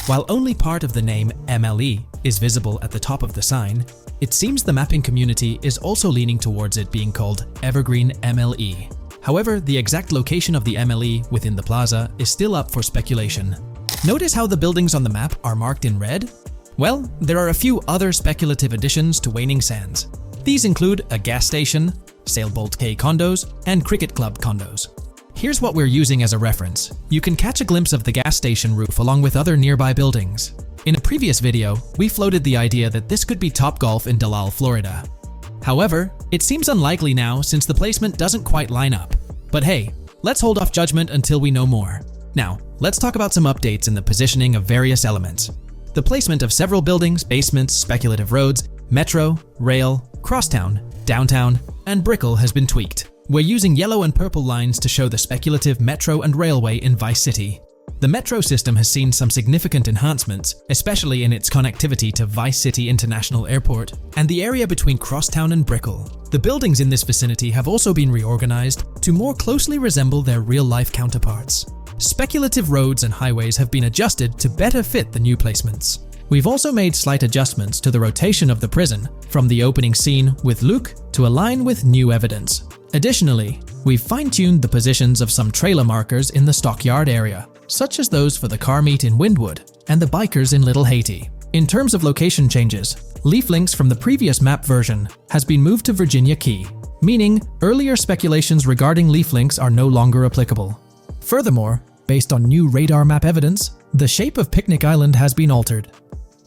While only part of the name MLE is visible at the top of the sign, it seems the mapping community is also leaning towards it being called Evergreen MLE. However, the exact location of the MLE within the plaza is still up for speculation. Notice how the buildings on the map are marked in red? Well, there are a few other speculative additions to Waning Sands. These include a gas station, Sailbolt K condos, and Cricket Club condos. Here's what we're using as a reference. You can catch a glimpse of the gas station roof along with other nearby buildings. In a previous video, we floated the idea that this could be Topgolf in Dalal, Florida. However, it seems unlikely now since the placement doesn't quite line up. But hey, let's hold off judgment until we know more. Now, let's talk about some updates in the positioning of various elements. The placement of several buildings, basements, speculative roads, metro, rail, crosstown, downtown, and Brickell has been tweaked. We're using yellow and purple lines to show the speculative metro and railway in Vice City. The metro system has seen some significant enhancements, especially in its connectivity to Vice City International Airport and the area between Crosstown and Brickell. The buildings in this vicinity have also been reorganized to more closely resemble their real-life counterparts. Speculative roads and highways have been adjusted to better fit the new placements. We've also made slight adjustments to the rotation of the prison from the opening scene with Luke to align with new evidence. Additionally, we've fine-tuned the positions of some trailer markers in the stockyard area, such as those for the car meet in Windwood and the bikers in Little Haiti. In terms of location changes, Leaf Links from the previous map version has been moved to Virginia Key, meaning earlier speculations regarding Leaf Links are no longer applicable. Furthermore, based on new radar map evidence, the shape of Picnic Island has been altered.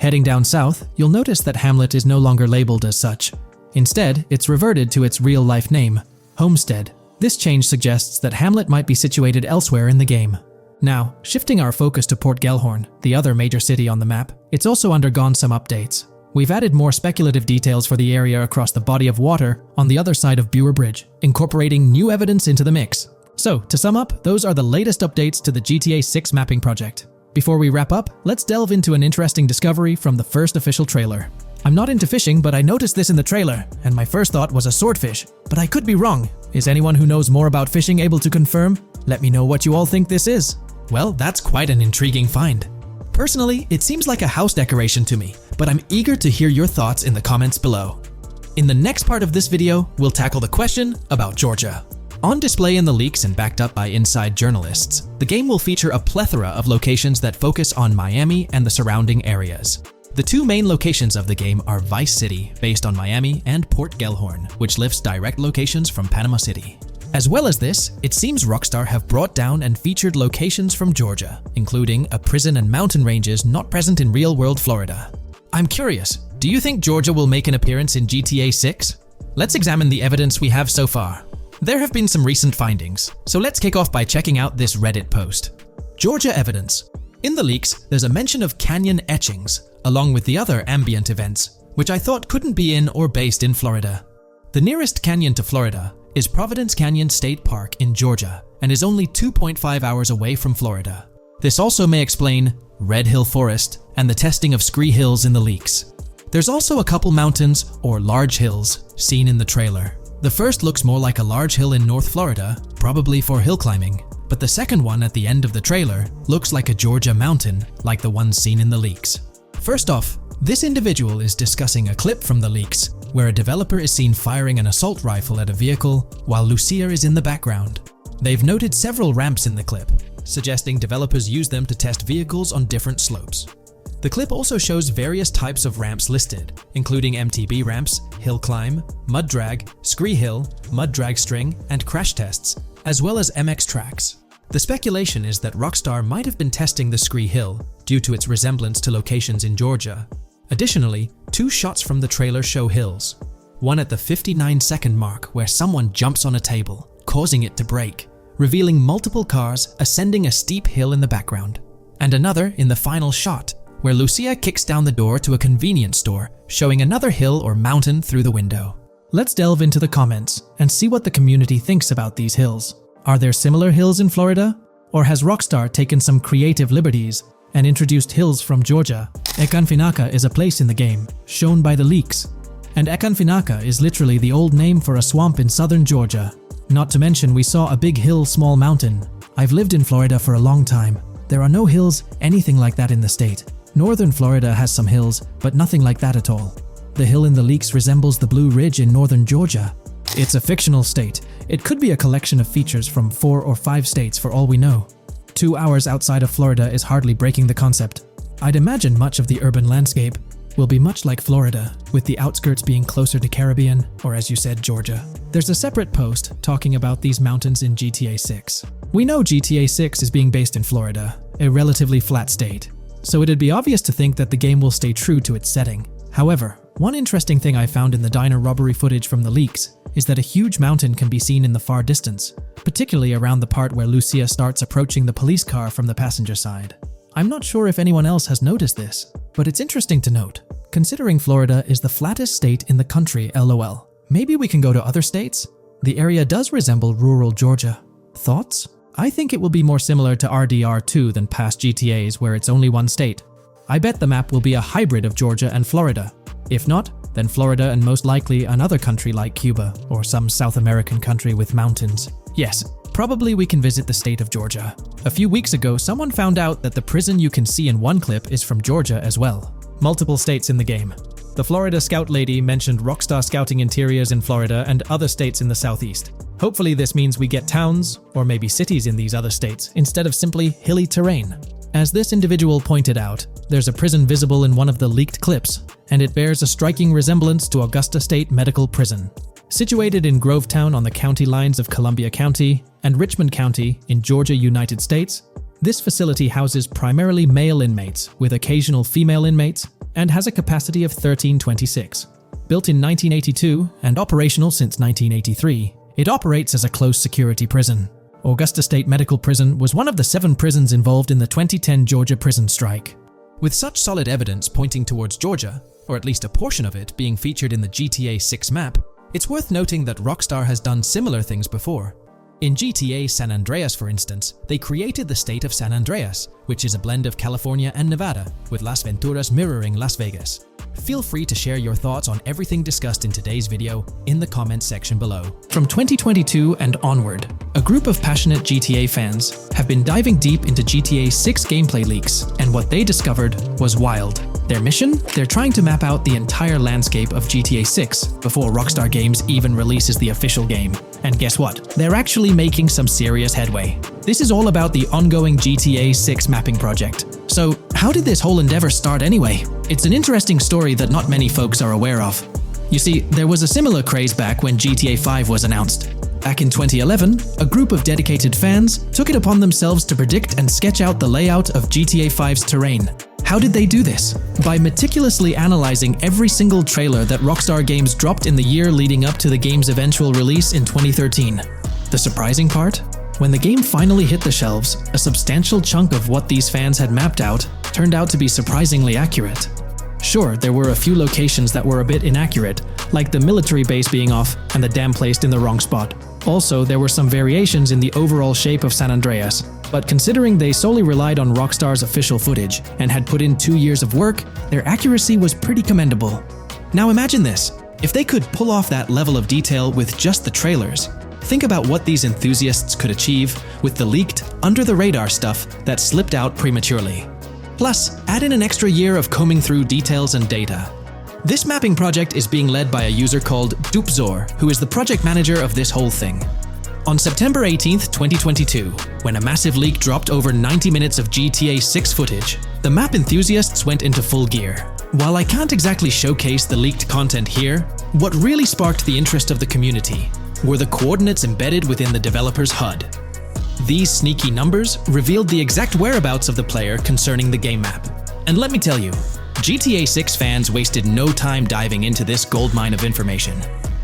Heading down south, you'll notice that Hamlet is no longer labeled as such. Instead, it's reverted to its real-life name, Homestead. This change suggests that Hamlet might be situated elsewhere in the game. Now, shifting our focus to Port Gellhorn, the other major city on the map, it's also undergone some updates. We've added more speculative details for the area across the body of water on the other side of Bure Bridge, incorporating new evidence into the mix. So, to sum up, those are the latest updates to the GTA 6 mapping project. Before we wrap up, let's delve into an interesting discovery from the first official trailer. I'm not into fishing, but I noticed this in the trailer, and my first thought was a swordfish, but I could be wrong. Is anyone who knows more about fishing able to confirm? Let me know what you all think this is. Well, that's quite an intriguing find. Personally, it seems like a house decoration to me, but I'm eager to hear your thoughts in the comments below. In the next part of this video, we'll tackle the question about Georgia. On display in the leaks and backed up by inside journalists, the game will feature a plethora of locations that focus on Miami and the surrounding areas. The two main locations of the game are Vice City, based on Miami, and Port Gellhorn, which lifts direct locations from Panama City. As well as this, it seems Rockstar have brought down and featured locations from Georgia, including a prison and mountain ranges not present in real-world Florida. I'm curious, do you think Georgia will make an appearance in GTA 6? Let's examine the evidence we have so far. There have been some recent findings, so let's kick off by checking out this Reddit post. Georgia evidence. In the leaks, there's a mention of canyon etchings, along with the other ambient events, which I thought couldn't be in or based in Florida. The nearest canyon to Florida is Providence Canyon State Park in Georgia and is only 2.5 hours away from Florida. This also may explain Red Hill Forest and the testing of Scree Hills in the leaks. There's also a couple mountains or large hills seen in the trailer. The first looks more like a large hill in North Florida, probably for hill climbing, but the second one at the end of the trailer looks like a Georgia mountain, like the one seen in the leaks. First off, this individual is discussing a clip from the leaks, where a developer is seen firing an assault rifle at a vehicle while Lucia is in the background. They've noted several ramps in the clip, suggesting developers use them to test vehicles on different slopes. The clip also shows various types of ramps listed, including MTB ramps, hill climb, mud drag, Scree Hill, mud drag string, and crash tests, as well as MX tracks. The speculation is that Rockstar might have been testing the Scree Hill due to its resemblance to locations in Georgia. Additionally, two shots from the trailer show hills. One at the 59-second mark where someone jumps on a table, causing it to break, revealing multiple cars ascending a steep hill in the background. And another in the final shot, where Lucia kicks down the door to a convenience store, showing another hill or mountain through the window. Let's delve into the comments and see what the community thinks about these hills. Are there similar hills in Florida? Or has Rockstar taken some creative liberties and introduced hills from Georgia? Ekanfinaka is a place in the game, shown by the leaks. And Ekanfinaka is literally the old name for a swamp in southern Georgia. Not to mention we saw a big hill, small mountain. I've lived in Florida for a long time. There are no hills, anything like that in the state. Northern Florida has some hills, but nothing like that at all. The hill in the leaks resembles the Blue Ridge in northern Georgia. It's a fictional state. It could be a collection of features from 4 or 5 states for all we know. 2 hours outside of Florida is hardly breaking the concept. I'd imagine much of the urban landscape will be much like Florida, with the outskirts being closer to Caribbean, or as you said, Georgia. There's a separate post talking about these mountains in GTA 6. We know GTA 6 is being based in Florida, a relatively flat state, so it'd be obvious to think that the game will stay true to its setting. However, one interesting thing I found in the diner robbery footage from the leaks is that a huge mountain can be seen in the far distance, particularly around the part where Lucia starts approaching the police car from the passenger side. I'm not sure if anyone else has noticed this, but it's interesting to note, considering Florida is the flattest state in the country, LOL. Maybe we can go to other states? The area does resemble rural Georgia. Thoughts? I think it will be more similar to RDR2 than past GTAs where it's only one state. I bet the map will be a hybrid of Georgia and Florida. If not, then Florida and most likely another country like Cuba or some South American country with mountains. Yes, probably we can visit the state of Georgia. A few weeks ago, someone found out that the prison you can see in one clip is from Georgia as well. Multiple states in the game. The Florida Scout lady mentioned Rockstar Scouting interiors in Florida and other states in the southeast. Hopefully this means we get towns, or maybe cities in these other states, instead of simply hilly terrain. As this individual pointed out, there's a prison visible in one of the leaked clips, and it bears a striking resemblance to Augusta State Medical Prison. Situated in Grovetown on the county lines of Columbia County and Richmond County in Georgia, United States, this facility houses primarily male inmates with occasional female inmates and has a capacity of 1326. Built in 1982 and operational since 1983, it operates as a close-security prison. Augusta State Medical Prison was one of the 7 prisons involved in the 2010 Georgia prison strike. With such solid evidence pointing towards Georgia, or at least a portion of it being featured in the GTA 6 map, it's worth noting that Rockstar has done similar things before. In GTA San Andreas, for instance, they created the state of San Andreas, which is a blend of California and Nevada, with Las Venturas mirroring Las Vegas. Feel free to share your thoughts on everything discussed in today's video in the comments section below. From 2022 and onward, a group of passionate GTA fans have been diving deep into GTA 6 gameplay leaks, and what they discovered was wild. Their mission? They're trying to map out the entire landscape of GTA 6 before Rockstar Games even releases the official game. And guess what? They're actually making some serious headway. This is all about the ongoing GTA 6 mapping project. So, how did this whole endeavor start anyway? It's an interesting story that not many folks are aware of. You see, there was a similar craze back when GTA 5 was announced. Back in 2011, a group of dedicated fans took it upon themselves to predict and sketch out the layout of GTA 5's terrain. How did they do this? By meticulously analyzing every single trailer that Rockstar Games dropped in the year leading up to the game's eventual release in 2013. The surprising part? When the game finally hit the shelves, a substantial chunk of what these fans had mapped out turned out to be surprisingly accurate. Sure, there were a few locations that were a bit inaccurate, like the military base being off and the dam placed in the wrong spot. Also, there were some variations in the overall shape of San Andreas, but considering they solely relied on Rockstar's official footage and had put in 2 years of work, their accuracy was pretty commendable. Now imagine this, if they could pull off that level of detail with just the trailers, think about what these enthusiasts could achieve with the leaked, under-the-radar stuff that slipped out prematurely. Plus, add in an extra year of combing through details and data. This mapping project is being led by a user called Dupzor, who is the project manager of this whole thing. On September 18th, 2022, when a massive leak dropped over 90 minutes of GTA 6 footage, the map enthusiasts went into full gear. While I can't exactly showcase the leaked content here, what really sparked the interest of the community were the coordinates embedded within the developer's HUD. These sneaky numbers revealed the exact whereabouts of the player concerning the game map. And let me tell you, GTA 6 fans wasted no time diving into this goldmine of information.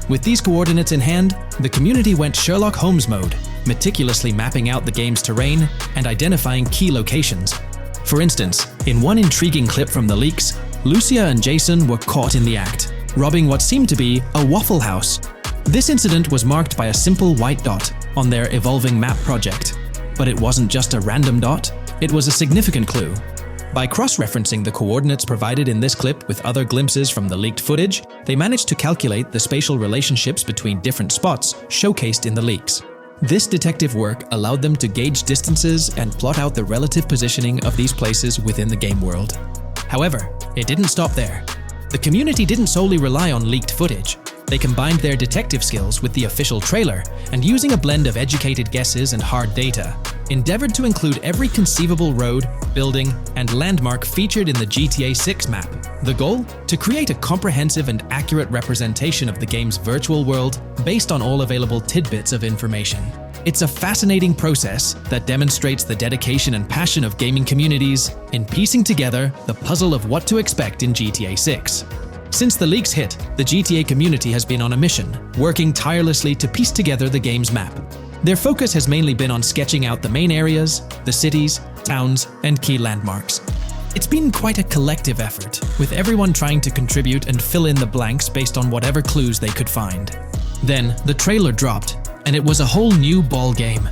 With these coordinates in hand, the community went Sherlock Holmes mode, meticulously mapping out the game's terrain and identifying key locations. For instance, in one intriguing clip from the leaks, Lucia and Jason were caught in the act, robbing what seemed to be a Waffle House. This incident was marked by a simple white dot on their evolving map project. But it wasn't just a random dot, it was a significant clue. By cross-referencing the coordinates provided in this clip with other glimpses from the leaked footage, they managed to calculate the spatial relationships between different spots showcased in the leaks. This detective work allowed them to gauge distances and plot out the relative positioning of these places within the game world. However, it didn't stop there. The community didn't solely rely on leaked footage. They combined their detective skills with the official trailer, and using a blend of educated guesses and hard data, endeavored to include every conceivable road, building, and landmark featured in the GTA 6 map. The goal? To create a comprehensive and accurate representation of the game's virtual world based on all available tidbits of information. It's a fascinating process that demonstrates the dedication and passion of gaming communities in piecing together the puzzle of what to expect in GTA 6. Since the leaks hit, the GTA community has been on a mission, working tirelessly to piece together the game's map. Their focus has mainly been on sketching out the main areas, the cities, towns, and key landmarks. It's been quite a collective effort, with everyone trying to contribute and fill in the blanks based on whatever clues they could find. Then, the trailer dropped, and it was a whole new ball game.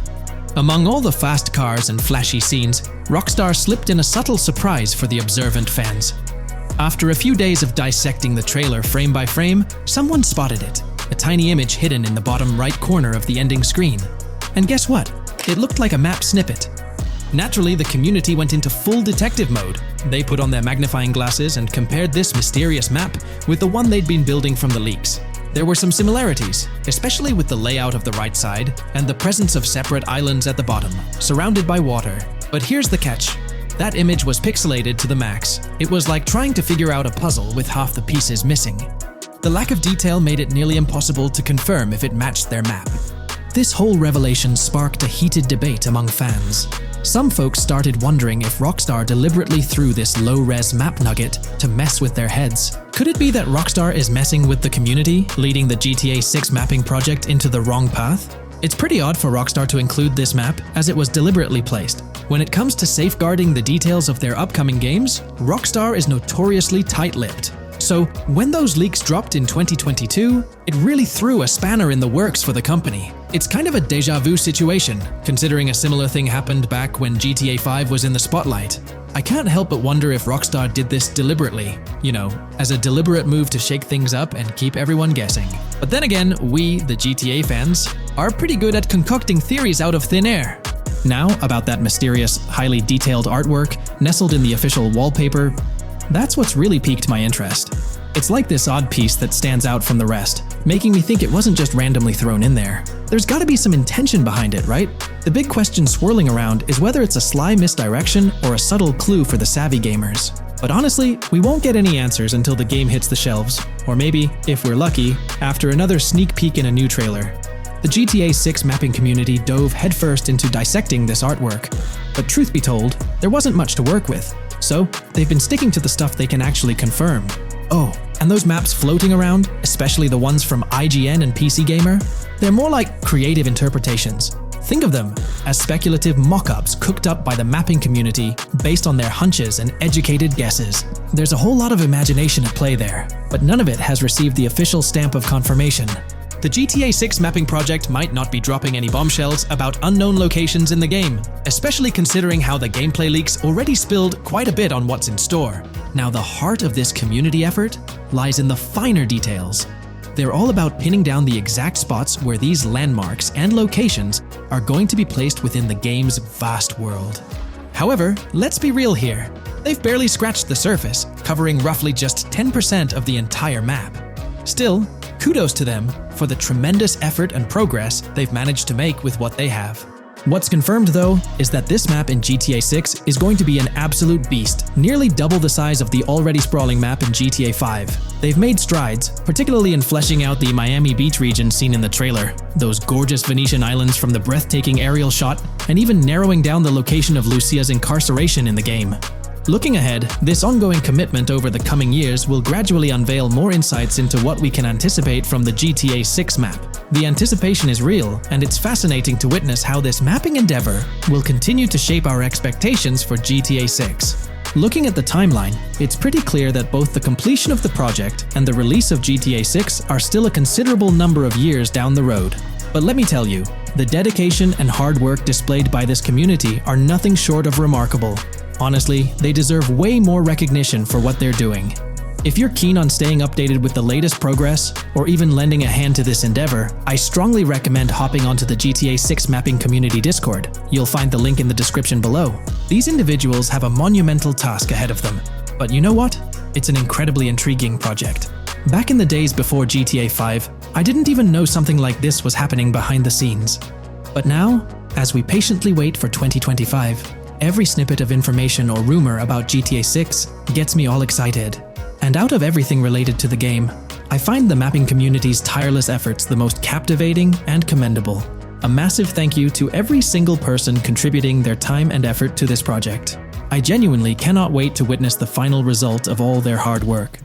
Among all the fast cars and flashy scenes, Rockstar slipped in a subtle surprise for the observant fans. After a few days of dissecting the trailer frame by frame, someone spotted it, a tiny image hidden in the bottom right corner of the ending screen. And guess what? It looked like a map snippet. Naturally, the community went into full detective mode. They put on their magnifying glasses and compared this mysterious map with the one they'd been building from the leaks. There were some similarities, especially with the layout of the right side and the presence of separate islands at the bottom, surrounded by water. But here's the catch. That image was pixelated to the max. It was like trying to figure out a puzzle with half the pieces missing. The lack of detail made it nearly impossible to confirm if it matched their map. This whole revelation sparked a heated debate among fans. Some folks started wondering if Rockstar deliberately threw this low-res map nugget to mess with their heads. Could it be that Rockstar is messing with the community, leading the GTA 6 mapping project into the wrong path? It's pretty odd for Rockstar to include this map, as it was deliberately placed. When it comes to safeguarding the details of their upcoming games, Rockstar is notoriously tight-lipped. So, when those leaks dropped in 2022, it really threw a spanner in the works for the company. It's kind of a déjà vu situation, considering a similar thing happened back when GTA 5 was in the spotlight. I can't help but wonder if Rockstar did this deliberately, as a deliberate move to shake things up and keep everyone guessing. But then again, we, the GTA fans, are pretty good at concocting theories out of thin air. Now, about that mysterious, highly detailed artwork nestled in the official wallpaper, that's what's really piqued my interest. It's like this odd piece that stands out from the rest, making me think it wasn't just randomly thrown in there. There's gotta be some intention behind it, right? The big question swirling around is whether it's a sly misdirection or a subtle clue for the savvy gamers. But honestly, we won't get any answers until the game hits the shelves, or maybe, if we're lucky, after another sneak peek in a new trailer. The GTA 6 mapping community dove headfirst into dissecting this artwork, but truth be told, there wasn't much to work with. So, they've been sticking to the stuff they can actually confirm. Oh, and those maps floating around, especially the ones from IGN and PC Gamer, they're more like creative interpretations. Think of them as speculative mock-ups cooked up by the mapping community based on their hunches and educated guesses. There's a whole lot of imagination at play there, but none of it has received the official stamp of confirmation. The GTA 6 mapping project might not be dropping any bombshells about unknown locations in the game, especially considering how the gameplay leaks already spilled quite a bit on what's in store. Now, the heart of this community effort lies in the finer details. They're all about pinning down the exact spots where these landmarks and locations are going to be placed within the game's vast world. However, let's be real here. They've barely scratched the surface, covering roughly just 10% of the entire map. Still, kudos to them for the tremendous effort and progress they've managed to make with what they have. What's confirmed though, is that this map in GTA 6 is going to be an absolute beast, nearly double the size of the already sprawling map in GTA 5. They've made strides, particularly in fleshing out the Miami Beach region seen in the trailer, those gorgeous Venetian islands from the breathtaking aerial shot, and even narrowing down the location of Lucia's incarceration in the game. Looking ahead, this ongoing commitment over the coming years will gradually unveil more insights into what we can anticipate from the GTA 6 map. The anticipation is real, and it's fascinating to witness how this mapping endeavor will continue to shape our expectations for GTA 6. Looking at the timeline, it's pretty clear that both the completion of the project and the release of GTA 6 are still a considerable number of years down the road. But let me tell you, the dedication and hard work displayed by this community are nothing short of remarkable. Honestly, they deserve way more recognition for what they're doing. If you're keen on staying updated with the latest progress, or even lending a hand to this endeavor, I strongly recommend hopping onto the GTA 6 mapping community Discord. You'll find the link in the description below. These individuals have a monumental task ahead of them. But you know what? It's an incredibly intriguing project. Back in the days before GTA 5, I didn't even know something like this was happening behind the scenes. But now, as we patiently wait for 2025, every snippet of information or rumor about GTA 6 gets me all excited. And out of everything related to the game, I find the mapping community's tireless efforts the most captivating and commendable. A massive thank you to every single person contributing their time and effort to this project. I genuinely cannot wait to witness the final result of all their hard work.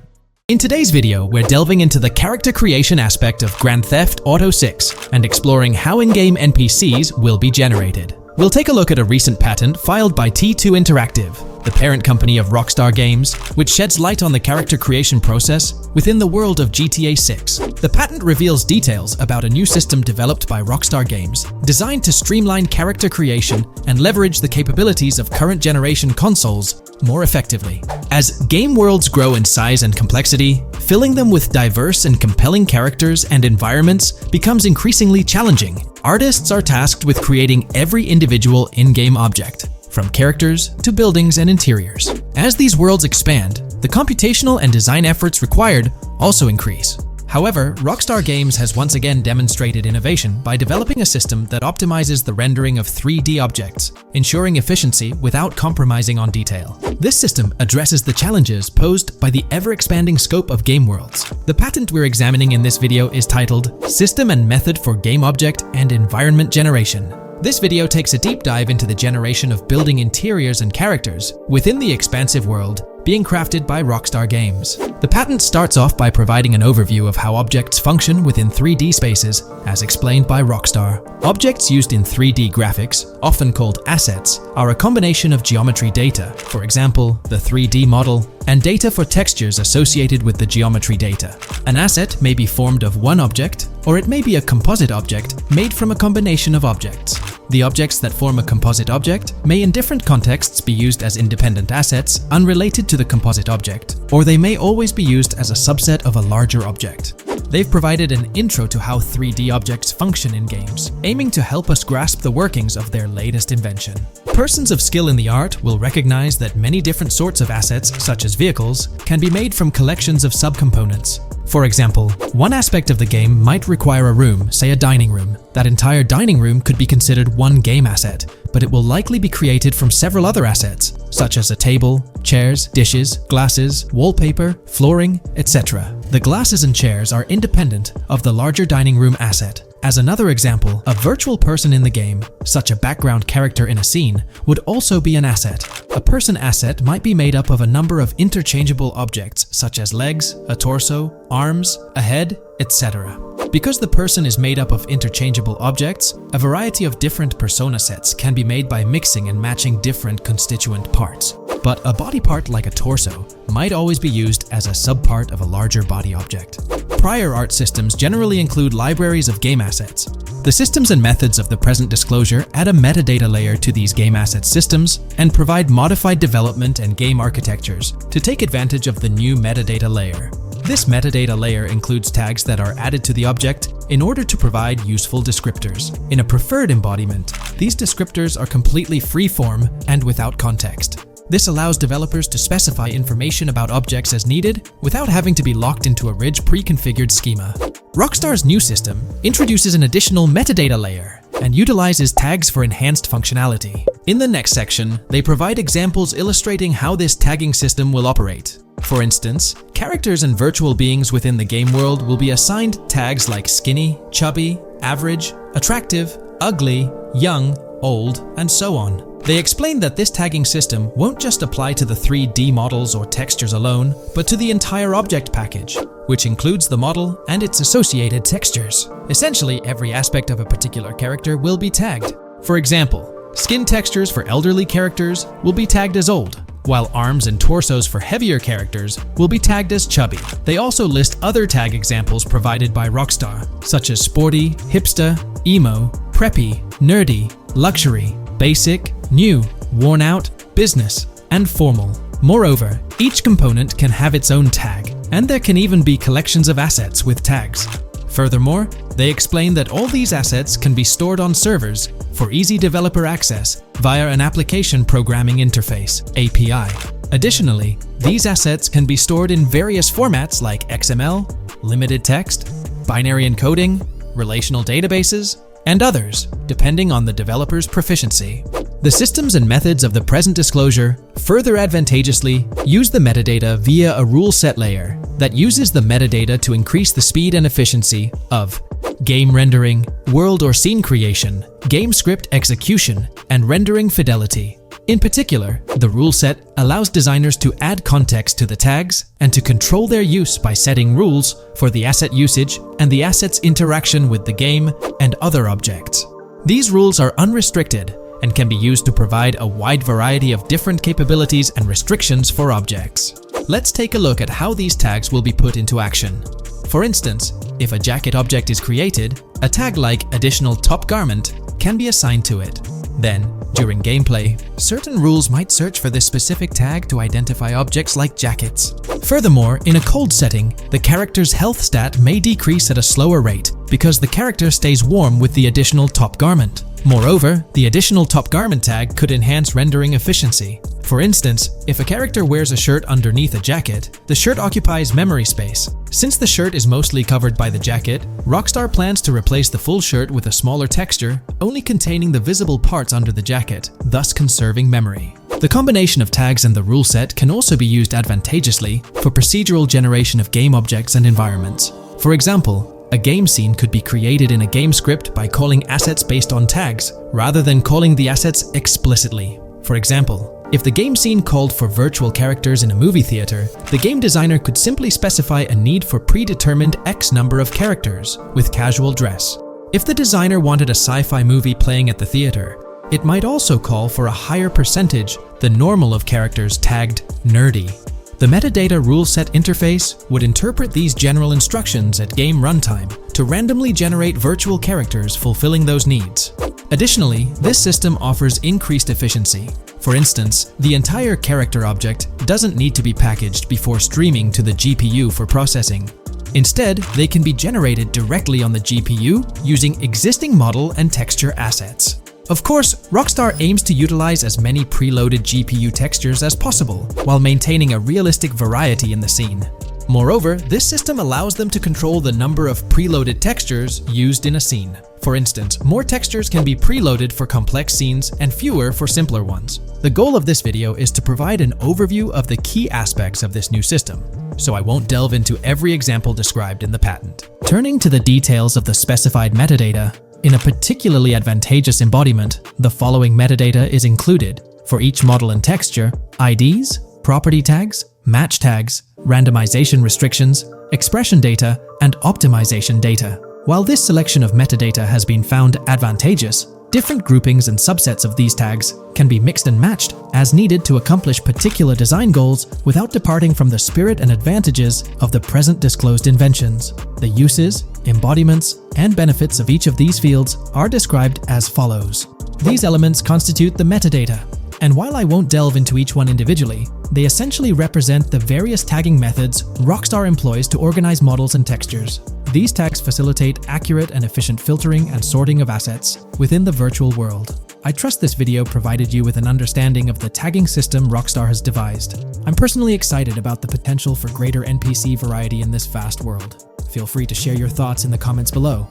In today's video, we're delving into the character creation aspect of Grand Theft Auto 6 and exploring how in-game NPCs will be generated. We'll take a look at a recent patent filed by T2 Interactive. the parent company of Rockstar Games, which sheds light on the character creation process within the world of GTA 6. The patent reveals details about a new system developed by Rockstar Games, designed to streamline character creation and leverage the capabilities of current generation consoles more effectively. As game worlds grow in size and complexity, filling them with diverse and compelling characters and environments becomes increasingly challenging. Artists are tasked with creating every individual in-game object, from characters to buildings and interiors. As these worlds expand, the computational and design efforts required also increase. However, Rockstar Games has once again demonstrated innovation by developing a system that optimizes the rendering of 3D objects, ensuring efficiency without compromising on detail. This system addresses the challenges posed by the ever-expanding scope of game worlds. The patent we're examining in this video is titled System and Method for Game Object and Environment Generation. This video takes a deep dive into the generation of building interiors and characters within the expansive world being crafted by Rockstar Games. The patent starts off by providing an overview of how objects function within 3D spaces, as explained by Rockstar. Objects used in 3D graphics, often called assets, are a combination of geometry data, for example, the 3D model, and data for textures associated with the geometry data. An asset may be formed of one object, or it may be a composite object made from a combination of objects. The objects that form a composite object may in different contexts be used as independent assets unrelated to the composite object, or they may always be used as a subset of a larger object. They've provided an intro to how 3D objects function in games, aiming to help us grasp the workings of their latest invention. Persons of skill in the art will recognize that many different sorts of assets, such as vehicles, can be made from collections of subcomponents. For example, one aspect of the game might require a room, say a dining room. That entire dining room could be considered one game asset, but it will likely be created from several other assets, such as a table, chairs, dishes, glasses, wallpaper, flooring, etc. The glasses and chairs are independent of the larger dining room asset. As another example, a virtual person in the game, such a background character in a scene, would also be an asset. A person asset might be made up of a number of interchangeable objects such as legs, a torso, arms, a head, etc. Because the person is made up of interchangeable objects, a variety of different persona sets can be made by mixing and matching different constituent parts. But a body part like a torso might always be used as a subpart of a larger body object. Prior art systems generally include libraries of game assets. The systems and methods of the present disclosure add a metadata layer to these game asset systems and provide modified development and game architectures to take advantage of the new metadata layer. This metadata layer includes tags that are added to the object in order to provide useful descriptors. In a preferred embodiment, these descriptors are completely free-form and without context. This allows developers to specify information about objects as needed without having to be locked into a rich pre-configured schema. Rockstar's new system introduces an additional metadata layer and utilizes tags for enhanced functionality. In the next section, they provide examples illustrating how this tagging system will operate. For instance, characters and virtual beings within the game world will be assigned tags like skinny, chubby, average, attractive, ugly, young, old, and so on. They explain that this tagging system won't just apply to the 3D models or textures alone, but to the entire object package, which includes the model and its associated textures. Essentially, every aspect of a particular character will be tagged. For example, skin textures for elderly characters will be tagged as old, while arms and torsos for heavier characters will be tagged as chubby. They also list other tag examples provided by Rockstar, such as sporty, hipster, emo, preppy, nerdy, luxury, basic, new, worn out, business, and formal. Moreover, each component can have its own tag, and there can even be collections of assets with tags. Furthermore, they explain that all these assets can be stored on servers for easy developer access via an application programming interface (API). Additionally, these assets can be stored in various formats like XML, limited text, binary encoding, relational databases, and others, depending on the developer's proficiency. The systems and methods of the present disclosure further advantageously use the metadata via a rule set layer that uses the metadata to increase the speed and efficiency of game rendering, world or scene creation, game script execution, and rendering fidelity. In particular, the rule set allows designers to add context to the tags and to control their use by setting rules for the asset usage and the asset's interaction with the game and other objects. These rules are unrestricted and can be used to provide a wide variety of different capabilities and restrictions for objects. Let's take a look at how these tags will be put into action. For instance, if a jacket object is created, a tag like additional top garment can be assigned to it. Then, during gameplay, certain rules might search for this specific tag to identify objects like jackets. Furthermore, in a cold setting, the character's health stat may decrease at a slower rate because the character stays warm with the additional top garment. Moreover, the additional top garment tag could enhance rendering efficiency. For instance, if a character wears a shirt underneath a jacket, the shirt occupies memory space. Since the shirt is mostly covered by the jacket, Rockstar plans to replace the full shirt with a smaller texture, only containing the visible parts under the jacket, thus conserving memory. The combination of tags and the rule set can also be used advantageously for procedural generation of game objects and environments. For example, a game scene could be created in a game script by calling assets based on tags, rather than calling the assets explicitly. For example, if the game scene called for virtual characters in a movie theater, the game designer could simply specify a need for predetermined X number of characters with casual dress. If the designer wanted a sci-fi movie playing at the theater, it might also call for a higher percentage than normal of characters tagged nerdy. The metadata rule set interface would interpret these general instructions at game runtime to randomly generate virtual characters fulfilling those needs. Additionally, this system offers increased efficiency. For instance, the entire character object doesn't need to be packaged before streaming to the GPU for processing. Instead, they can be generated directly on the GPU using existing model and texture assets. Of course, Rockstar aims to utilize as many preloaded GPU textures as possible, while maintaining a realistic variety in the scene. Moreover, this system allows them to control the number of preloaded textures used in a scene. For instance, more textures can be preloaded for complex scenes and fewer for simpler ones. The goal of this video is to provide an overview of the key aspects of this new system, so I won't delve into every example described in the patent. Turning to the details of the specified metadata, in a particularly advantageous embodiment, the following metadata is included for each model and texture: IDs, property tags, match tags, randomization restrictions, expression data, and optimization data. While this selection of metadata has been found advantageous, different groupings and subsets of these tags can be mixed and matched as needed to accomplish particular design goals without departing from the spirit and advantages of the present disclosed inventions. The uses, embodiments, and benefits of each of these fields are described as follows. These elements constitute the metadata, and while I won't delve into each one individually, they essentially represent the various tagging methods Rockstar employs to organize models and textures. These tags facilitate accurate and efficient filtering and sorting of assets within the virtual world. I trust this video provided you with an understanding of the tagging system Rockstar has devised. I'm personally excited about the potential for greater NPC variety in this vast world. Feel free to share your thoughts in the comments below.